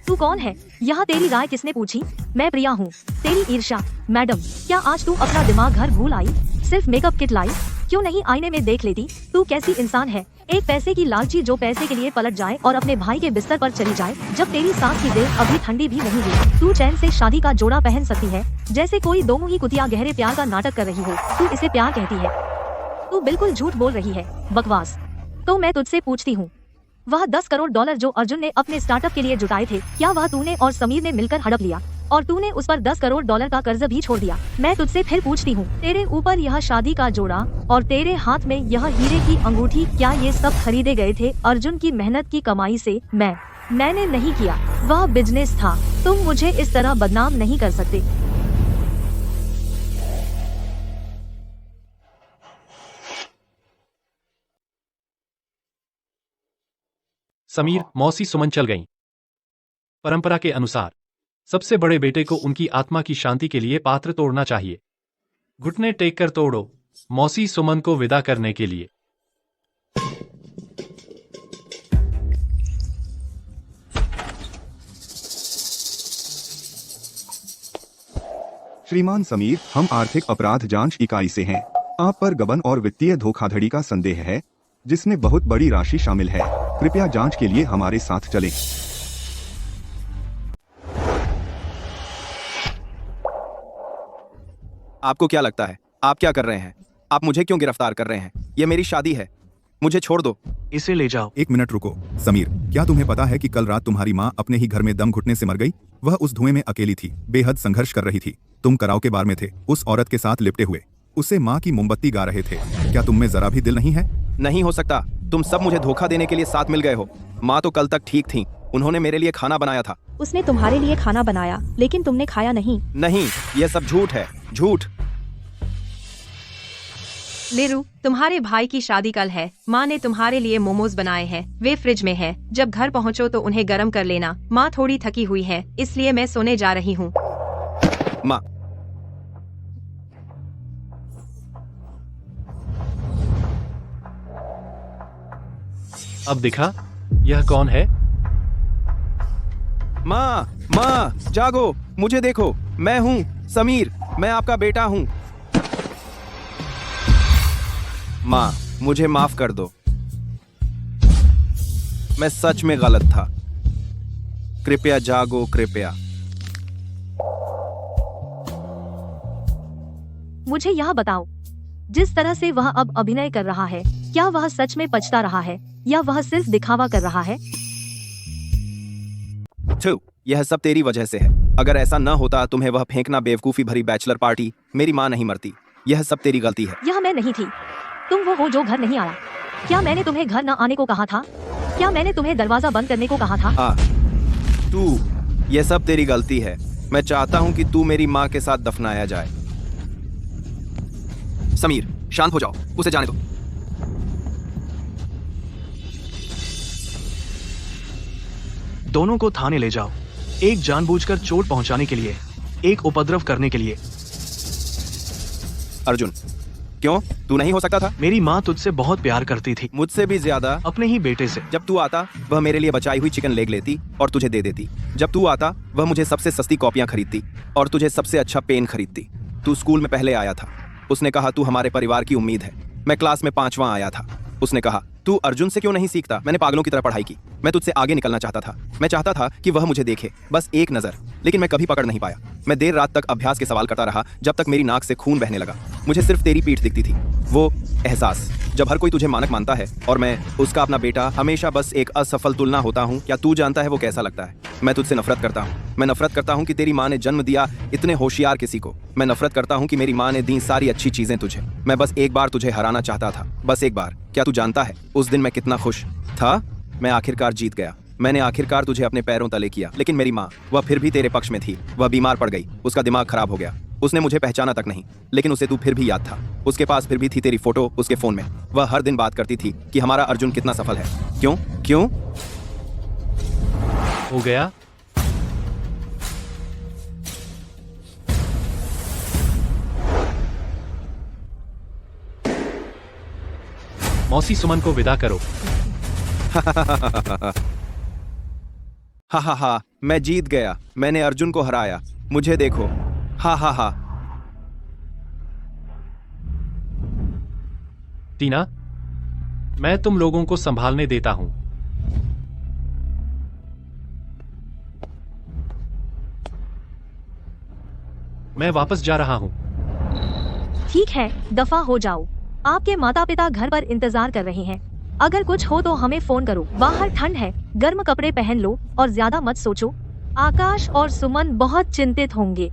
तू कौन है? यहाँ तेरी राय किसने पूछी? मैं प्रिया हूँ, तेरी ईर्ष्या। मैडम, क्या आज तू अपना दिमाग घर भूल आई? सिर्फ मेकअप किट लाई? क्यों नहीं आईने में देख लेती? तू कैसी इंसान है? एक पैसे की लालची जो पैसे के लिए पलट जाए और अपने भाई के बिस्तर पर चली जाए जब तेरी सांस की दिल अभी ठंडी भी नहीं हुई। तू चैन से शादी का जोड़ा पहन सकती है, जैसे कोई दोमुही कुतिया गहरे प्यार का नाटक कर रही हो। तू इसे प्यार कहती है? तू बिल्कुल झूठ बोल रही है, बकवास। तो मैं तुझसे पूछती हूँ, वह 10 करोड़ डॉलर जो अर्जुन ने अपने स्टार्टअप के लिए जुटाए थे, क्या वह तूने और समीर ने मिलकर हड़प लिया और तूने उस पर 10 करोड़ डॉलर का कर्ज भी छोड़ दिया? मैं तुझसे फिर पूछती हूँ, तेरे ऊपर यह शादी का जोड़ा और तेरे हाथ में यह हीरे की अंगूठी, क्या ये सब खरीदे गए थे अर्जुन की मेहनत की कमाई से? मैंने नहीं किया, वह बिजनेस था। तुम मुझे इस तरह बदनाम नहीं कर सकते। समीर, मौसी सुमन चल गईं। परंपरा के अनुसार सबसे बड़े बेटे को उनकी आत्मा की शांति के लिए पात्र तोड़ना चाहिए। घुटने टेक कर तोड़ो, मौसी सुमन को विदा करने के लिए। श्रीमान समीर, हम आर्थिक अपराध जांच इकाई से हैं। आप पर गबन और वित्तीय धोखाधड़ी का संदेह है, जिसमें बहुत बड़ी राशि शामिल है। कृपया जांच के लिए हमारे साथ चलें। आपको क्या लगता है आप क्या कर रहे हैं? आप मुझे क्यों गिरफ्तार कर रहे हैं? ये मेरी शादी है, मुझे छोड़ दो। इसे ले जाओ। एक मिनट रुको। समीर, क्या तुम्हें पता है कि कल रात तुम्हारी माँ अपने ही घर में दम घुटने से मर गई? वह उस धुएं में अकेली थी, बेहद संघर्ष कर रही थी। तुम कराओके बार में थे, उस औरत के साथ लिपटे हुए, उसे माँ की मोमबत्ती गा रहे थे। क्या तुम में जरा भी दिल नहीं है? नहीं हो सकता, तुम सब मुझे धोखा देने के लिए साथ मिल गए हो। माँ तो कल तक ठीक थी, उन्होंने मेरे लिए खाना बनाया था। उसने तुम्हारे लिए खाना बनाया, लेकिन तुमने खाया नहीं। नहीं, यह सब झूठ है, झूठ। लेरू, तुम्हारे भाई की शादी कल है। माँ ने तुम्हारे लिए मोमोज बनाए हैं, वे फ्रिज में हैं। जब घर पहुँचो तो उन्हें गर्म कर लेना। माँ थोड़ी थकी हुई है, इसलिए मैं सोने जा रही हूँ। माँ, अब दिखा, यह कौन है? माँ, जागो, मुझे देखो, मैं हूँ समीर, मैं आपका बेटा हूँ। माँ, मुझे माफ कर दो, मैं सच में गलत था। कृपया जागो, कृपया। मुझे यह बताओ, जिस तरह से वह अब अभिनय कर रहा है, क्या वह सच में पछता रहा है या वह सिर्फ दिखावा कर रहा है? यह सब तेरी वजह से है। अगर ऐसा न होता तुम्हें वह फेंकना बेवकूफी भरी बैचलर पार्टी, मेरी माँ नहीं मरती। यह सब तेरी गलती है। यह मैं नहीं थी, तुम वो हो जो घर नहीं आया। क्या मैंने तुम्हें घर न आने को कहा था? क्या मैंने तुम्हें दरवाजा बंद करने को कहा था? तू, यह सब तेरी गलती है। मैं चाहता हूँ कि तू मेरी माँ के साथ दफनाया जाए। समीर, शांत हो जाओ, उसे जाने दो। दोनों को थाने ले जाओ, एक जानबूझकर चोट पहुंचाने के लिए, एक उपद्रव करने के लिए। अर्जुन, क्यों? तू नहीं हो सकता था? मेरी माँ तुझसे बहुत प्यार करती थी, मुझसे भी ज्यादा। अपने ही बेटे से। जब तू आता वह मेरे लिए बचाई हुई चिकन लेग लेती और तुझे दे देती। जब तू आता वह मुझे सबसे सस्ती कॉपियां खरीदती और तुझे सबसे अच्छा पेन खरीदती। तू स्कूल में पहले आया था, उसने कहा तू हमारे परिवार की उम्मीद है। मैं क्लास में 5वां आया था, उसने कहा तू अर्जुन से क्यों नहीं सीखता? मैंने पागलों की तरह पढ़ाई की। मैं तुझसे आगे निकलना चाहता था। मैं चाहता था कि वह मुझे देखे, बस एक नजर, लेकिन मैं कभी पकड़ नहीं पाया। मैं देर रात तक अभ्यास के सवाल करता रहा, जब तक मेरी नाक से खून बहने लगा। मुझे सिर्फ तेरी पीठ दिखती थी, वो एहसास जब हर कोई तुझे मानक मानता है और मैं उसका अपना बेटा हमेशा बस एक असफल तुलना होता हूँ। क्या तू जानता है वो कैसा लगता है? मैं तुझसे नफरत करता हूँ। मैं नफरत करता हूँ कि तेरी माँ ने जन्म दिया इतने होशियार किसी को। मैं नफरत करता हूँ कि मेरी माँ ने दी सारी अच्छी चीजें तुझे। मैं बस एक बार तुझे हराना चाहता था, बस एक बार। क्या तू जानता है उस दिन मैं कितना खुश था? मैं आखिरकार जीत गया। मैंने आखिरकार तुझे अपने पैरों तले किया। लेकिन मेरी माँ, वह फिर भी तेरे पक्ष में थी। वह बीमार पड़ गई, उसका दिमाग खराब हो गया। उसने मुझे पहचाना तक नहीं, लेकिन उसे तू फिर भी याद था। उसके पास फिर भी थी तेरी फोटो उसके फोन में। वह हर दिन बात करती थी कि हमारा अर्जुन कितना सफल है। क्यों क्यों? हो गया? मौसी सुमन को विदा करो। हा हा हा, मैं जीत गया। मैंने अर्जुन को हराया। मुझे देखो। हा हा हा। टीना, मैं तुम लोगों को संभालने देता हूं। मैं वापस जा रहा हूं। ठीक है, दफा हो जाओ। आपके माता पिता घर पर इंतजार कर रहे हैं। अगर कुछ हो तो हमें फोन करो। बाहर ठंड है, गर्म कपड़े पहन लो और ज्यादा मत सोचो। आकाश और सुमन बहुत चिंतित होंगे।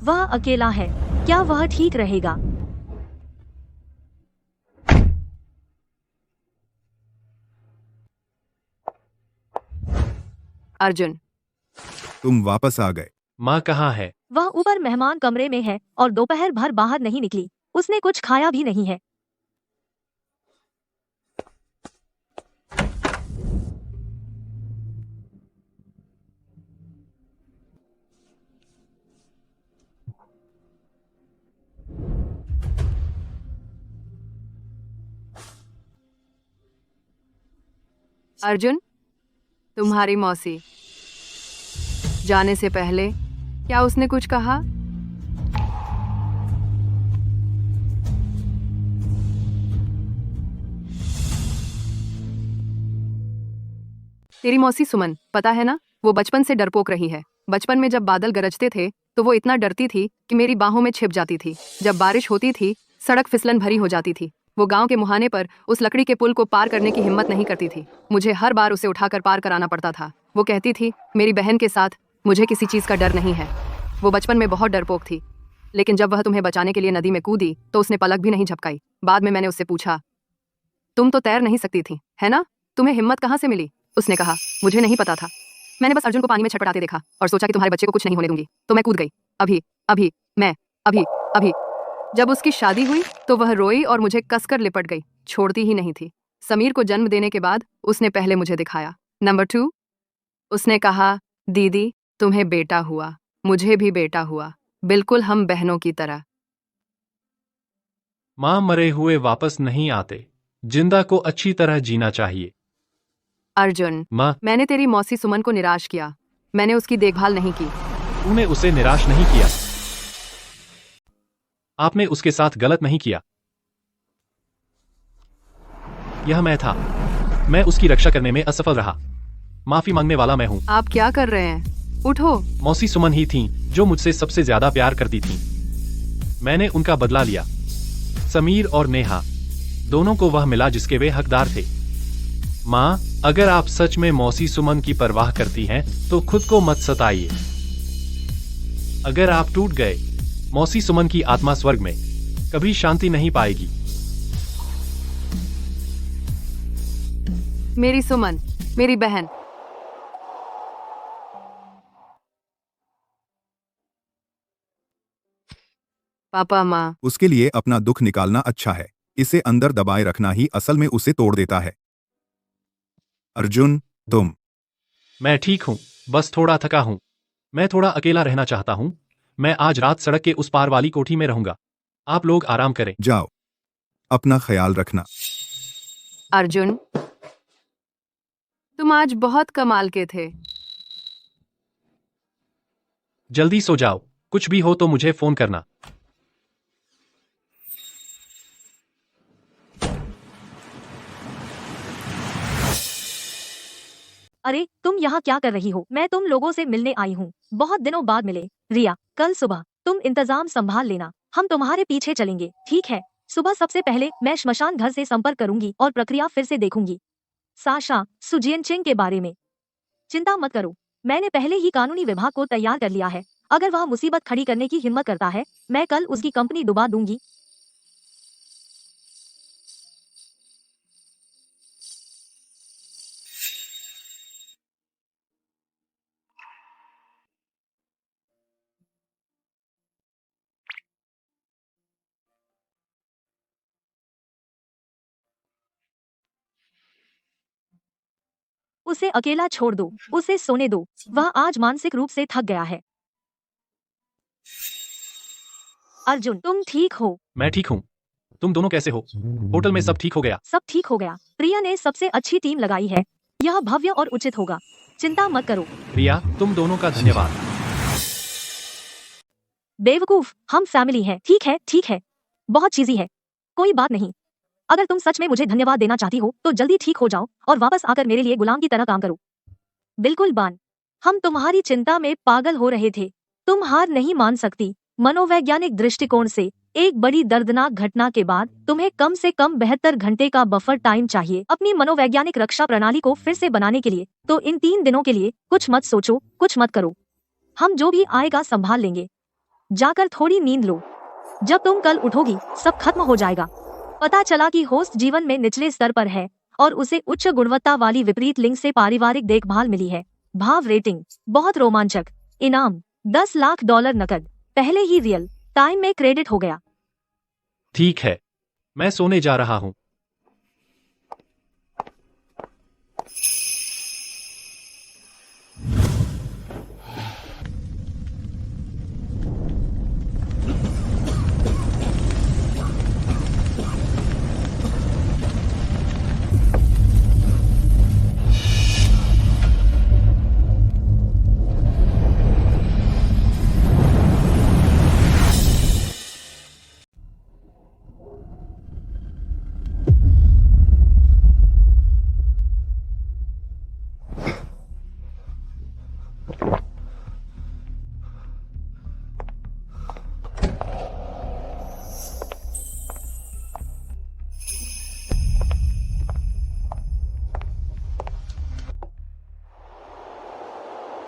वह अकेला है, क्या वह ठीक रहेगा? अर्जुन, तुम वापस आ गए। माँ कहाँ है? वह ऊपर मेहमान कमरे में है और दोपहर भर बाहर नहीं निकली। उसने कुछ खाया भी नहीं है। अर्जुन, तुम्हारी मौसी जाने से पहले क्या उसने कुछ कहा? तेरी मौसी सुमन, पता है ना, वो बचपन से डरपोक रही है। बचपन में जब बादल गरजते थे तो वो इतना डरती थी कि मेरी बाहों में छिप जाती थी। जब बारिश होती थी, सड़क फिसलन भरी हो जाती थी। वो गांव के मुहाने पर उस लकड़ी के पुल को पार करने की हिम्मत नहीं करती थी। मुझे हर बार उसे उठाकर पार कराना पड़ता था। वो कहती थी, मेरी बहन के साथ मुझे किसी चीज़ का डर नहीं है। वो बचपन में बहुत डरपोक थी, लेकिन जब वह तुम्हें बचाने के लिए नदी में कूदी तो उसने पलक भी नहीं झपकाई। बाद में मैंने उससे पूछा, तुम तो तैर नहीं सकती थी, है ना? तुम्हें हिम्मत कहाँ से मिली? उसने कहा, मुझे नहीं पता था। मैंने बस अर्जुन को पानी में छटपटाते देखा और सोचा कि तुम्हारे बच्चे को कुछ नहीं होने दूंगी, तो मैं कूद गई। अभी जब उसकी शादी हुई तो वह रोई और मुझे कसकर लिपट गई, छोड़ती ही नहीं थी। समीर को जन्म देने के बाद उसने पहले मुझे दिखाया। नंबर 2, उसने कहा, दीदी तुम्हें बेटा हुआ, मुझे भी बेटा हुआ, बिल्कुल हम बहनों की तरह। माँ, मरे हुए वापस नहीं आते। जिंदा को अच्छी तरह जीना चाहिए। अर्जुन, माँ, मैंने तेरी मौसी सुमन को निराश किया। मैंने उसकी देखभाल नहीं की। तूने उसे निराश नहीं किया। आपने उसके साथ गलत नहीं किया। यह मैं था। मैं उसकी रक्षा करने में असफल रहा। माफी मांगने वाला मैं हूँ। आप क्या कर रहे हैं? उठो। मौसी सुमन ही थीं जो मुझसे सबसे ज्यादा प्यार करती थीं। मैंने उनका बदला लिया। समीर और नेहा, दोनों को वह मिला जिसके वे हकदार थे। माँ, अगर आप सच में मौसी सुमन की परवाह करती हैं तो खुद को मत सताइए। अगर आप टूट गए, मौसी सुमन की आत्मा स्वर्ग में कभी शांति नहीं पाएगी। मेरी सुमन, मेरी बहन। पापा, माँ। उसके लिए अपना दुख निकालना अच्छा है, इसे अंदर दबाए रखना ही असल में उसे तोड़ देता है। अर्जुन, तुम? मैं ठीक हूँ, बस थोड़ा थका हूँ। मैं थोड़ा अकेला रहना चाहता हूँ। मैं आज रात सड़क के उस पार वाली कोठी में रहूंगा। आप लोग आराम करें। जाओ, अपना ख्याल रखना। अर्जुन, तुम आज बहुत कमाल के थे। जल्दी सो जाओ। कुछ भी हो तो मुझे फोन करना। अरे, तुम यहाँ क्या कर रही हो? मैं तुम लोगों से मिलने आई हूँ। बहुत दिनों बाद मिले। रिया, कल सुबह तुम इंतजाम संभाल लेना, हम तुम्हारे पीछे चलेंगे, ठीक है? सुबह सबसे पहले मैं श्मशान घर से संपर्क करूंगी और प्रक्रिया फिर से देखूंगी। साशा, सुजियनचिंग के बारे में चिंता मत करो, मैंने पहले ही कानूनी विभाग को तैयार कर लिया है। अगर वह मुसीबत खड़ी करने की हिम्मत करता है, मैं कल उसकी कंपनी डुबा दूंगी। उसे अकेला छोड़ दो, उसे सोने दो, वह आज मानसिक रूप से थक गया है। अर्जुन, तुम ठीक हो? मैं ठीक हूँ। तुम दोनों कैसे हो? होटल में सब ठीक हो गया? सब ठीक हो गया। प्रिया ने सबसे अच्छी टीम लगाई है। यह भव्य और उचित होगा। चिंता मत करो। रिया, तुम दोनों का धन्यवाद। बेवकूफ, हम फैमिली हैं। ठीक है। बहुत चीजी है, कोई बात नहीं। अगर तुम सच में मुझे धन्यवाद देना चाहती हो तो जल्दी ठीक हो जाओ और वापस आकर मेरे लिए गुलाम की तरह काम करो। बिल्कुल बान, हम तुम्हारी चिंता में पागल हो रहे थे। तुम हार नहीं मान सकती। मनोवैज्ञानिक दृष्टिकोण से एक बड़ी दर्दनाक घटना के बाद तुम्हें कम से कम 72 घंटे का बफर टाइम चाहिए अपनी मनोवैज्ञानिक रक्षा प्रणाली को फिर से बनाने के लिए। तो इन 3 दिनों के लिए कुछ मत सोचो, कुछ मत करो। हम जो भी आएगा संभाल लेंगे। जाकर थोड़ी नींद लो। जब तुम कल उठोगी सब खत्म हो जाएगा। पता चला कि होस्ट जीवन में निचले स्तर पर है और उसे उच्च गुणवत्ता वाली विपरीत लिंग से पारिवारिक देखभाल मिली है। भाव रेटिंग बहुत रोमांचक। इनाम $10 लाख नकद पहले ही रियल टाइम में क्रेडिट हो गया। ठीक है, मैं सोने जा रहा हूँ।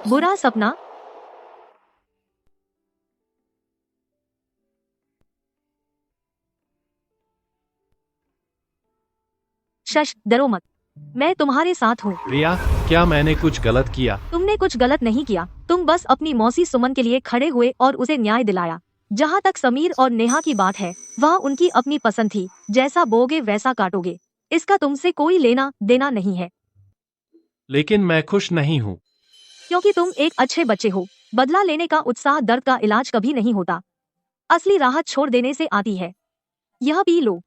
बुरा सपना। शश, डरो मत, मैं तुम्हारे साथ हूँ। रिया, क्या मैंने कुछ गलत किया? तुमने कुछ गलत नहीं किया। तुम बस अपनी मौसी सुमन के लिए खड़े हुए और उसे न्याय दिलाया। जहाँ तक समीर और नेहा की बात है, वह उनकी अपनी पसंद थी। जैसा बोगे वैसा काटोगे। इसका तुमसे कोई लेना देना नहीं है। लेकिन मैं खुश नहीं हूँ। क्योंकि तुम एक अच्छे बच्चे हो। बदला लेने का उत्साह दर्द का इलाज कभी नहीं होता। असली राहत छोड़ देने से आती है। यह पी लो।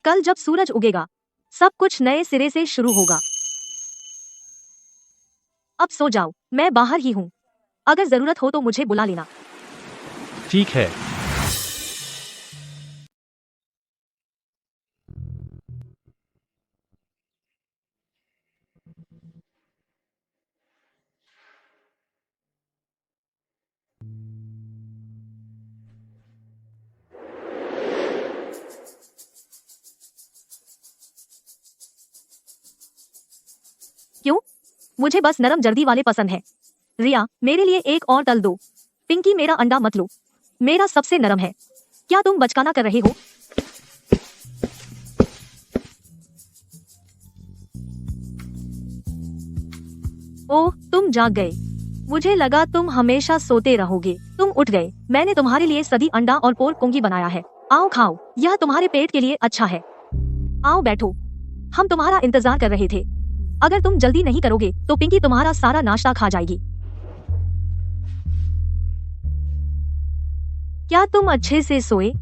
कल जब सूरज उगेगा सब कुछ नए सिरे से शुरू होगा। अब सो जाओ, मैं बाहर ही हूँ। अगर जरूरत हो तो मुझे बुला लेना। ठीक है। क्यों? मुझे बस नरम जर्दी वाले पसंद है। रिया, मेरे लिए एक और तल दो। पिंकी, मेरा अंडा मत लो, मेरा सबसे नरम है। क्या तुम बचकाना कर रहे हो? ओह, तुम जाग गए। मुझे लगा तुम हमेशा सोते रहोगे। तुम उठ गए। मैंने तुम्हारे लिए सदी अंडा और पोर्क कुंगी बनाया है। आओ खाओ, यह तुम्हारे पेट के लिए अच्छा है। आओ बैठो, हम तुम्हारा इंतजार कर रहे थे। अगर तुम जल्दी नहीं करोगे तो पिंकी तुम्हारा सारा नाश्ता खा जाएगी। क्या तुम अच्छे से सोए?